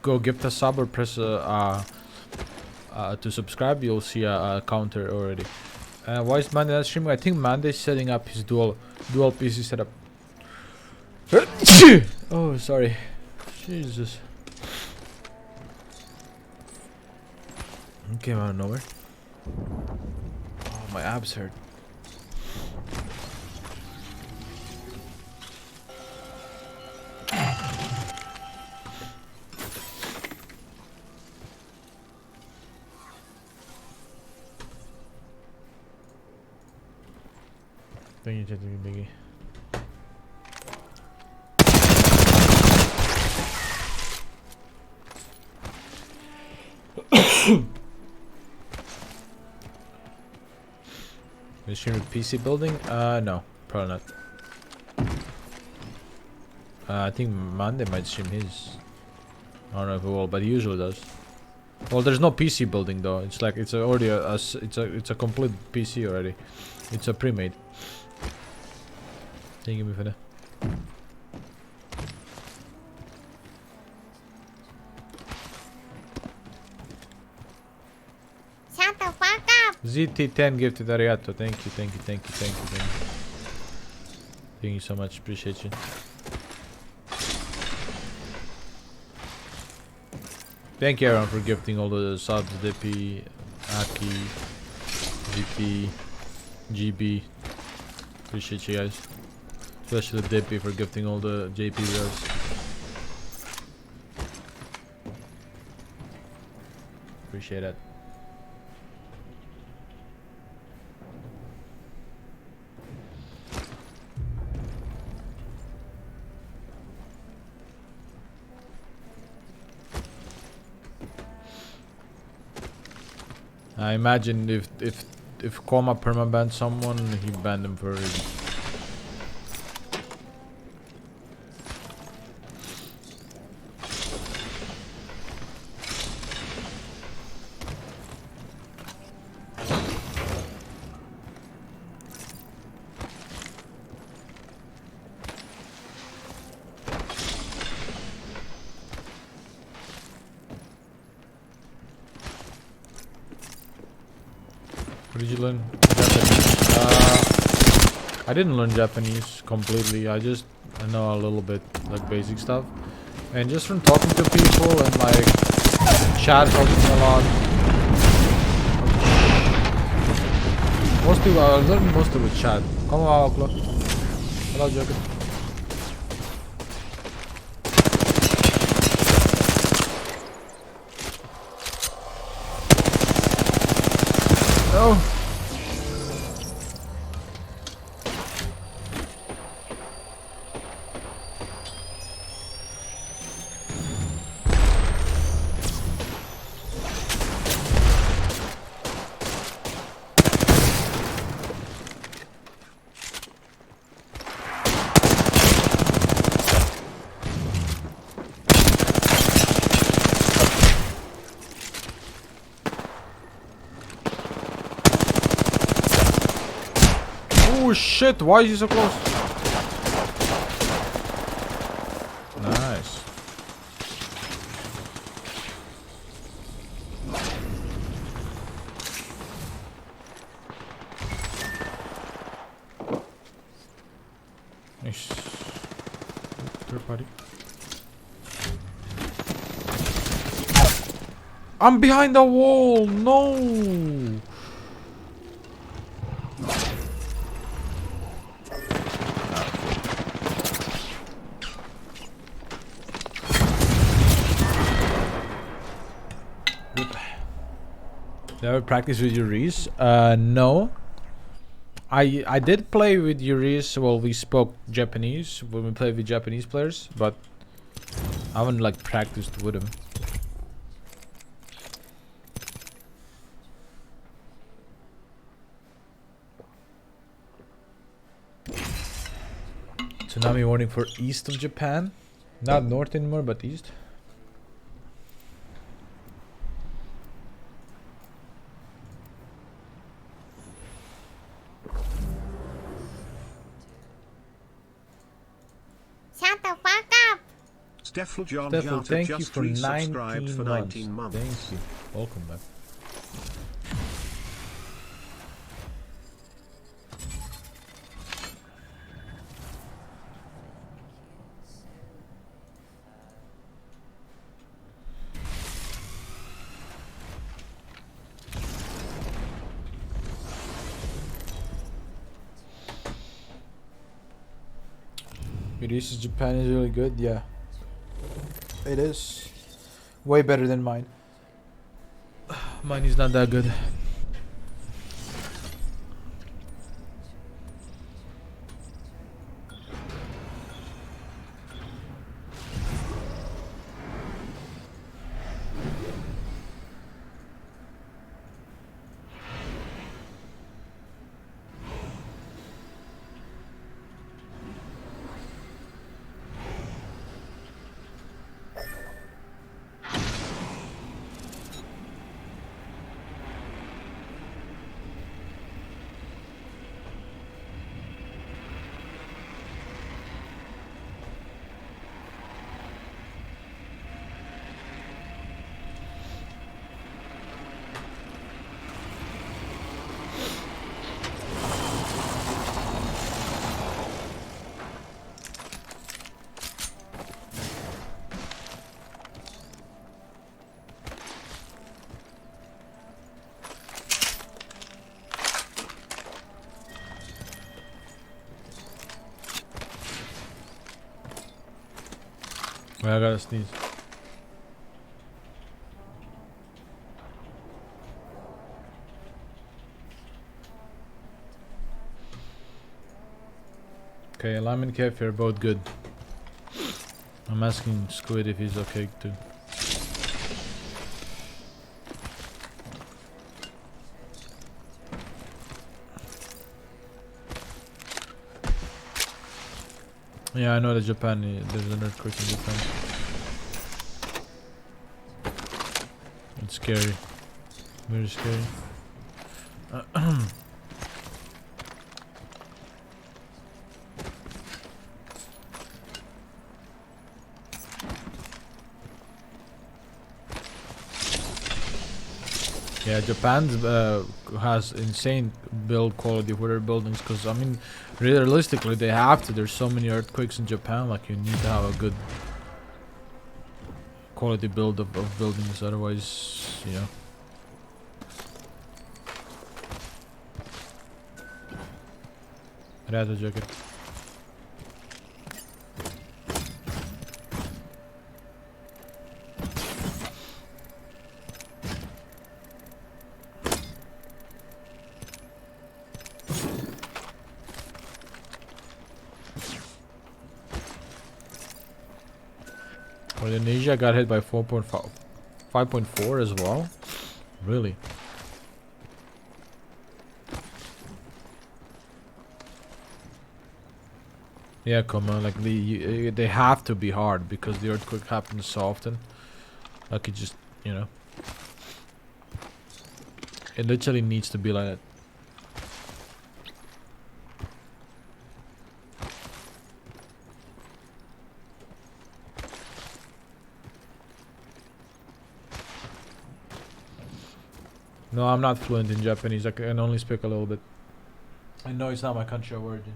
Speaker 4: go gift a sub or press to subscribe, you'll see a counter already. Why is Mandy not streaming? I think Mandy is setting up his dual PC setup. Oh, sorry. Jesus. Came out of nowhere. Oh, my abs hurt. Thank you, Biggie. Stream with PC building? No, probably not. I think Monday might stream his. I don't know if it will, but he usually does. Well, there's no PC building though. It's like it's already it's a complete PC already. It's a pre-made. Thank you for that.
Speaker 2: Shut the fuck up.
Speaker 4: ZT10 gifted arigato. Thank you. Thank you so much. Appreciate you. Thank you everyone for gifting all the subs. DP, Aki, GP, GB. Appreciate you guys. Especially DP for gifting all the JP viewers. Appreciate it. I imagine if Koma permabanned someone, he banned them for a reason. What did you learn? Japanese? I didn't learn Japanese completely. I know a little bit, like basic stuff. And just from talking to people and like chat helps me a lot. Mostly, I learned most of it chat. Come on, Oklo. Hello, Joker. No. Oh shit, why is he so close? Nice. Nice. Third party. I'm behind the wall, no! Never practice with Yuris? No. I did play with Yuris. Well, we spoke Japanese when we played with Japanese players, but I haven't like practiced with him. Tsunami warning for east of Japan. Not north anymore, but east.
Speaker 2: Shut the fuck up.
Speaker 3: Steffel John
Speaker 4: Steffel,
Speaker 3: Janta
Speaker 4: thank you
Speaker 3: just
Speaker 4: for 19
Speaker 3: resubscribed for 19 months.
Speaker 4: Thank you. Welcome back. Yuris's Japan is really good, yeah. It is. Way better than mine. Mine is not that good. Wait, I gotta sneeze. Okay, Lime and Kef are both good. I'm asking Squid if he's okay too. Yeah, I know that Japan, there's an earthquake in Japan. It's scary. Very scary. Yeah, Japan has insane build quality for their buildings because, I mean, realistically, they have to. There's so many earthquakes in Japan, like, you need to have a good quality build of buildings, otherwise, you know. Rada jacket. Well, Indonesia got hit by 4.5, 5.4 as well. Really? Yeah, come on, like they have to be hard because the earthquake happens so often. Like it just, you know, it literally needs to be like that. No, I'm not fluent in Japanese. I can only speak a little bit. I know it's not my country of origin.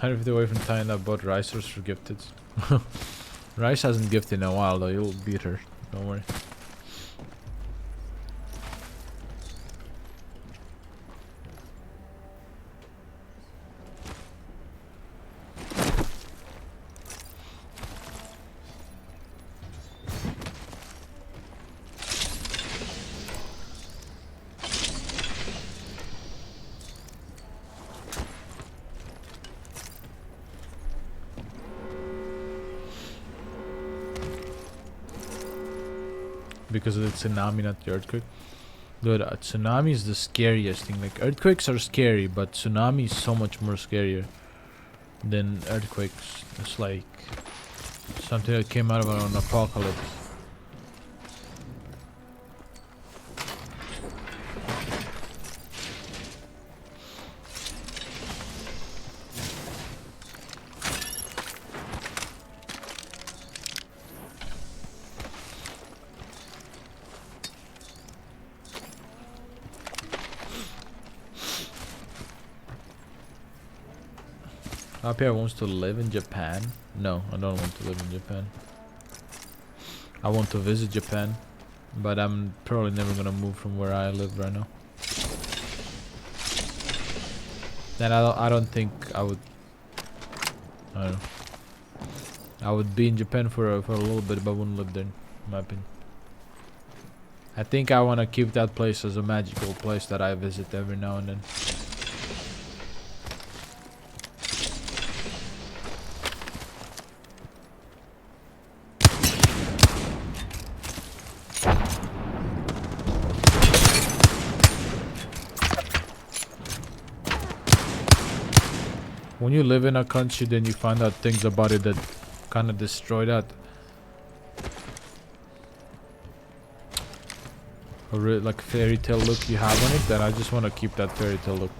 Speaker 4: $150 away from Thailand. I bought Ricers for gifted. Rice hasn't gifted in a while though. You'll beat her. Don't worry. Because of the tsunami, not the earthquake. Dude, tsunami is the scariest thing. Like, earthquakes are scary, but tsunami is so much more scarier than earthquakes. It's like something that came out of an apocalypse. Apia wants to live in Japan. No, I don't want to live in Japan. I want to visit Japan, but I'm probably never gonna move from where I live right now. And I don't think I would. I don't know. I would be in Japan for a little bit, but I wouldn't live there, in my opinion. I think I want to keep that place as a magical place that I visit every now and then. When you live in a country, then you find out things about it that kind of destroy that. A like fairy tale look you have on it, then I just want to keep that fairy tale look.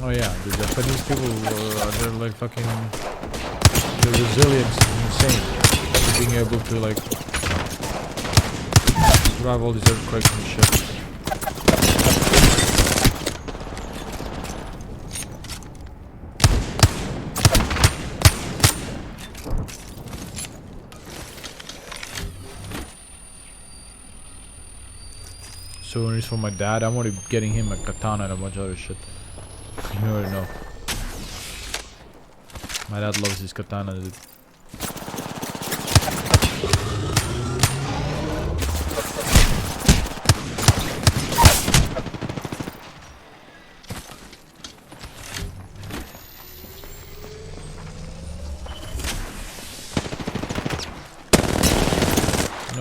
Speaker 4: Oh yeah, the Japanese people, they're like fucking... The resilience is insane. Being able to like survive all these earthquakes and shit. Souvenirs for my dad. I'm already getting him a katana and a bunch of other shit. You already know. My dad loves his katana, dude.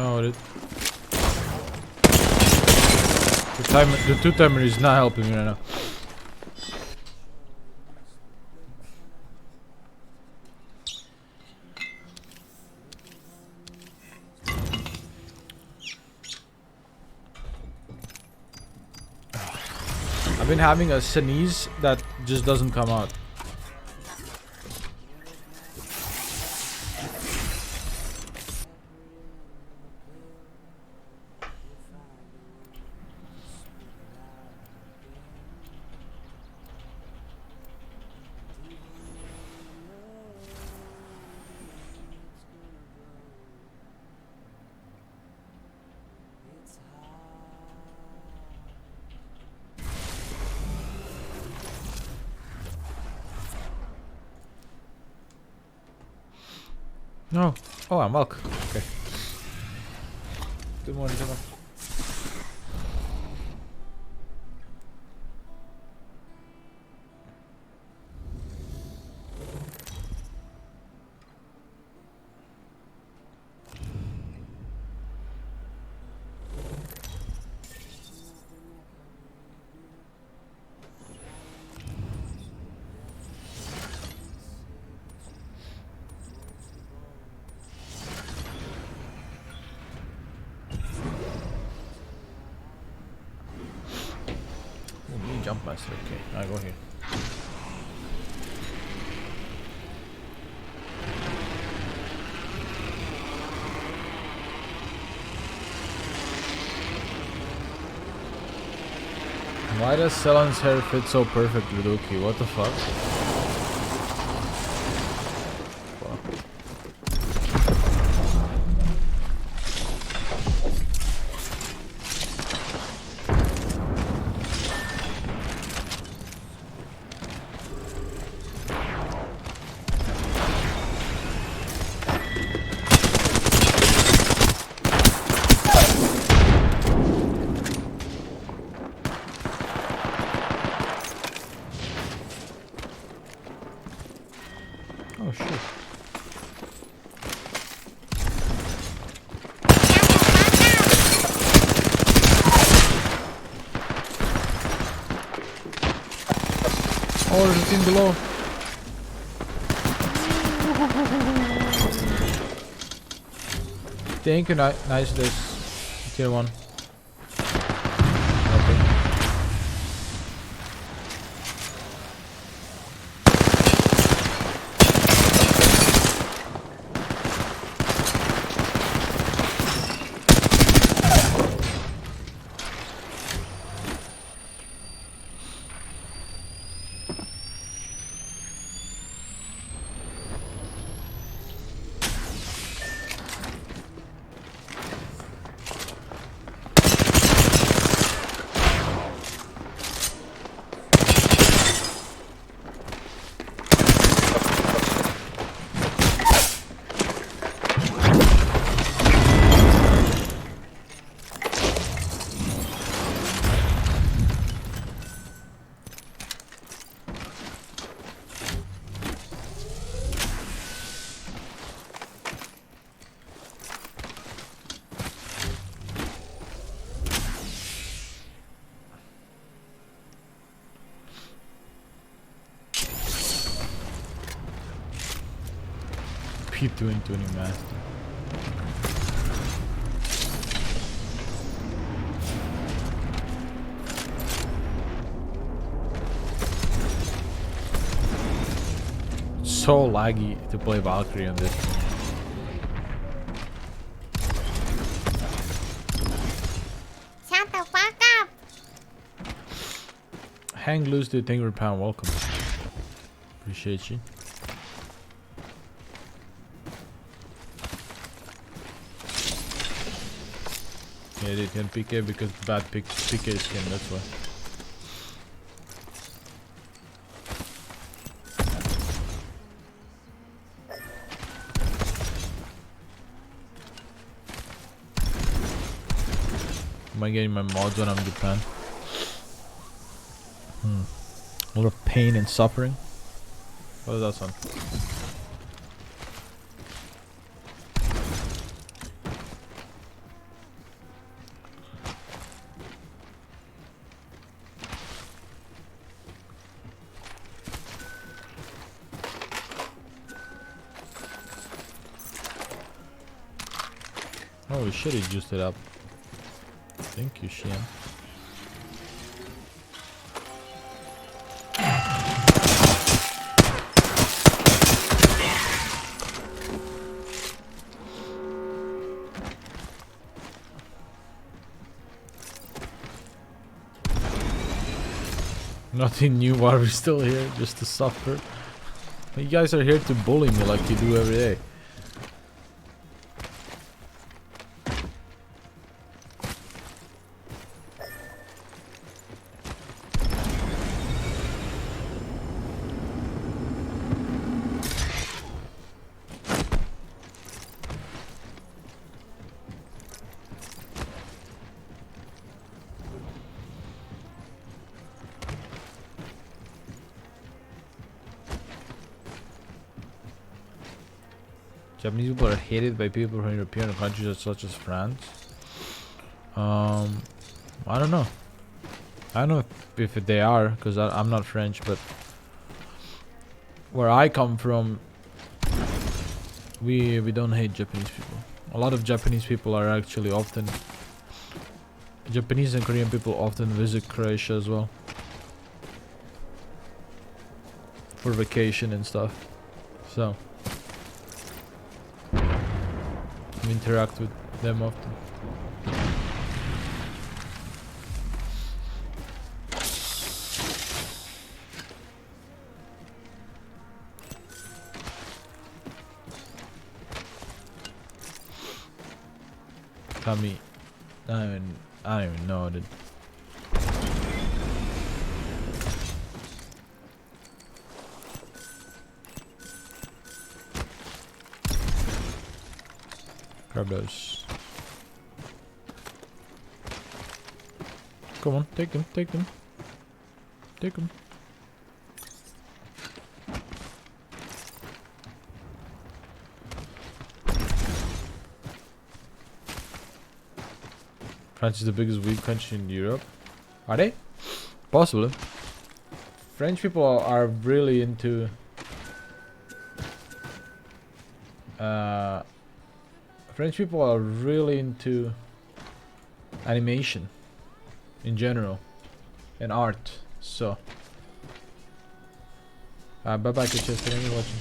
Speaker 4: No, the two timer is not helping me right now. I've been having a sneeze that just doesn't come out. No. Oh, I'm milk. Okay. Good morning, Gemma. Jump master, okay, I go here. Why does Ceylon's hair fit so perfectly, Luki? What the fuck? Oh shit. Oh, there's a team below. Thank you, nice this tier 1. P220 master. So laggy to play Valkyrie on this.
Speaker 2: Shut the fuck up.
Speaker 4: Hang loose the Tinger Pound, welcome. Appreciate you. Yeah, they can PK because bad PK skin, that's why. Am I getting my mods when I'm in Japan? A lot of pain and suffering. What does that sound? Holy shit, he juiced it up. Thank you, Shian. Nothing new while we're still here, just to suffer. You guys are here to bully me like you do every day. Japanese people are hated by people from European countries such as France. I don't know. I don't know if they are, because I'm not French, but where I come from, we don't hate Japanese people. A lot of Japanese people are actually often... Japanese and Korean people often visit Croatia as well. For vacation and stuff. So... we interact with them often. Kami, I don't even know, dude. Grab those. Come on, take them, take them. Take them. France is the biggest weed country in Europe. Are they? Possibly. French people are really into French people are really into animation in general and art. So bye bye Chester, thank you for watching.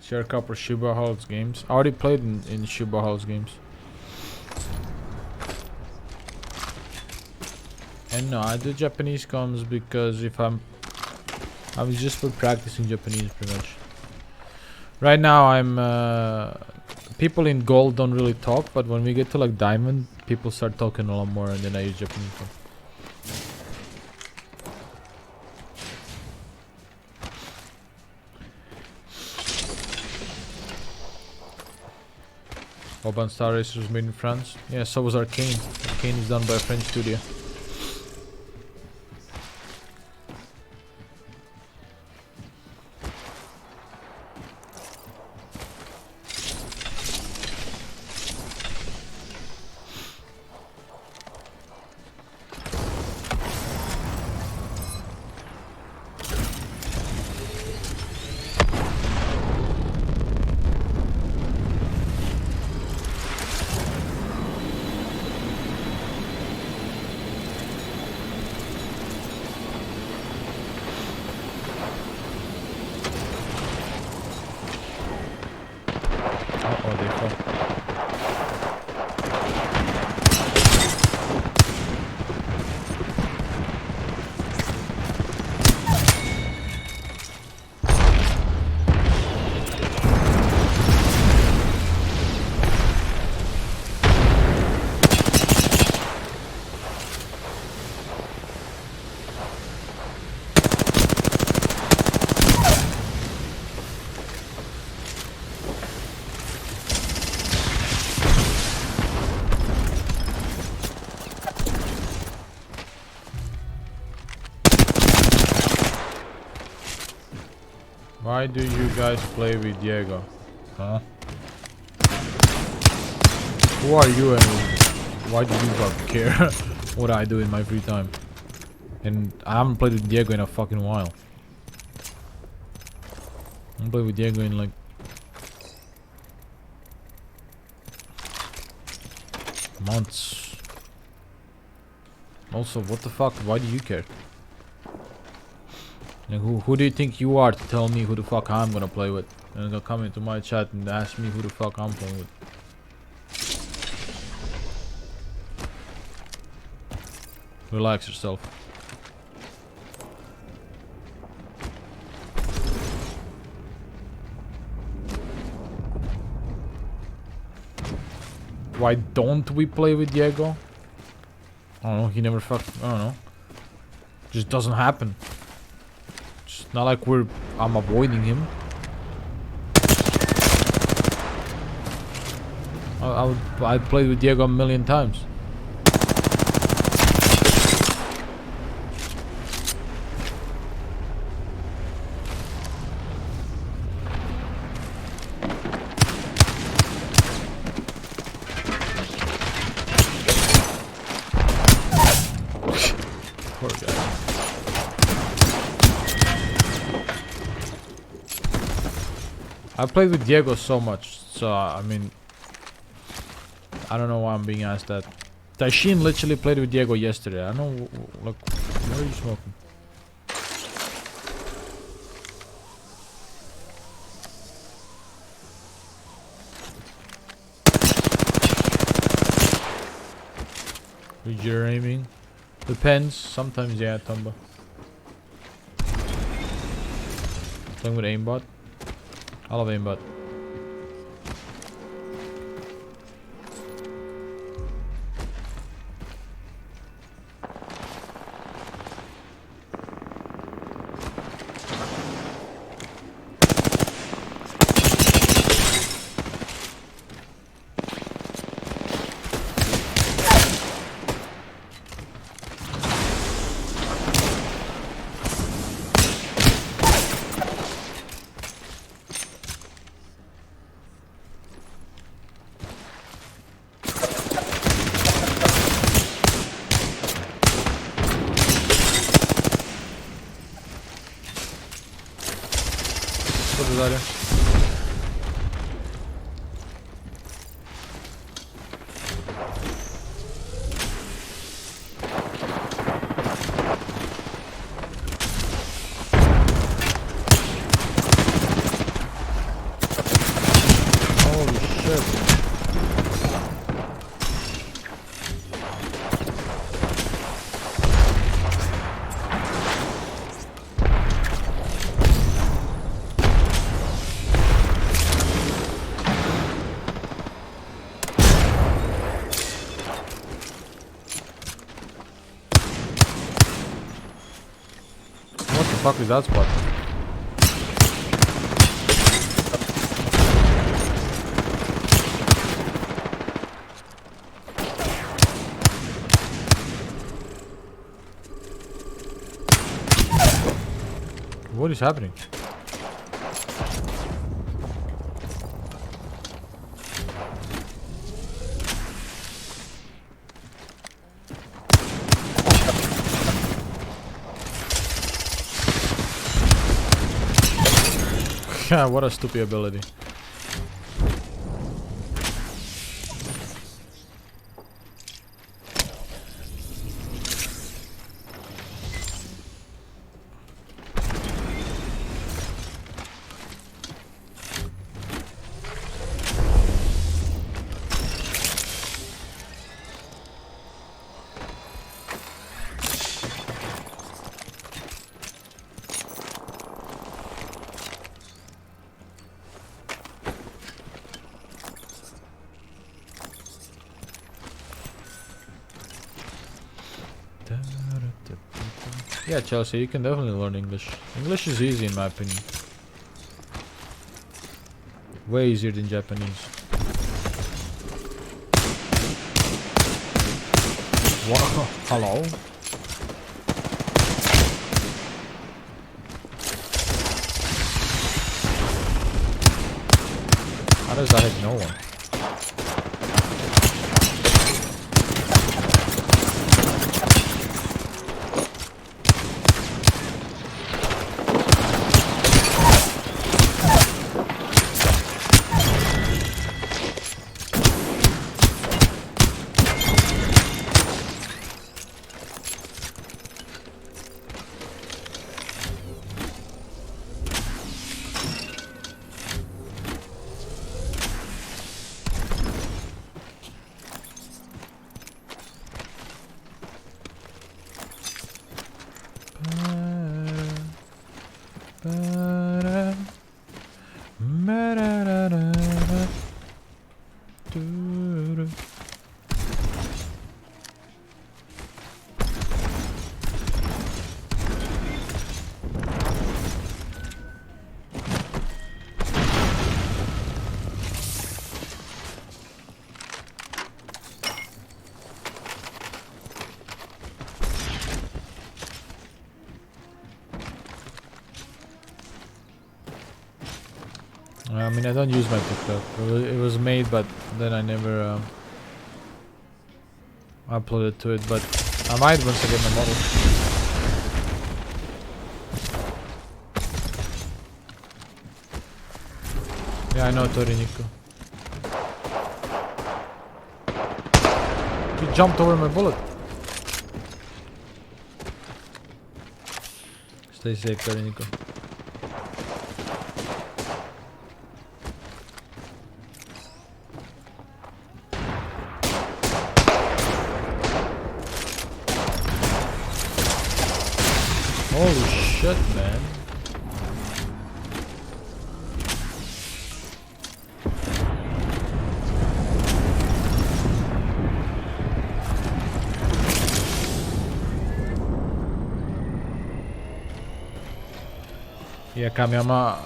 Speaker 4: Share Cup or Shuba Halls games. I already played in Shuba Halls games. And no, I do Japanese comms because if I'm just for practicing Japanese pretty much. Right now I'm people in gold don't really talk, but when we get to like diamond, people start talking a lot more, and then I use Japanese comms. Oban Star Racer was made in France. Yeah, so was Arcane. Arcane is done by a French studio. Why do you guys play with Diego? Huh? Who are you and why do you fucking care what I do in my free time? And I haven't played with Diego in a fucking while. I haven't played with Diego in like months. Also, what the fuck? Why do you care? Like, who do you think you are to tell me who the fuck I'm gonna play with? And gonna come into my chat and ask me who the fuck I'm playing with. Relax yourself. Why don't we play with Diego? I don't know, he never fucking, I don't know. Just doesn't happen. It's not like I'm avoiding him. I played with Diego a million times. Poor guy. I played with Diego so much, so I mean, I don't know why I'm being asked that. Tashin literally played with Diego yesterday. I don't know, like, what are you smoking? You're aiming? Depends. Sometimes, yeah, Tomba. Playing with aimbot. I love aimbot. What is that? Holy shit. What the fuck is that spot? What is happening? Yeah, what a stupid ability. Yeah, Chelsea, you can definitely learn English. English is easy in my opinion. Way easier than Japanese. What? Hello? does that hit no one? I mean, I don't use my TikTok. It was made, but then I never uploaded to it. But I might once I get my model. Yeah, I know Tori Nico. He jumped over my bullet. Stay safe, Tori Nico. Holy shit, man. Yeah, Kamiyama,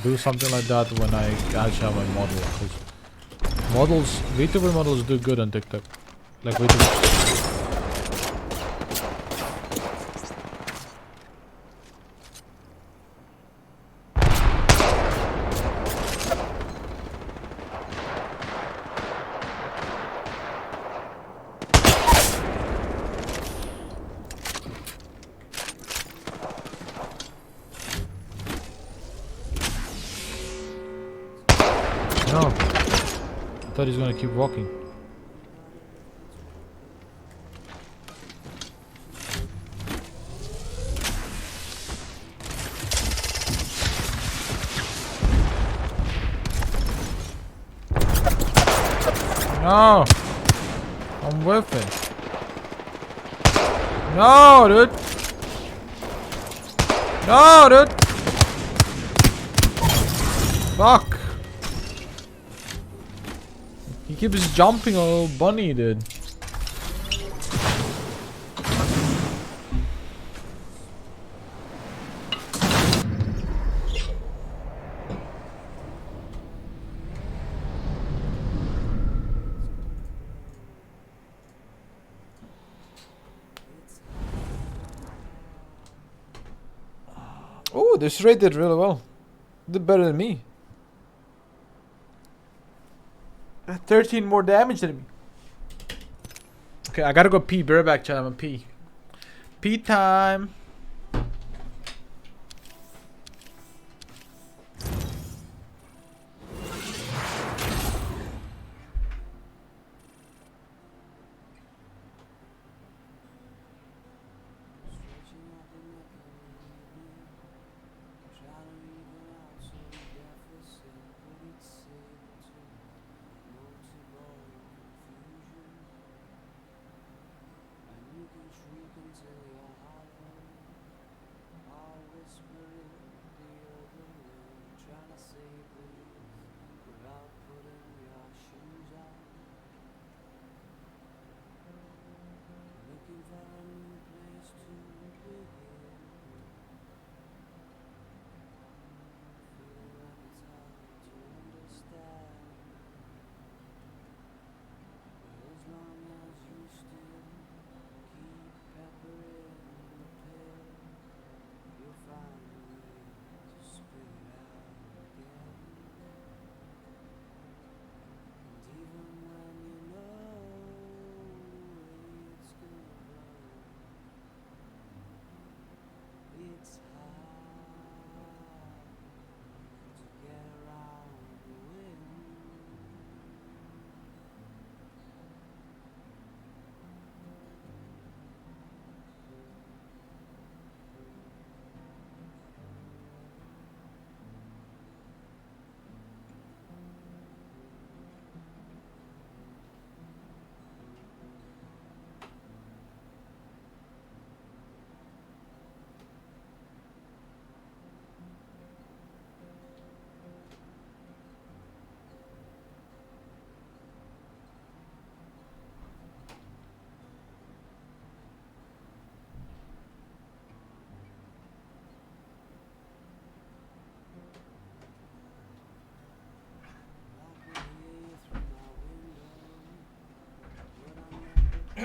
Speaker 4: do something like that when I actually have my model. Because models, VTuber models do good on TikTok. Like VTuber. No. I thought he's gonna keep walking. No! I'm whiffing. No, dude! No, dude! Fuck! He keeps jumping a little bunny, dude. Oh, this raid did really well. Did better than me. 13 more damage than me. Okay, I gotta go pee. Be right back, chat. I'm gonna pee. Pee time.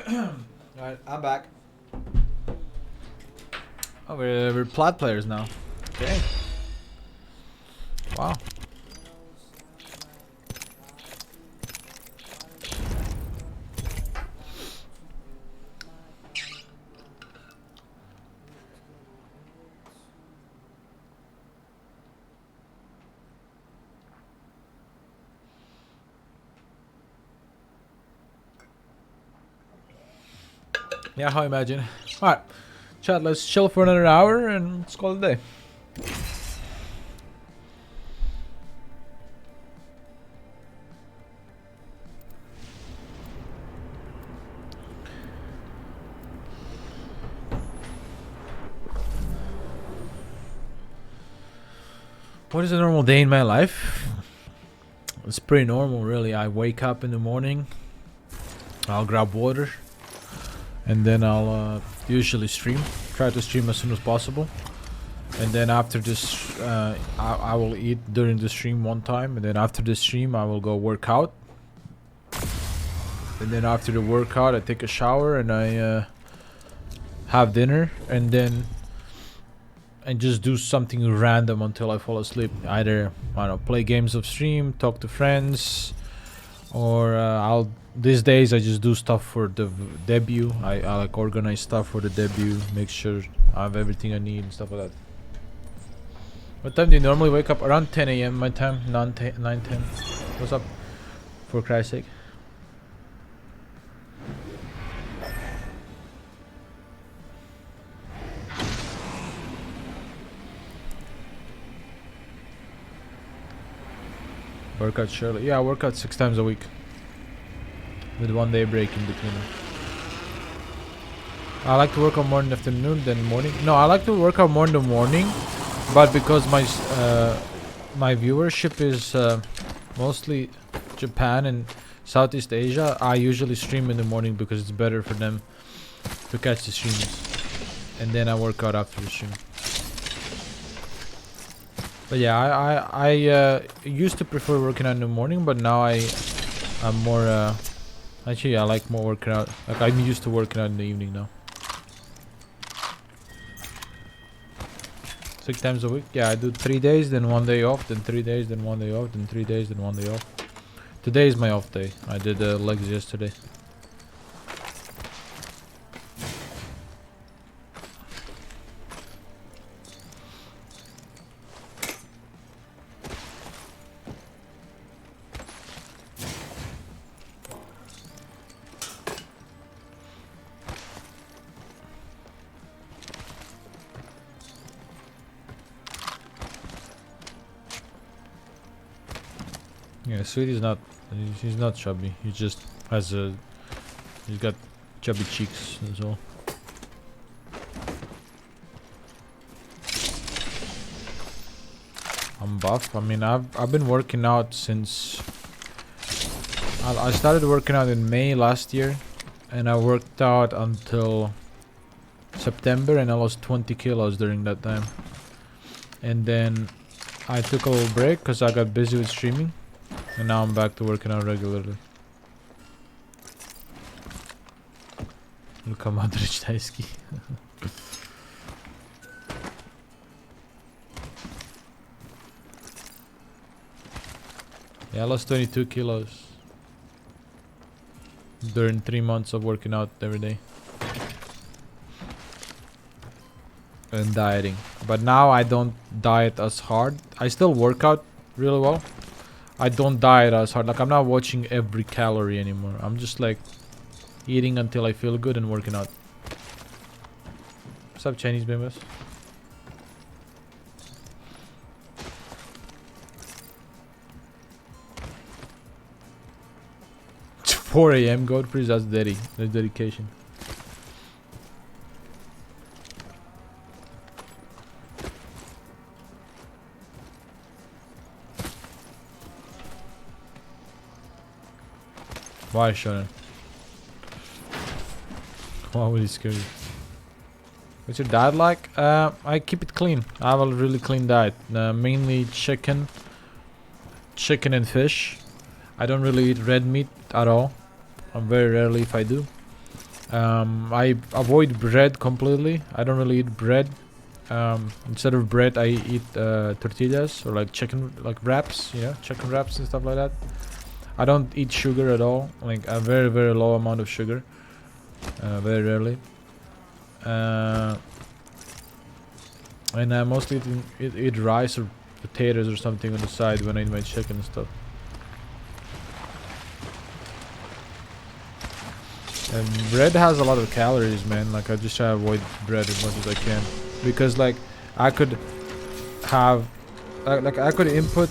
Speaker 4: Alright, I'm back. Oh, we're plat players now. Okay. Wow. Yeah, how I imagine. Alright. Chat, let's chill for another hour and let's call it a day. What is a normal day in my life? It's pretty normal, really. I wake up in the morning, I'll grab water, and then I'll usually stream. Try to stream as soon as possible. And then after this, I will eat during the stream one time. And then after the stream, I will go work out. And then after the workout, I take a shower and I have dinner. And then I just do something random until I fall asleep. Either, I don't know, play games of stream, talk to friends, or these days I just do stuff for the debut. I like organize stuff for the debut, make sure I have everything I need and stuff like that. What time do you normally wake up? Around 10 a.m. my time, 9, 10. What's up? For Christ's sake. Workout surely. Yeah, I work out 6 times a week. With 1 day break in between them. I like to work out more in the afternoon than morning. No, I like to work out more in the morning. But because my my viewership is mostly Japan and Southeast Asia, I usually stream in the morning because it's better for them to catch the streams. And then I work out after the stream. But yeah, I used to prefer working out in the morning, but now I'm more actually I like more working out. Like I'm used to working out in the evening now. 6 times a week? Yeah, I do 3 days, then 1 day off, then 3 days, then 1 day off, then 3 days, then 1 day off. Today is my off day. I did legs yesterday. Yeah, Sweetie's not. He's not chubby. He just has a. He's got chubby cheeks. That's all. I'm buff. I mean, I've been working out since. I started working out in May last year, and I worked out until September, and I lost 20 kilos during that time. And then I took a little break because I got busy with streaming. And now I'm back to working out regularly. Luka Modric Daisuki. Yeah, I lost 22 kilos. During 3 months of working out every day. And dieting. But now I don't diet as hard. I still work out really well. I don't diet as hard. Like, I'm not watching every calorie anymore. I'm just like eating until I feel good and working out. What's up, Chinese bimbas? It's 4 a.m. Godfrey, that's daddy. That's dedication. Why, Shonen? Why would he scare you? What's your diet like? I keep it clean. I have a really clean diet. Mainly chicken and fish. I don't really eat red meat at all. Very rarely if I do. I avoid bread completely. I don't really eat bread. Instead of bread, I eat tortillas or like chicken, like wraps, you know, chicken wraps and stuff like that. I don't eat sugar at all, like a very, very low amount of sugar, very rarely. And I mostly eat rice or potatoes or something on the side when I eat my chicken and stuff. And bread has a lot of calories, man. Like I just try to avoid bread as much as I can, because like I could have, like I could input,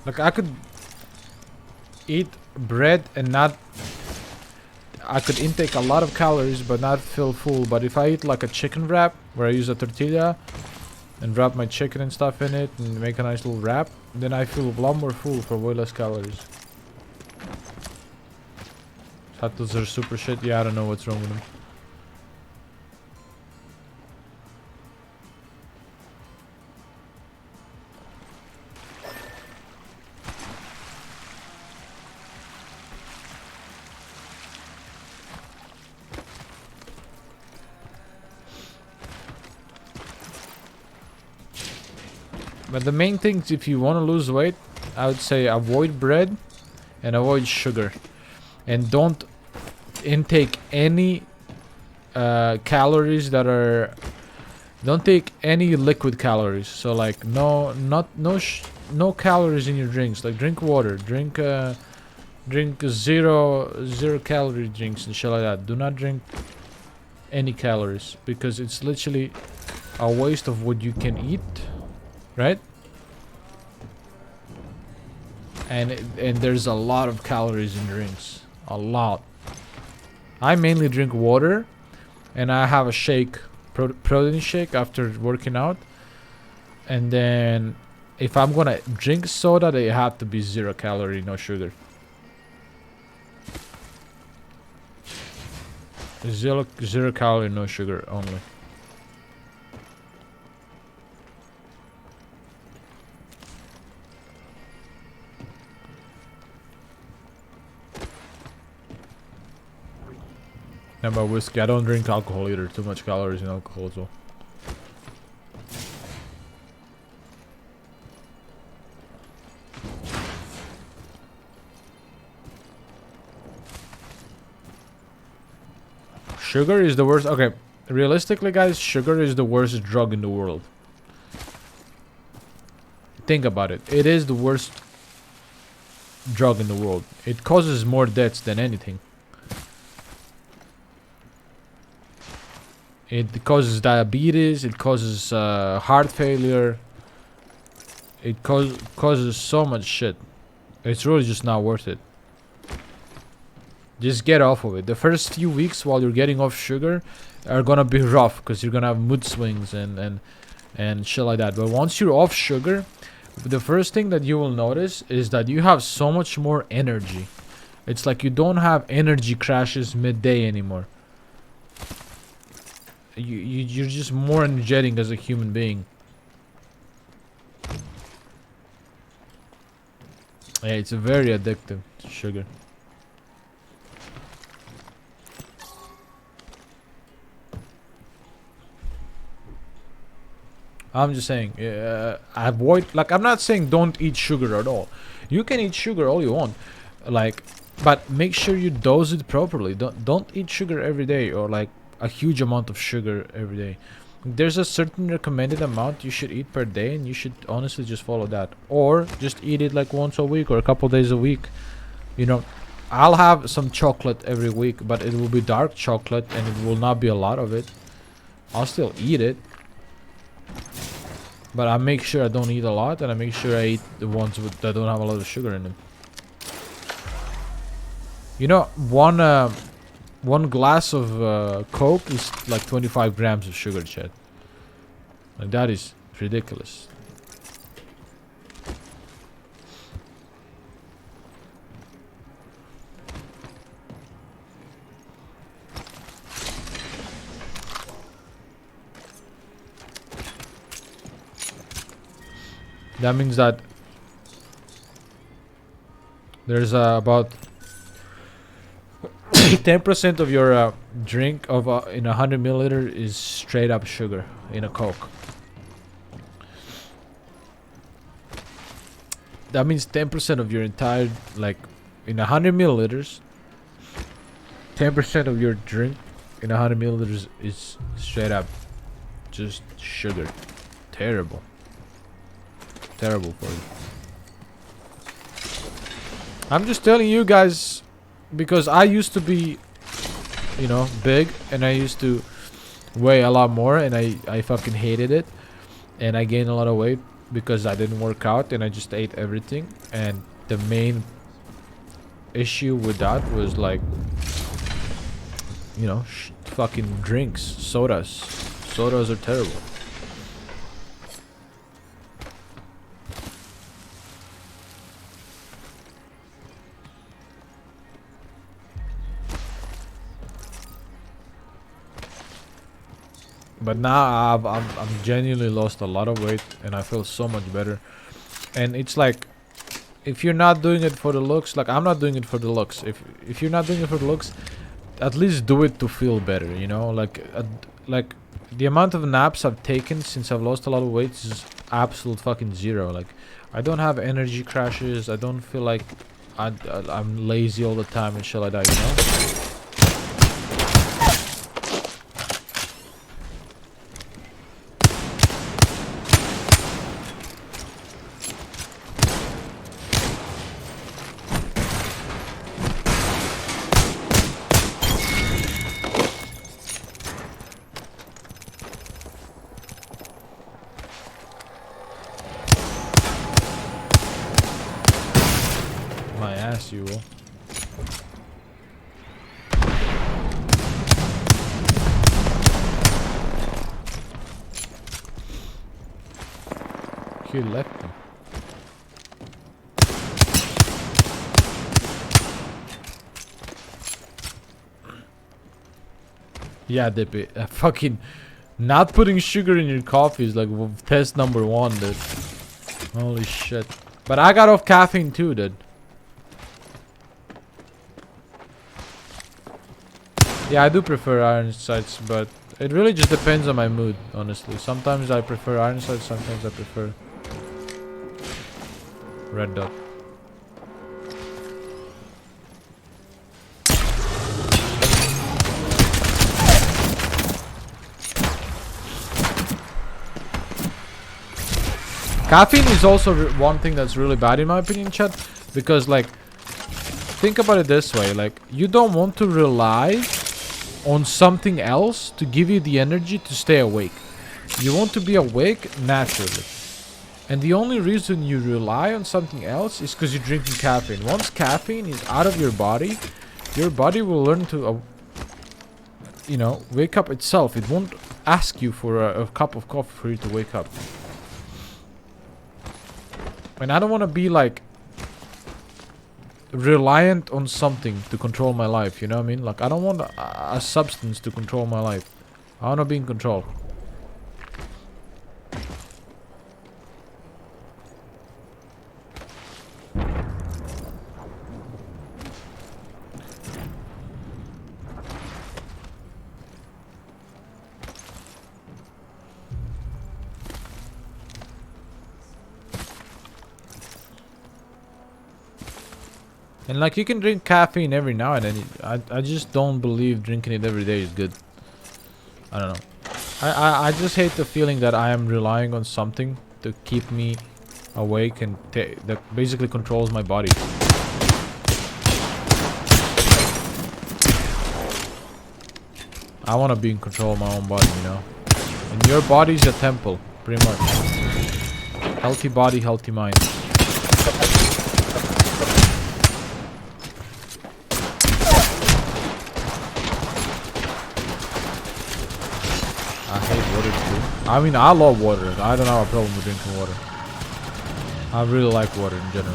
Speaker 4: like I could eat bread and not, I could intake a lot of calories but not feel full. But if I eat like a chicken wrap where I use a tortilla and wrap my chicken and stuff in it and make a nice little wrap, then I feel a lot more full for way less calories. Satos are super shit. Yeah, I don't know what's wrong with them. But the main things, if you want to lose weight, I would say avoid bread and avoid sugar. And don't intake any calories that are, don't take any liquid calories. So like no calories in your drinks. Like drink water, drink zero calorie drinks and shit like that. Do not drink any calories, because it's literally a waste of what you can eat, right? And there's a lot of calories in drinks, a lot. I mainly drink water, and I have a shake, protein shake after working out. And then if I'm gonna drink soda, they have to be 0 calorie, no sugar. Zero calorie, no sugar only. And by whiskey, I don't drink alcohol either. Too much calories in alcohol as well. Sugar is the worst. Okay, realistically, guys, sugar is the worst drug in the world. Think about it. It is the worst drug in the world. It causes more deaths than anything. It causes diabetes, it causes heart failure. It causes so much shit. It's really just not worth it. Just get off of it. The first few weeks while you're getting off sugar are gonna be rough, because you're gonna have mood swings and shit like that. But once you're off sugar, the first thing that you will notice is that you have so much more energy. It's like you don't have energy crashes midday anymore. You're just more energetic as a human being. Yeah, it's very addictive, sugar. I'm just saying, avoid, like, I'm not saying don't eat sugar at all. You can eat sugar all you want, like, but make sure you dose it properly. Don't eat sugar every day, or like a huge amount of sugar every day. There's a certain recommended amount you should eat per day, and you should honestly just follow that, or just eat it like once a week or a couple days a week. You know, I'll have some chocolate every week, but it will be dark chocolate and it will not be a lot of it. I'll still eat it, but I make sure I don't eat a lot, and I make sure I eat the ones that don't have a lot of sugar in them. You know, one glass of Coke is like 25 grams of sugar, chat. Like, that is ridiculous. That means that there's about 10% of your drink of in 100 milliliter is straight up sugar in a Coke. That means 10% of your entire, like, in 100 milliliters, 10% of your drink in 100 milliliters is straight up just sugar. Terrible. Terrible for you. I'm just telling you guys, because I used to be, you know, big, and I used to weigh a lot more, and I fucking hated it, and I gained a lot of weight because I didn't work out and I just ate everything. And the main issue with that was, like, you know, fucking drinks, sodas are terrible. But now I'm genuinely lost a lot of weight and I feel so much better. And it's like, if you're not doing it for the looks, like I'm not doing it for the looks. If you're not doing it for the looks, at least do it to feel better, you know? Like the amount of naps I've taken since I've lost a lot of weight is absolute fucking zero. Like, I don't have energy crashes. I don't feel like I'm lazy all the time and shit like that, you know? My ass, you will. He left me. Yeah, Dippy. Fucking not putting sugar in your coffee is like test number 1, dude. Holy shit. But I got off caffeine too, dude. Yeah, I do prefer iron sights, but it really just depends on my mood, honestly. Sometimes I prefer iron sights, sometimes I prefer red dot. Caffeine is also one thing that's really bad in my opinion, chat, because, like, think about it this way, like, you don't want to rely on something else to give you the energy to stay awake. You want to be awake naturally. And the only reason you rely on something else is because you're drinking caffeine. Once caffeine is out of your body will learn to, you know, wake up itself. It won't ask you for a cup of coffee for you to wake up. And I don't want to be, like, reliant on something to control my life, you know what I mean? Like, I don't want a substance to control my life. I want to be in control. And, like, you can drink caffeine every now and then. I just don't believe drinking it every day is good. I don't know. I just hate the feeling that I am relying on something to keep me awake and that basically controls my body. I want to be in control of my own body, you know. And your body's a temple, pretty much. Healthy body, healthy mind. I mean, I love water. I don't have a problem with drinking water. I really like water in general.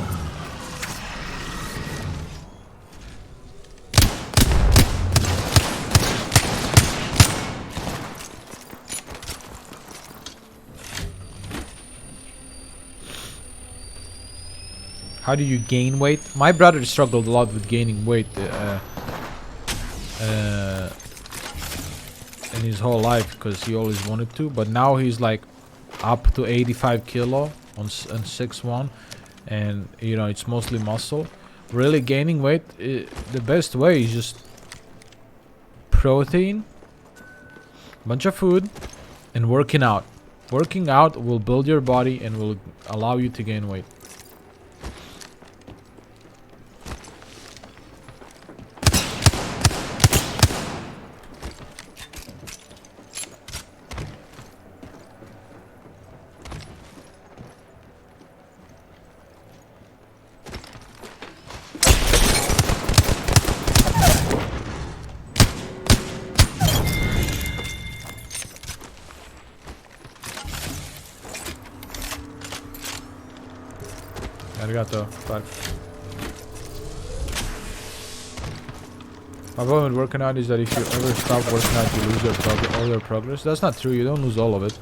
Speaker 4: How do you gain weight? My brother struggled a lot with gaining weight. in his whole life because he always wanted to. But now he's like up to 85 kilo on 6'1", and you know it's mostly muscle. Really gaining weight, the best way is just protein, bunch of food, and working out. Working out will build your body and will allow you to gain weight. Arigato. But my problem with working out is that if you ever stop working out, you lose all your progress. That's not true. You don't lose all of it.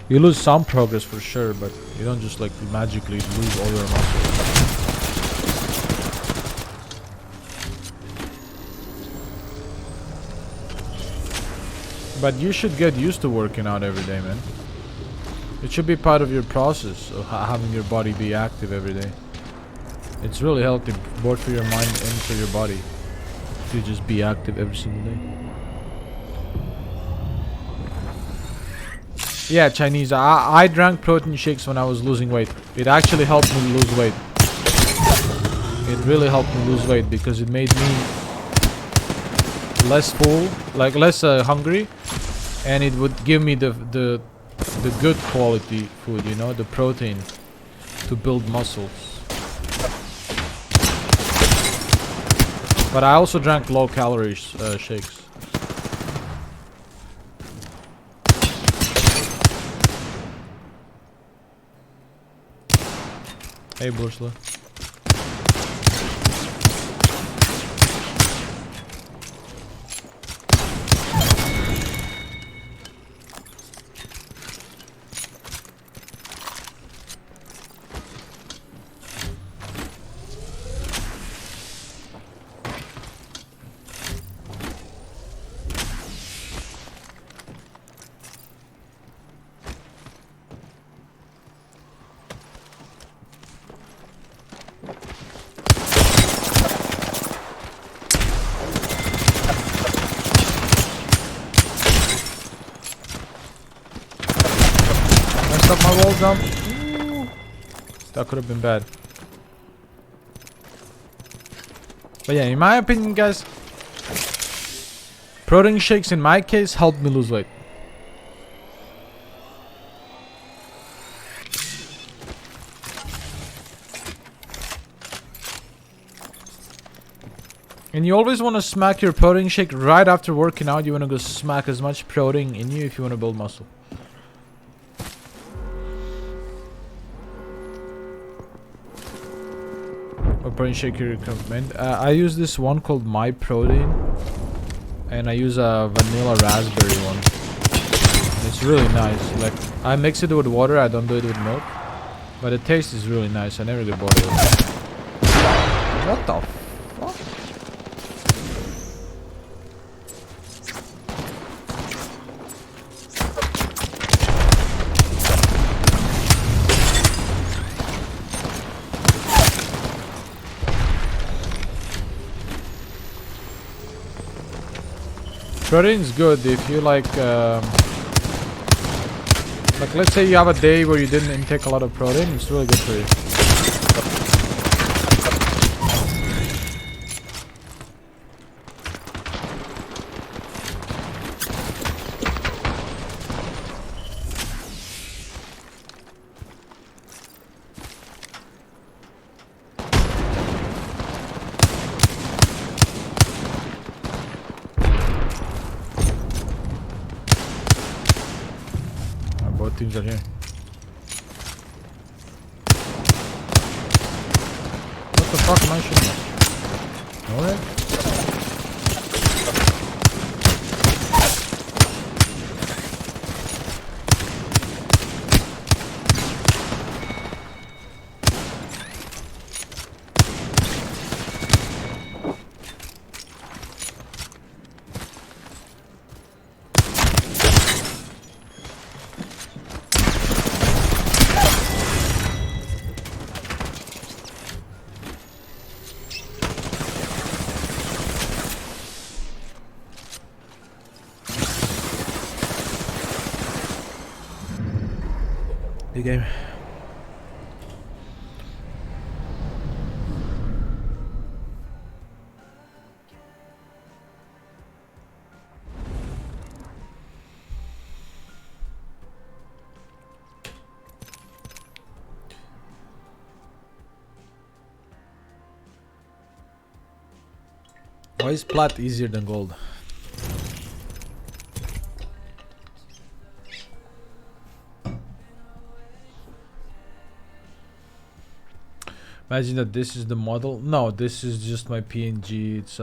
Speaker 4: You lose some progress for sure, but you don't just like magically lose all your muscle. But you should get used to working out every day, man. It should be part of your process of having your body be active every day. It's really healthy both for your mind and for your body to just be active every single day. Yeah, Chinese. I drank protein shakes when I was losing weight. It actually helped me lose weight. It really helped me lose weight because it made me less full, like less hungry, and it would give me the good quality food, you know, the protein to build muscles. But I also drank low calorie shakes. Hey Bursla. Up my wall jump. Ooh. That could have been bad. But yeah, in my opinion, guys, protein shakes in my case helped me lose weight. And you always want to smack your protein shake right after working out. You want to go smack as much protein in you if you want to build muscle. What protein shake you recommend? I use this one called My Protein, and I use a vanilla raspberry one. It's really nice. Like, I mix it with water. I don't do it with milk, but the taste is really nice. I never get bored of it. What the fuck? Protein is good if you like let's say you have a day where you didn't intake a lot of protein. It's really good for you. Both teams are here. What the fuck am I shooting? Alright. The game. Why is plat easier than gold? Imagine that this is the model. No, this is just my PNG. It's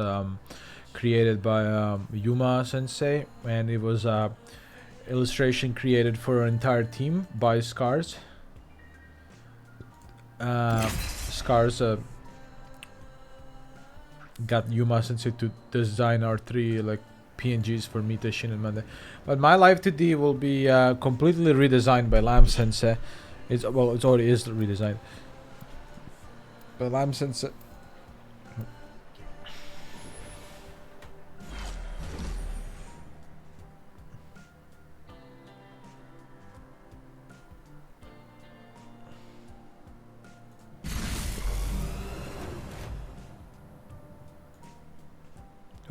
Speaker 4: created by Yuma Sensei, and it was illustration created for our entire team by Scars. Scars got Yuma Sensei to design our 3 like PNGs for Mita, Shin, and Mande. But my live 2D will be completely redesigned by Lam Sensei. It's already is redesigned. But Lam Sensei.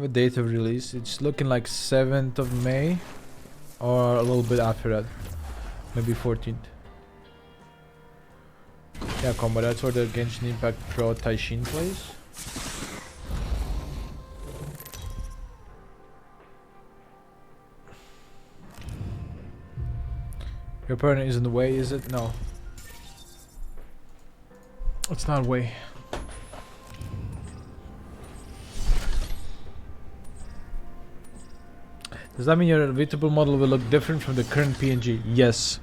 Speaker 4: A date of release, it's looking like 7th of May or a little bit after that, maybe 14th. Yeah, combo, that's where the Genshin Impact Pro Taishin plays. Your partner is in the way, is it? No, it's not way. Does that mean your inevitable model will look different from the current PNG? Yes,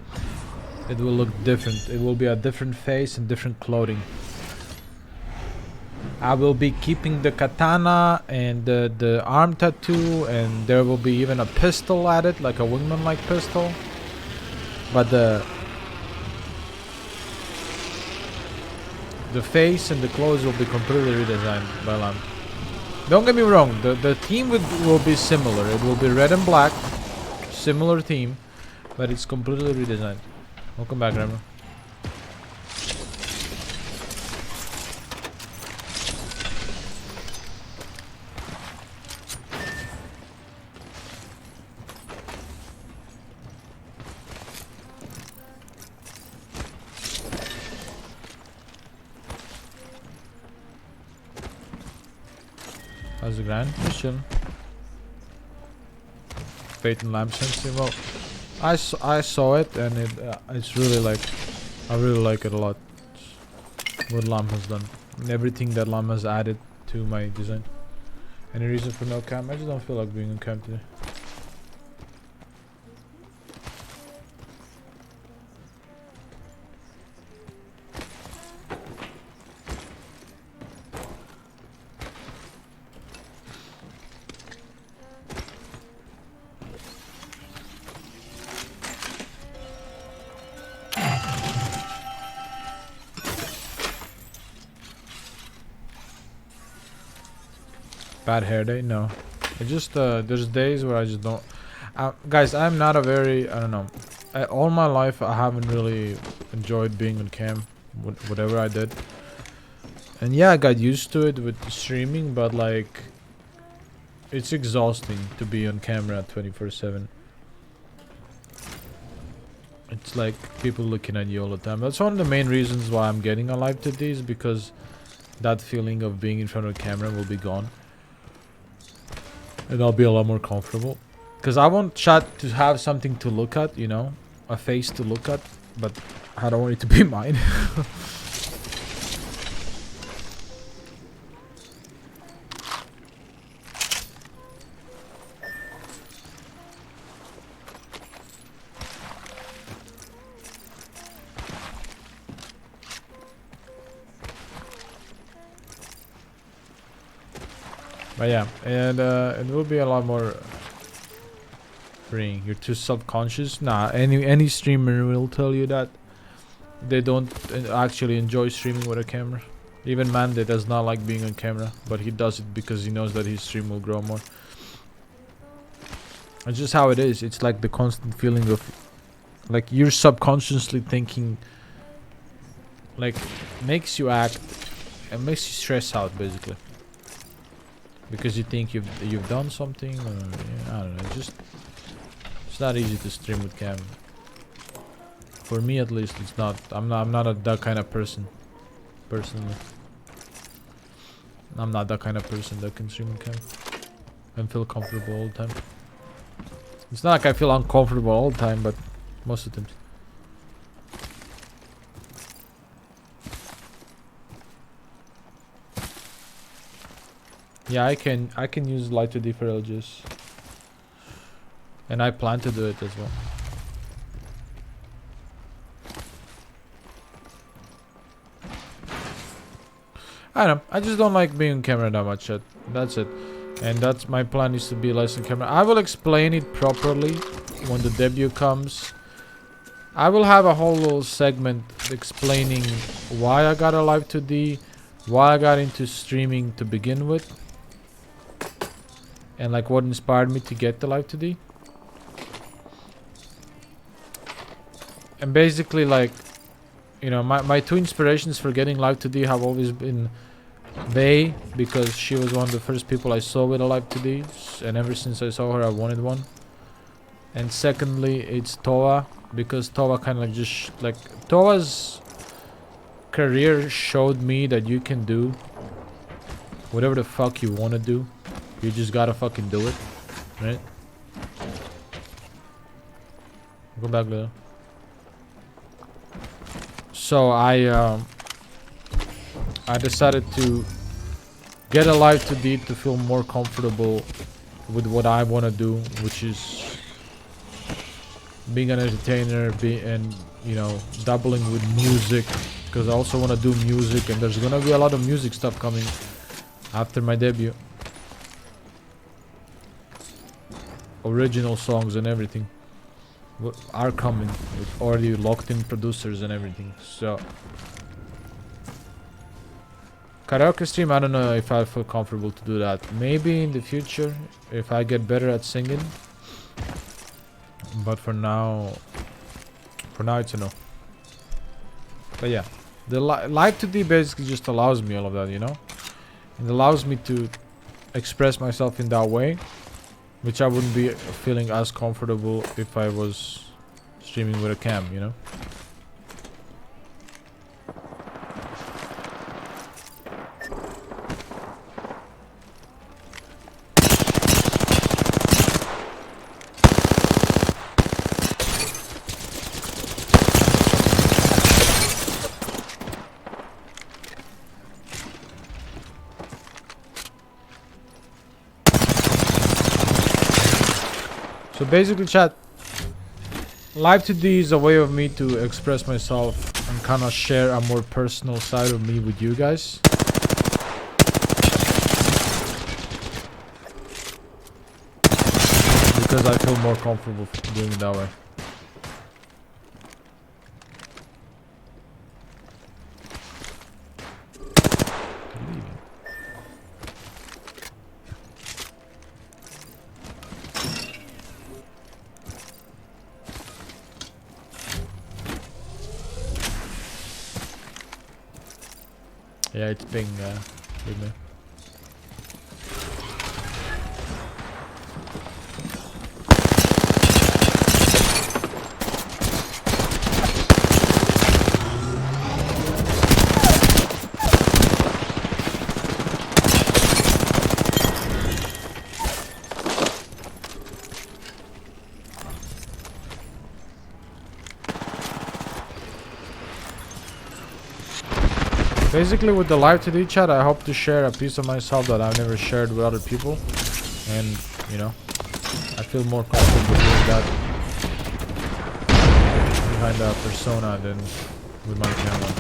Speaker 4: it will look different. It will be a different face and different clothing. I will be keeping the katana and the arm tattoo, and there will be even a pistol added, like a wingman-like pistol. But the face and the clothes will be completely redesigned by Lam. Don't get me wrong, the theme will be similar. It will be red and black, similar theme, but it's completely redesigned. Welcome back, Remo. How's the grind? Just chillin'. Fate and Lamb Sensei. Well, I saw it, and it's really like, I really like it a lot. What Lam has done, and everything that Lam has added to my design. Any reason for no cam? I just don't feel like being on cam today. Bad hair day? No. It just there's days where I just don't. Guys, I'm not a very, I don't know. All my life I haven't really enjoyed being on cam, whatever I did. And yeah, I got used to it with streaming, but like, it's exhausting to be on camera 24/7. It's like people looking at you all the time. That's one of the main reasons why I'm getting a live today, is because that feeling of being in front of the camera will be gone. And I'll be a lot more comfortable. Because I want chat to have something to look at, you know? A face to look at. But I don't want it to be mine. But yeah, and it will be a lot more freeing. You're too self-conscious. Nah, any streamer will tell you that they don't actually enjoy streaming with a camera. Even Mande does not like being on camera, but he does it because he knows that his stream will grow more. It's just how it is. It's like the constant feeling of like you're subconsciously thinking, like makes you act and makes you stress out basically, because you think you've done something, or yeah, I don't know. It's not easy to stream with cam. For me at least, it's not. I'm not that kind of person. Personally, I'm not that kind of person that can stream with cam and feel comfortable all the time. It's not like I feel uncomfortable all the time, but most of the times. Yeah, I can use light to D for LGS, and I plan to do it as well. I don't know. I just don't like being on camera that much. That's it. And that's my plan, is to be less on camera. I will explain it properly when the debut comes. I will have a whole little segment explaining why I got a live 2D, why I got into streaming to begin with, and like what inspired me to get the live 2D. And basically, like, you know, my two inspirations for getting live 2D have always been Bay, because she was one of the first people I saw with a live 2D, and ever since I saw her I wanted one. And secondly, it's Toa, because Toa kind of like just like Toa's career showed me that you can do whatever the fuck you want to do. You just gotta fucking do it, right? Go back there. So I decided to get a live 2D to feel more comfortable with what I want to do, which is being an entertainer, and you know, dabbling with music, because I also want to do music, and there's gonna be a lot of music stuff coming after my debut. Original songs and everything are coming with already locked in producers and everything. So karaoke stream, I don't know if I feel comfortable to do that. Maybe in the future if I get better at singing, but for now it's a no. But yeah, the live 2D basically just allows me all of that, you know. It allows me to express myself in that way, which I wouldn't be feeling as comfortable if I was streaming with a cam, you know. So basically, chat, live 2D is a way of me to express myself and kind of share a more personal side of me with you guys. Because I feel more comfortable doing it that way. Yeah, it's ping with me. Basically, with the live 2D chat, I hope to share a piece of myself that I've never shared with other people, and you know, I feel more comfortable doing that behind a persona than with my camera.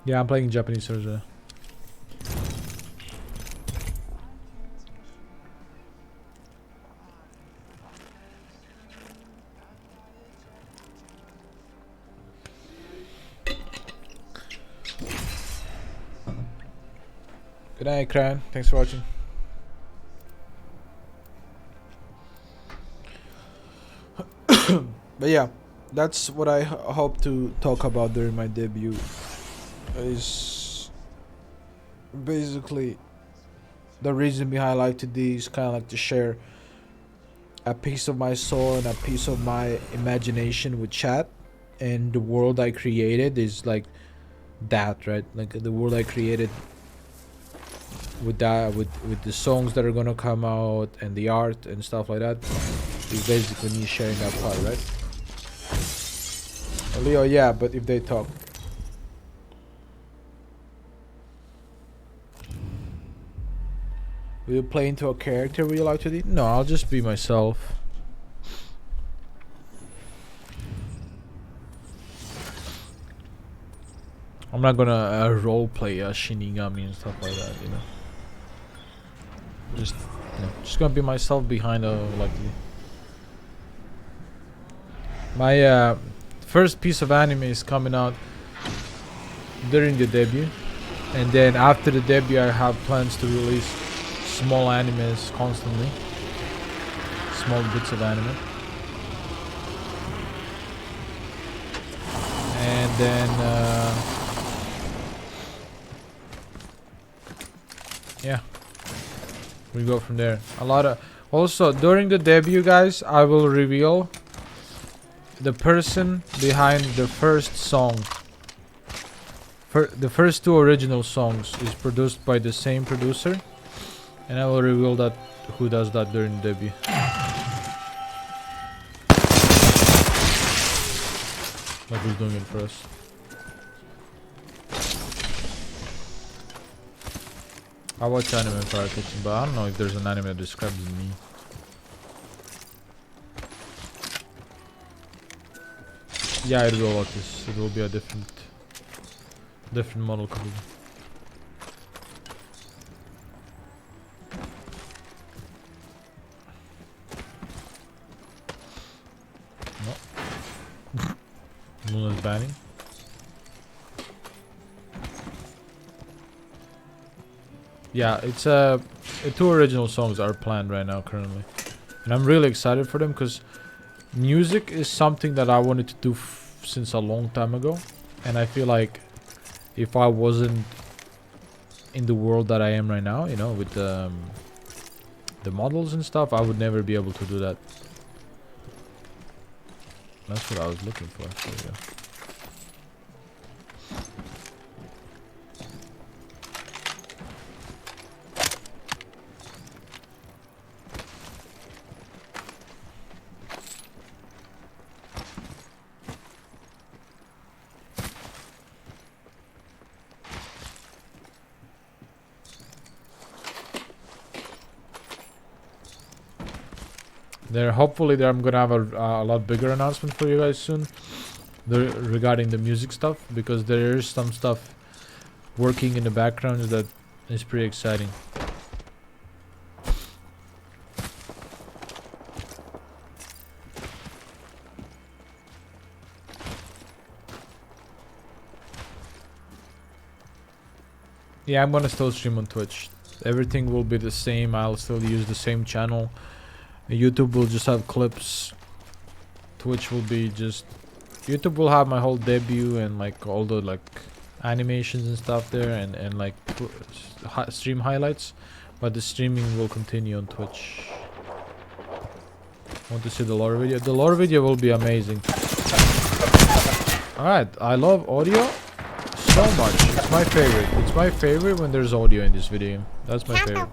Speaker 4: Yeah, I'm playing Japanese server. Good night, Cran. Thanks for watching. But yeah, that's what I hope to talk about during my debut. Is basically the reason behind I like to do is kind of like to share a piece of my soul and a piece of my imagination with chat, and the world I created is like that, right? Like the world I created with that, with the songs that are gonna come out and the art and stuff like that, is basically me sharing that part, right? Leo, yeah, but if they talk. Will you play into a character we like to do? No, I'll just be myself. I'm not gonna roleplay a Shinigami and stuff like that, you know. Just, you know, just gonna be myself behind a like. My first piece of anime is coming out during the debut, and then after the debut, I have plans to release small animes constantly, small bits of anime, and then yeah, we go from there. A lot of also during the debut, guys, I will reveal the person behind the first song. The first two original songs is produced by the same producer, and I will reveal that who does that during the debut. Like who's doing it for us. I watch anime Fire Kitchen, but I don't know if there's an anime that describes me. Yeah, it will like this. It will be a different model completely. No. Luna's banning. Yeah, it's two original songs are planned right now currently, and I'm really excited for them because music is something that I wanted to do since a long time ago, and I feel like if I wasn't in the world that I am right now, you know, with the models and stuff, I would never be able to do that. That's what I was looking for, actually, yeah. Hopefully I'm gonna have a lot bigger announcement for you guys soon regarding the music stuff, because there is some stuff working in the background that is pretty exciting. Yeah, I'm gonna still stream on Twitch. Everything will be the same. I'll still use the same channel. YouTube will just have clips. Twitch will be just... YouTube will have my whole debut and like all the like animations and stuff there, and like stream highlights. But the streaming will continue on Twitch. Want to see the lore video? The lore video will be amazing. Alright, I love audio so much. It's my favorite. It's my favorite when there's audio in this video. That's my favorite.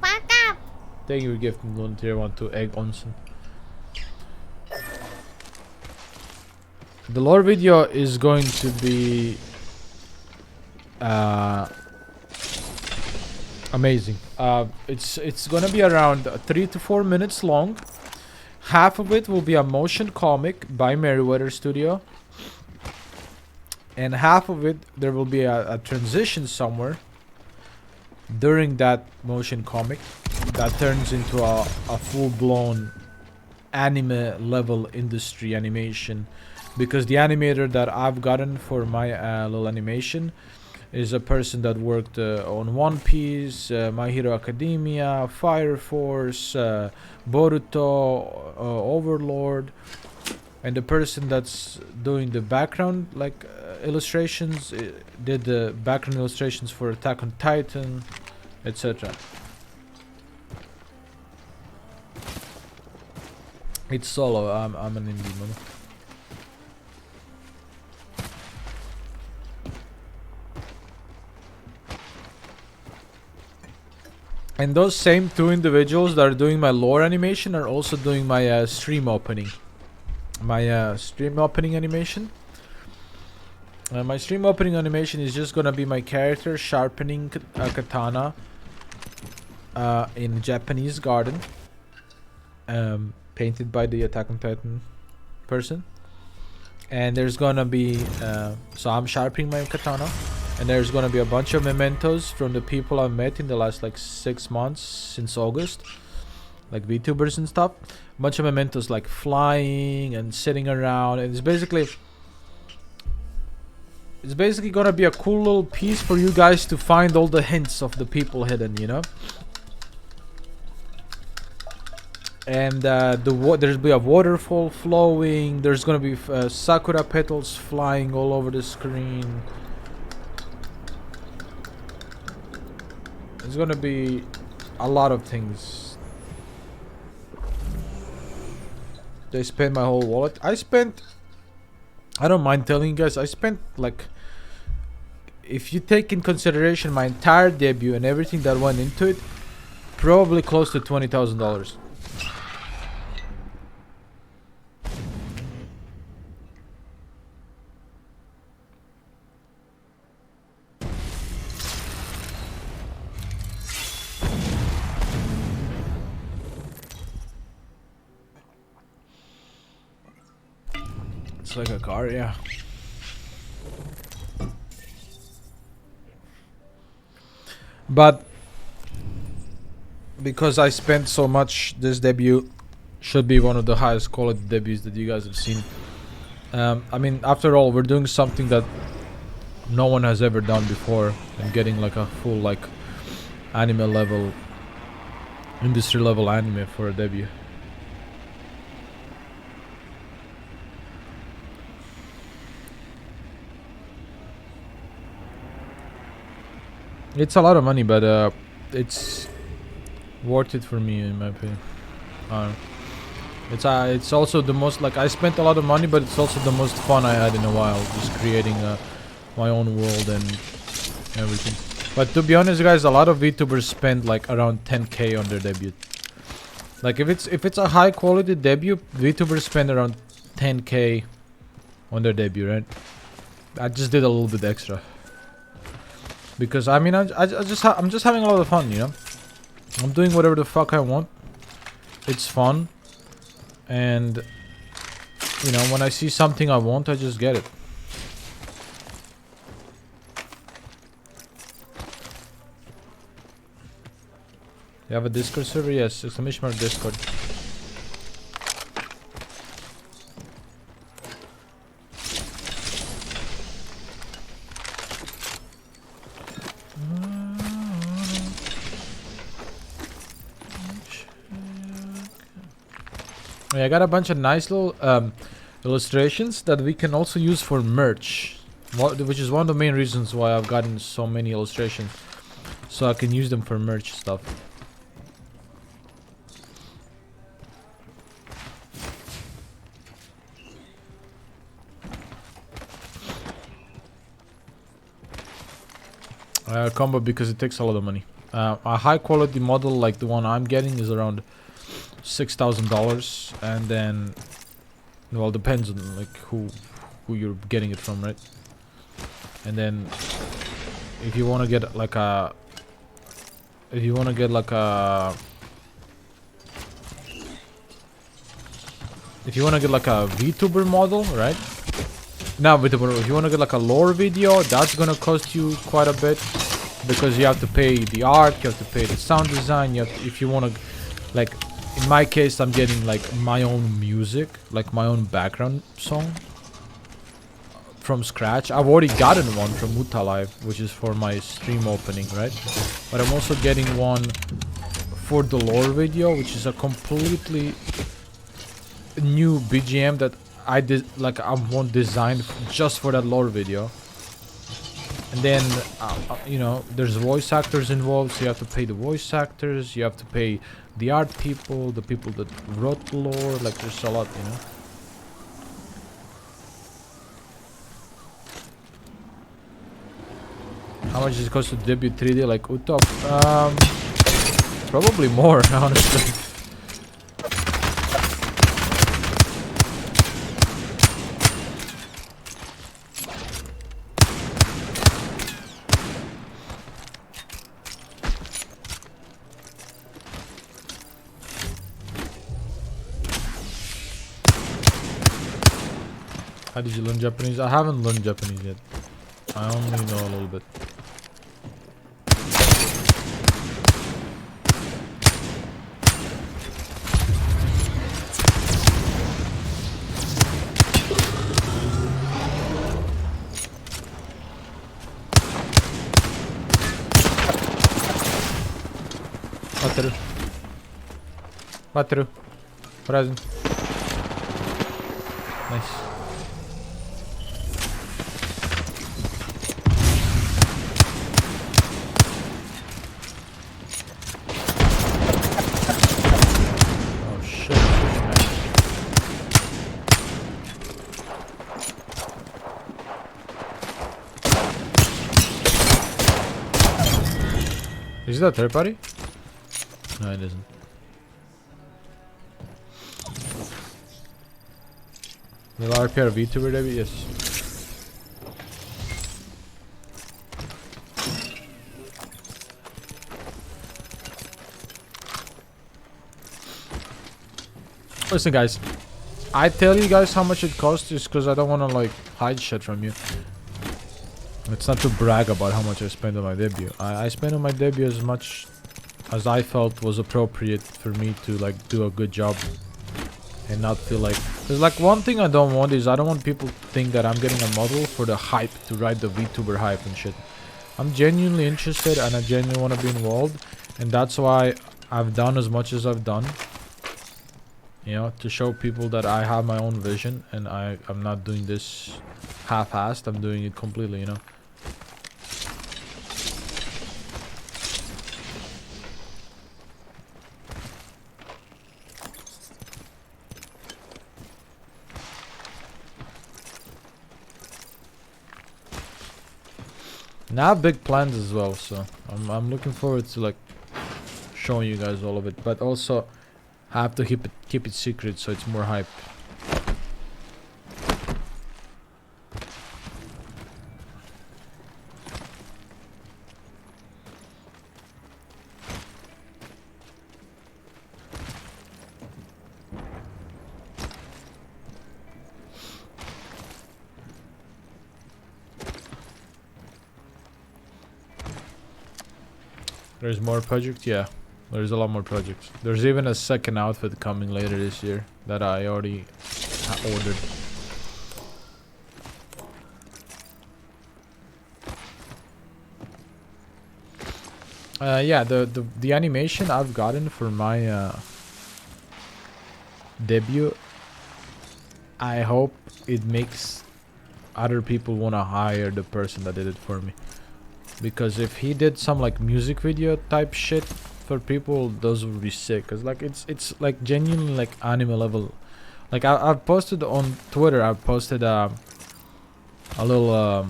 Speaker 4: Thank you, gift from tier 1 to Egg Onsen. The lore video is going to be amazing. It's gonna be around 3 to 4 minutes long. Half of it will be a motion comic by Meriwether Studio, and half of it there will be a transition somewhere during that motion comic that turns into a full-blown anime level industry animation, because the animator that I've gotten for my little animation is a person that worked on One Piece, My Hero Academia, Fire Force, Boruto, Overlord, and the person that's doing the background illustrations did the background illustrations for Attack on Titan, etc. It's solo. I'm an indie man. And those same two individuals that are doing my lore animation are also doing my stream opening. My stream opening animation. My stream opening animation is just gonna be my character sharpening a katana in a Japanese garden. Painted by the Attack on Titan person. And there's gonna be so I'm sharpening my katana, and there's gonna be a bunch of mementos from the people I've met in the last 6 months since August, like VTubers and stuff. A bunch of mementos like flying and sitting around, and it's basically gonna be a cool little piece for you guys to find all the hints of the people hidden, you know. And there's be a waterfall flowing. There's gonna be sakura petals flying all over the screen. There's gonna be a lot of things. They spent my whole wallet. I don't mind telling you guys, I spent if you take in consideration my entire debut and everything that went into it, probably close to $20,000. It's like a car, yeah. But because I spent so much, this debut should be one of the highest quality debuts that you guys have seen. I mean, after all, we're doing something that no one has ever done before, and getting a full anime level, industry level anime for a debut. It's a lot of money, but it's worth it for me, in my opinion. It's also the most I spent a lot of money, but it's also the most fun I had in a while, just creating my own world and everything. But to be honest, guys, a lot of VTubers spend around 10k on their debut. If it's a high quality debut, VTubers spend around 10k on their debut, right? I just did a little bit extra. Because I mean, I'm just having a lot of fun, you know. I'm doing whatever the fuck I want. It's fun, and you know, when I see something I want, I just get it. You have a Discord server? Yes, exclamation mark Discord. I got a bunch of nice little illustrations that we can also use for merch, which is one of the main reasons why I've gotten so many illustrations, so I can use them for merch stuff. Combo because it takes a lot of money. A high quality model like the one I'm getting is around $6,000, and then, well, depends on who you're getting it from, right? And then if you want to get a VTuber model, right? Now, if you want to get like a lore video, that's gonna cost you quite a bit because you have to pay the art, you have to pay the sound design. You have to, if you want to, like, in my case, I'm getting like my own music, like my own background song from scratch. I've already gotten one from Uta Live, which is for my stream opening, right? But I'm also getting one for the lore video, which is a completely new BGM that I did, like I want designed just for that lore video. And then you know, there's voice actors involved, so you have to pay the voice actors, you have to pay the art people, the people that wrote the lore. Like there's a lot, you know. How much does it cost to debut 3D like Utop? Probably more, honestly. How did you learn Japanese? I haven't learned Japanese yet. I only know a little bit. Wataru. Wataru. Horizon. Nice. Oh shit, man. Is that a third party? No, it isn't. Will RPR VTuber debut? Yes. Listen guys, I tell you guys how much it costs just because I don't want to like hide shit from you. It's not to brag about how much I spent on my debut. I spent on my debut as much as I felt was appropriate for me to like do a good job and not feel like, there's like one thing I don't want is I don't want people to think that I'm getting a model for the hype, to ride the VTuber hype and shit. I'm genuinely interested and I genuinely want to be involved, and that's why I've done as much as I've done, you know, to show people that I have my own vision and I'm not doing this half-assed. I'm doing it completely, you know. And I have big plans as well, so I'm looking forward to like showing you guys all of it, but also I have to keep it secret so it's more hype. There's more projects? Yeah, there's a lot more projects. There's even a second outfit coming later this year that I already ordered. Yeah, the animation I've gotten for my debut, I hope it makes other people want to hire the person that did it for me. Because if he did some like music video type shit for people, those would be sick. Cause like it's like genuinely like anime level. Like I've posted on Twitter. I've posted a little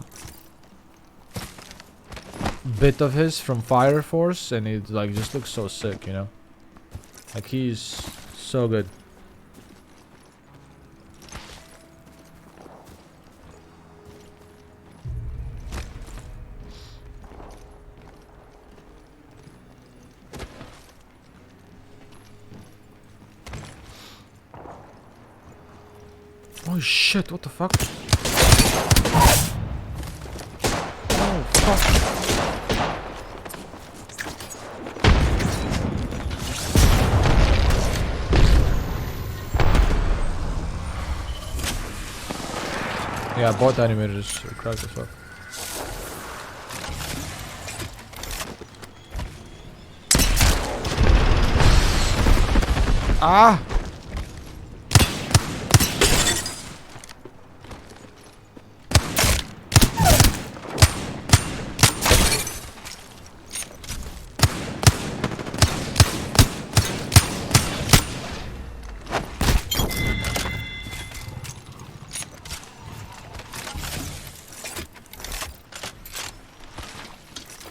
Speaker 4: bit of his from Fire Force, and it like just looks so sick, you know. Like he's so good. Oh shit, what the fuck? Yeah, both animators are cracked as fuck. Ah!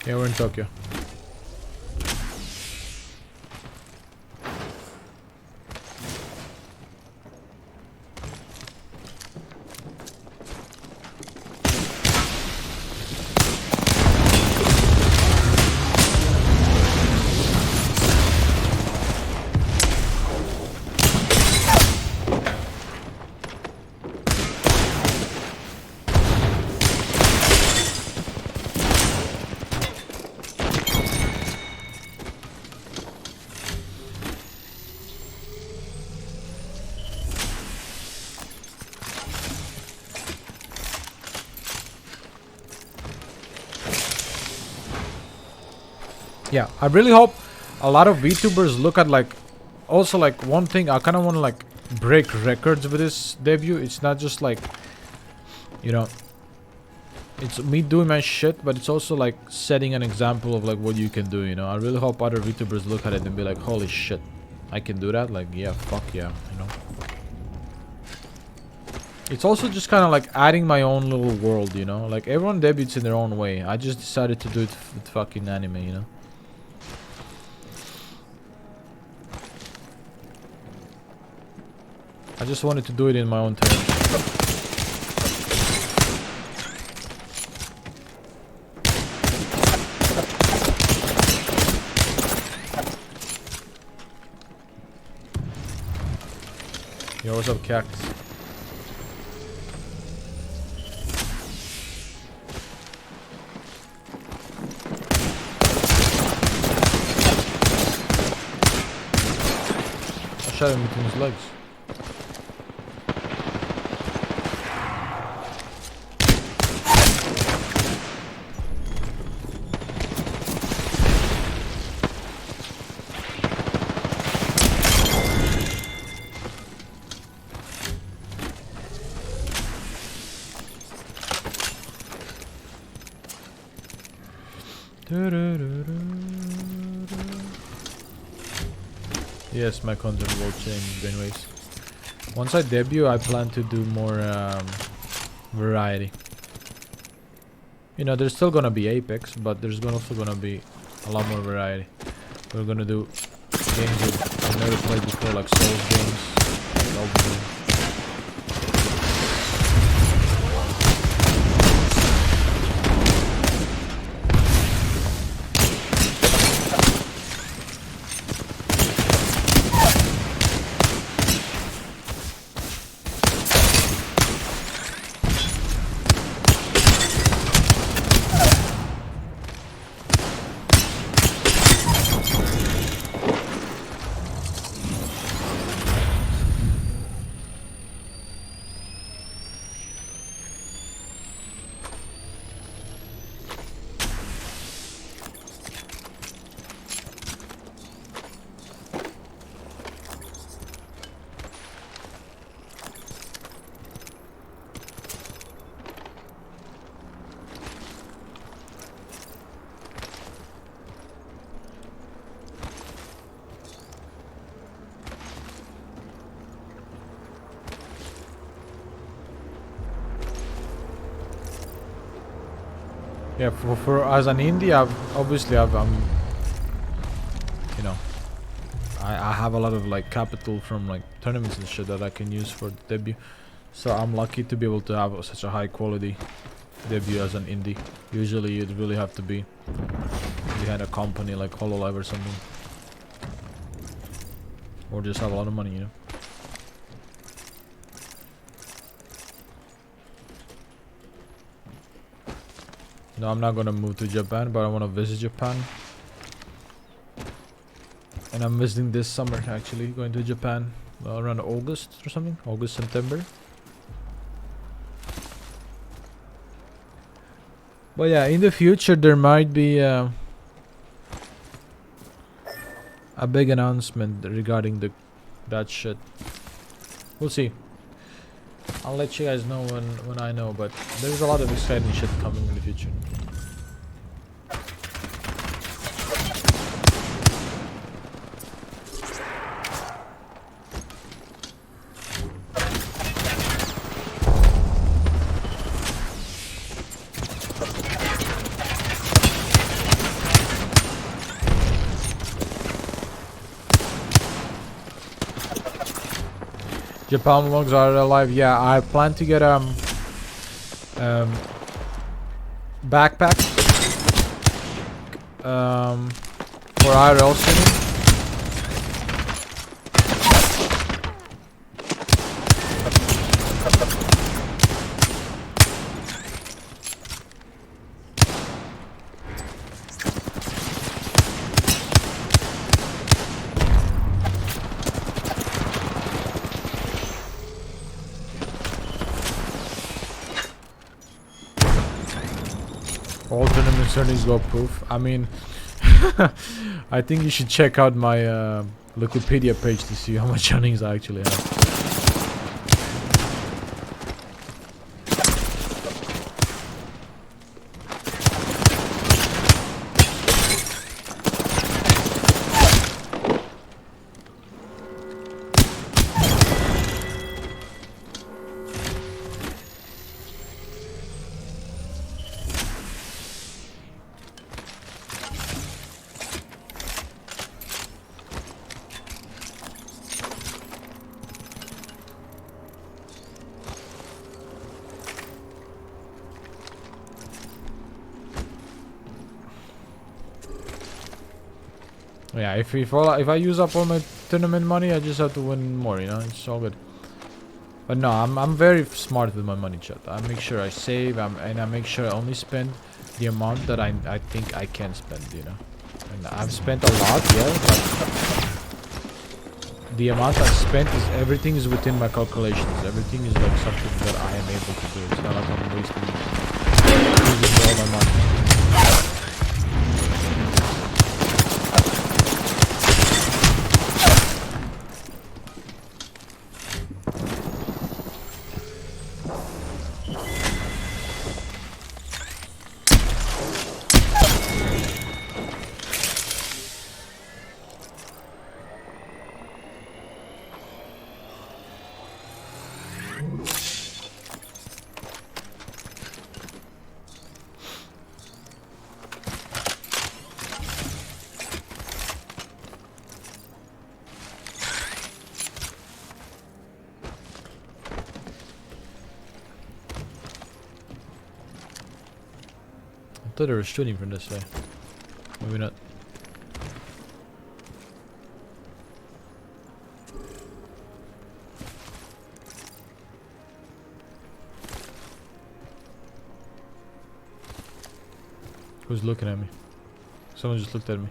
Speaker 4: Yeah, we're in Tokyo. Yeah, I really hope a lot of VTubers look at like, also like one thing I kind of want to like break records with this debut. It's not just like, you know, it's me doing my shit, but it's also like setting an example of like what you can do, you know. I really hope other VTubers look at it and be like, holy shit, I can do that. Like, yeah, fuck yeah, you know. It's also just kind of like adding my own little world, you know. Like everyone debuts in their own way. I just decided to do it with fucking anime, you know. I just wanted to do it in my own terms. Yo, what's up, Cactus? I shot him between his legs. Yes, my content will change anyways. Once I debut, I plan to do more variety. You know, there's still gonna be Apex, but there's also gonna be a lot more variety. We're gonna do games that I've never played before, like Souls games, Elden Ring. Yeah, for as an indie, I'm you know, I have a lot of like capital from like tournaments and shit that I can use for the debut. So I'm lucky to be able to have such a high quality debut as an indie. Usually you'd really have to be behind a company like HoloLive or something, or just have a lot of money, you know. No, I'm not gonna move to Japan, but I wanna visit Japan. And I'm visiting this summer actually, going to Japan around August or something. August, September. But yeah, in the future there might be a big announcement regarding that shit. We'll see. I'll let you guys know when I know, but there's a lot of exciting shit coming in the future. Japan vlogs are alive. Yeah, I plan to get backpack for IRL streaming. All tournament earnings go poof. I mean, I think you should check out my Wikipedia page to see how much earnings I actually have. Yeah, if I use up all my tournament money, I just have to win more, you know, it's all good. But no, I'm very smart with my money, chat. I make sure I save, and I make sure I only spend the amount that I think I can spend, you know. And I've spent a lot, yeah, but the amount I've spent is everything is within my calculations. Everything is like something that I am able to do. It's not like I'm wasting all my money. I thought they were shooting from this way. Maybe not. Who's looking at me? Someone just looked at me.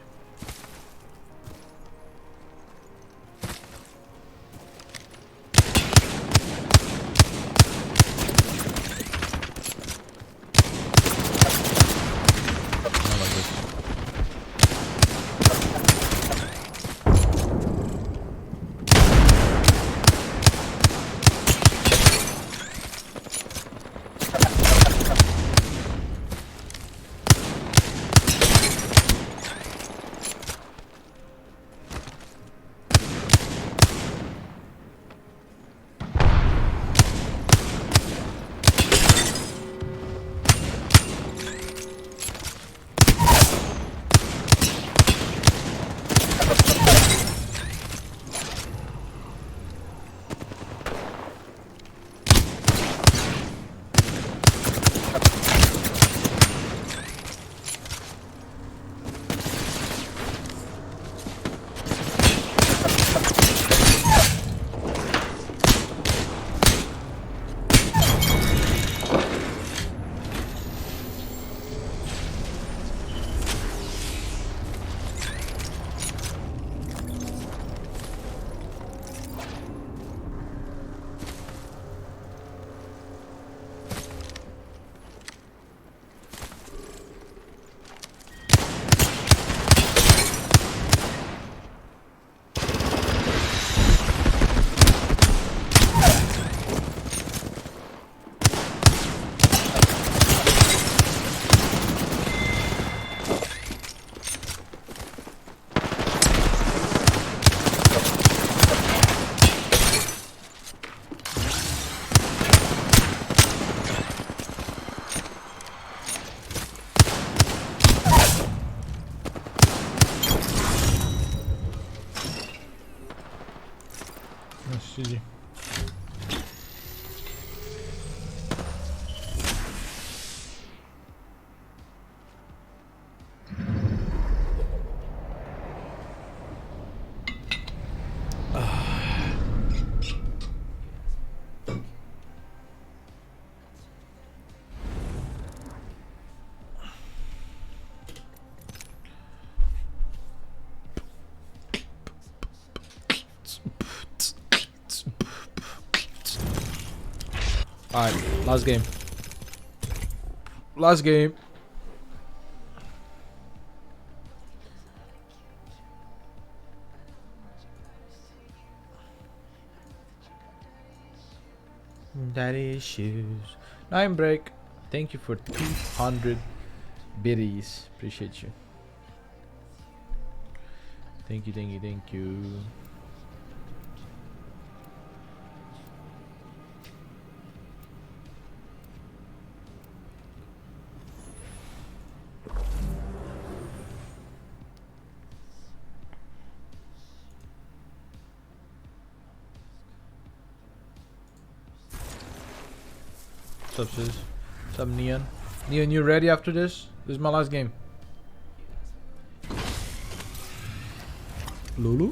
Speaker 4: Alright, last game. Last game. Daddy shoes. 9 break. Thank you for 200 biddies. Appreciate you. Thank you, thank you, thank you. What's up, sis? What's up, Neon? Neon, you ready after this? This is my last game. Lulu?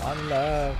Speaker 4: One left.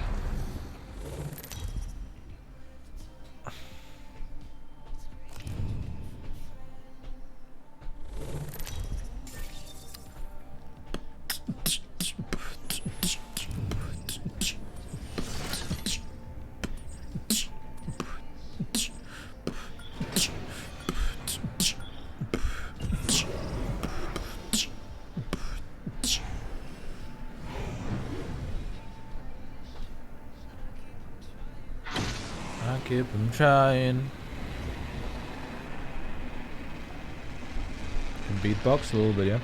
Speaker 4: Keep them trying. Can beatbox a little bit, yeah.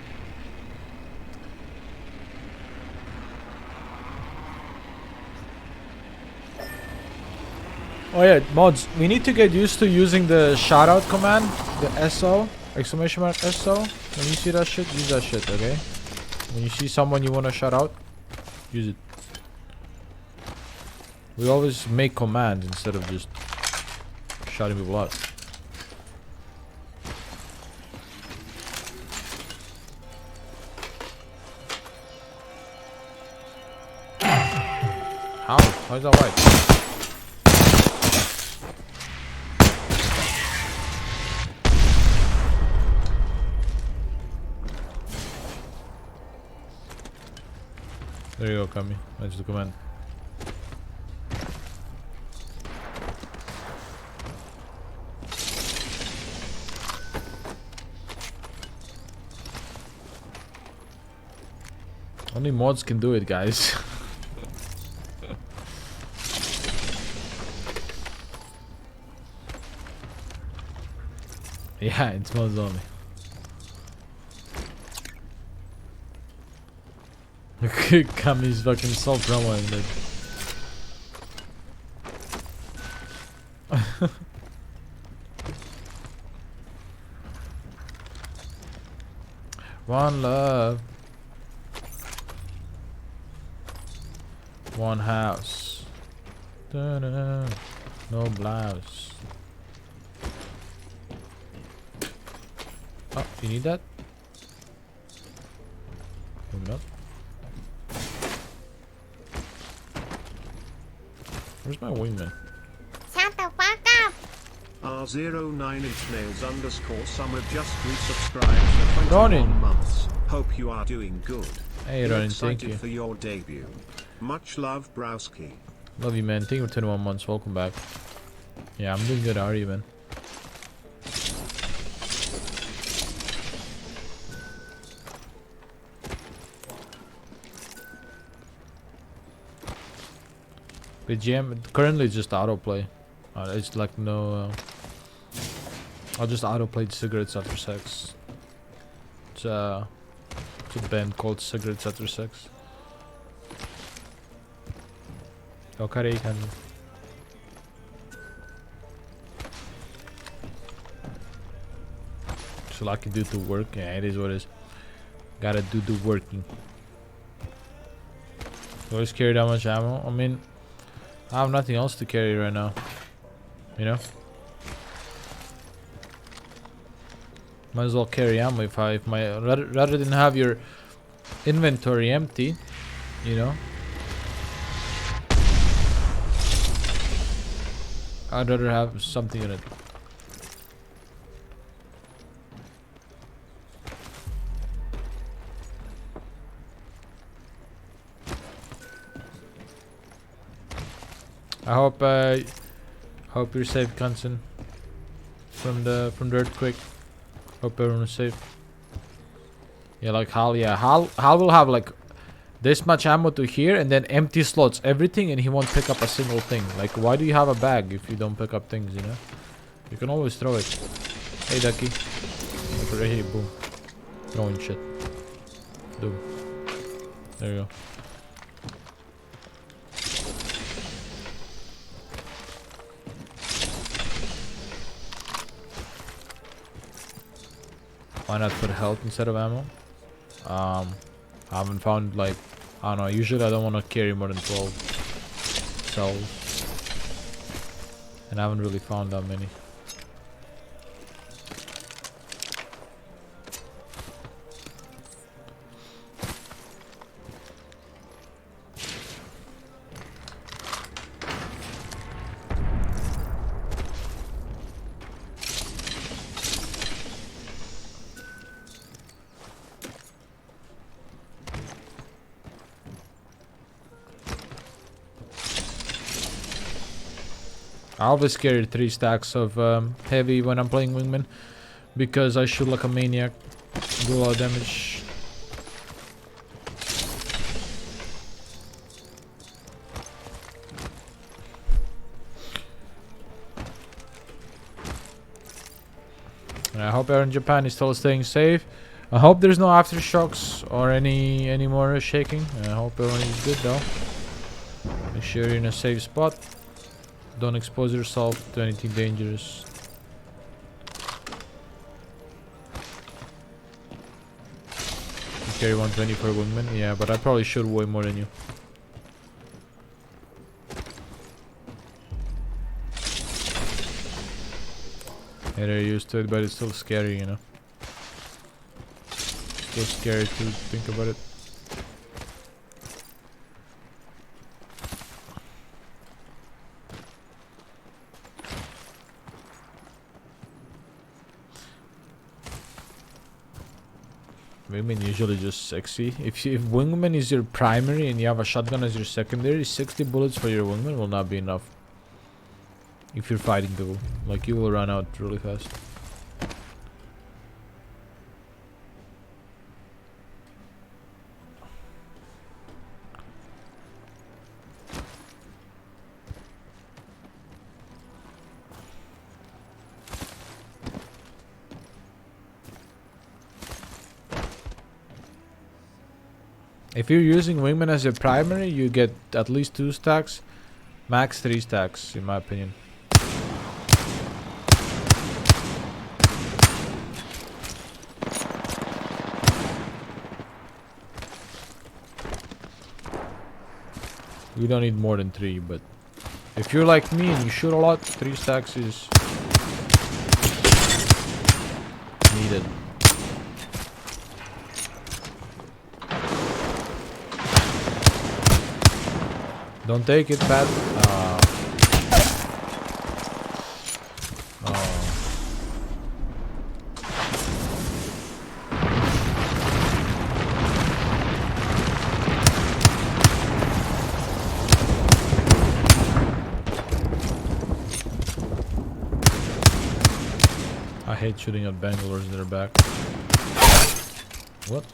Speaker 4: Oh yeah, mods. We need to get used to using the shoutout command, the SO, exclamation mark SO. When you see that shit, use that shit, okay? When you see someone you wanna shout out, use it. We always make commands instead of just shouting people out. How? How is that white? There you go, Kami. That's the command. Only mods can do it, guys. Yeah, it's mods only. Kami's fucking self-promoting it. One love. One house. Da-da. No blouse. Oh, you need that? Maybe not. Where's my wingman?
Speaker 2: Shut the fuck up.
Speaker 3: R09inchnails_summer just resubscribed for 21
Speaker 4: Ronin.
Speaker 3: months. Hope you are doing good.
Speaker 4: Hey, Ronin, thank
Speaker 3: Excited
Speaker 4: you.
Speaker 3: for your debut. Much love, Browski.
Speaker 4: Love you, man. Thank you for 21 months. Welcome back. Yeah, I'm doing good. How are you, man? The GM currently it's just autoplay. It's like no. I'll just autoplay cigarettes after sex. It's a band called Cigarettes After Sex. Okay, can. So like you do the work. Yeah, it is what it is. Gotta do the working. You always carry that much ammo. I mean, I have nothing else to carry right now. You know? Might as well carry ammo if my rather than have your inventory empty, you know? I'd rather have something in it. I hope you're safe, Kansen. From the earthquake. Hope everyone is safe. Yeah, like Hal. Yeah, Hal will have like this much ammo to here and then empty slots, everything, and he won't pick up a single thing. Like, why do you have a bag if you don't pick up things? You know, you can always throw it. Hey, Ducky. Hey, boom. Throwing shit. Boom. There you go. Why not put health instead of ammo? I haven't found, like, I don't know, usually I don't want to carry more than 12 cells. And I haven't really found that many. I always carry 3 stacks of heavy when I'm playing Wingman because I shoot like a maniac, do a lot of damage. And I hope everyone in Japan is still staying safe. I hope there's no aftershocks or any more shaking. I hope everyone is good though. Make sure you're in a safe spot. Don't expose yourself to anything dangerous. You carry 120 for Wingman? Yeah, but I probably shoot way more than you. Yeah, they're used to it, but it's still scary, you know. Still scary to think about it. Wingman usually just sexy. If Wingman is your primary and you have a shotgun as your secondary, 60 bullets for your Wingman will not be enough. If you're fighting people, like you will run out really fast. If you're using Wingman as your primary, you get at least 2 stacks, max 3 stacks, in my opinion. You don't need more than 3, but if you're like me and you shoot a lot, 3 stacks is needed. Don't take it, Pat. I hate shooting at Bangalores in their back. What?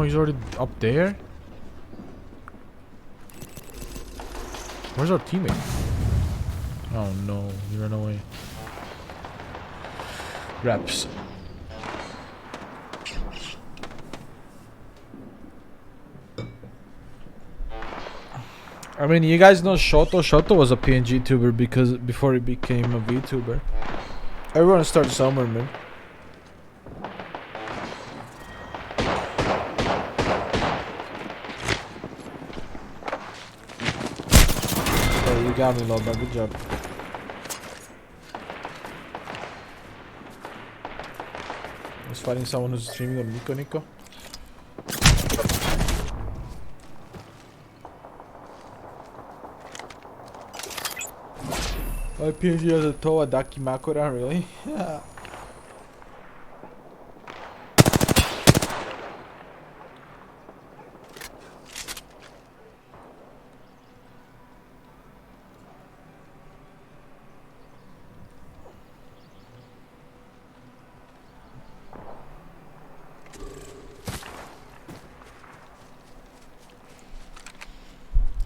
Speaker 4: He's already up there? Where's our teammate? Oh no, he ran away. Reps. I mean, you guys know Shoto. Shoto was a PNG tuber before he became a VTuber. Everyone starts somewhere, man. You got me, Loba. Good job. I was fighting someone who's streaming on Nico. My PNG has a Toa Dakimakura, really?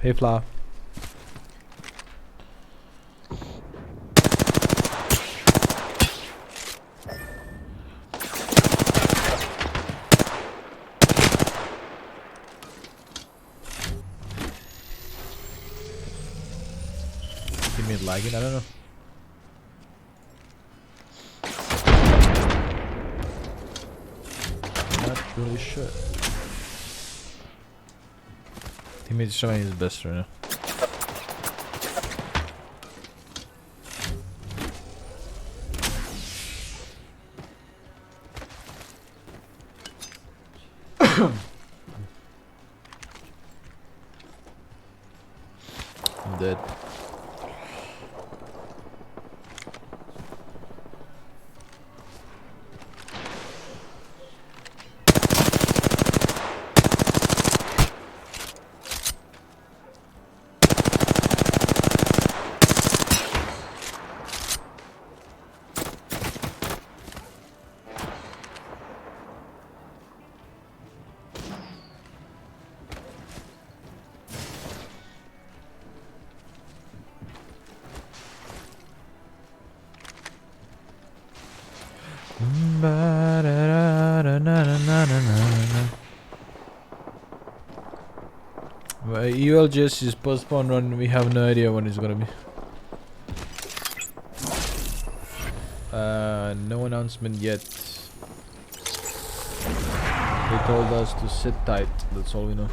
Speaker 4: Hey, Fla. Give me lagging, I don't know. Not really sure. Teammate is showing his best right now. I'm dead. Well, ULGS is postponed run. We have no idea when it's gonna be. No announcement yet. They told us to sit tight. That's all we know.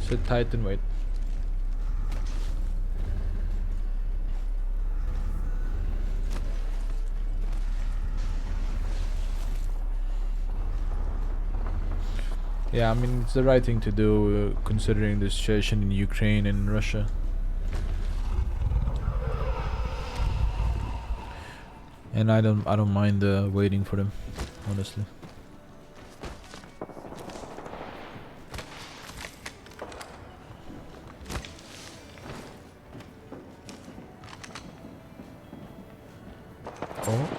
Speaker 4: Sit tight and wait. Yeah, I mean, it's the right thing to do considering the situation in Ukraine and Russia. And I don't mind waiting for them, honestly. Oh.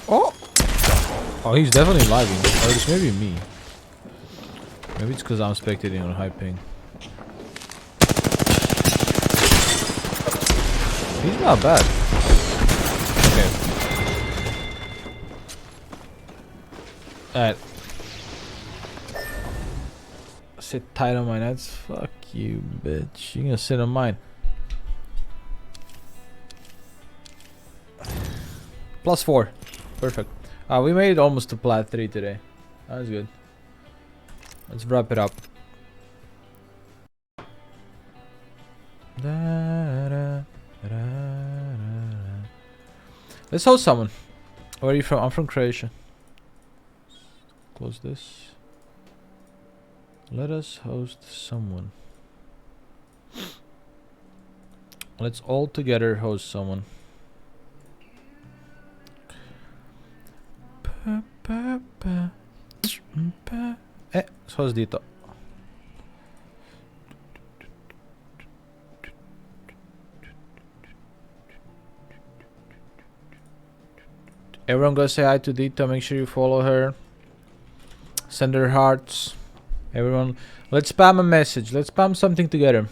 Speaker 4: Oh! Oh, he's definitely lagging. Or it's maybe me. Maybe it's because I'm spectating on high ping. He's not bad. Okay. Alright. Sit tight on my nuts. Fuck you, bitch. You're gonna sit on mine. +4. Perfect. We made it almost to plat 3 today. That's good. Let's wrap it up. Let's host someone. Where are you from? I'm from Croatia. Close this. Let us host someone. Let's all together host someone. Host dito. Everyone go say hi to Dito. Make sure you follow her. Send her hearts. Everyone, let's spam a message. Let's spam something together.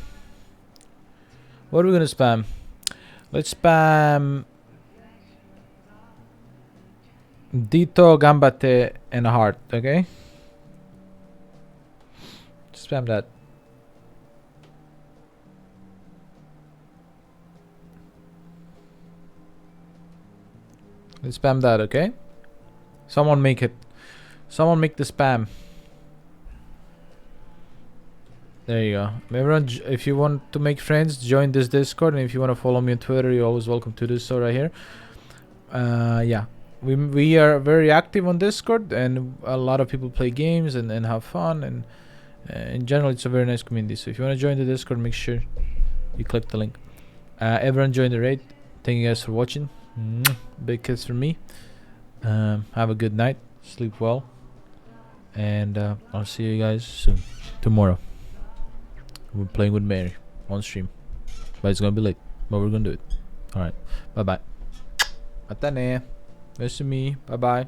Speaker 4: What are we gonna spam? Let's spam Dito, Gambate, and a heart, okay? Spam that. Let's spam that, okay? Someone make it. Someone make the spam. There you go. Everyone, if you want to make friends, join this Discord. And if you want to follow me on Twitter, you're always welcome to do so right here. Yeah. we are very active on Discord, and a lot of people play games and have fun, and in general it's a very nice community. So if you want to join the Discord, make sure you click the link. Everyone join the raid. Thank you guys for watching. Big kiss from me. Have a good night, sleep well, and I'll see you guys soon. Tomorrow we're playing with Mary on stream, but it's gonna be late, but we're gonna do it. Alright, bye bye. Atane. Nice to meet you. Bye bye.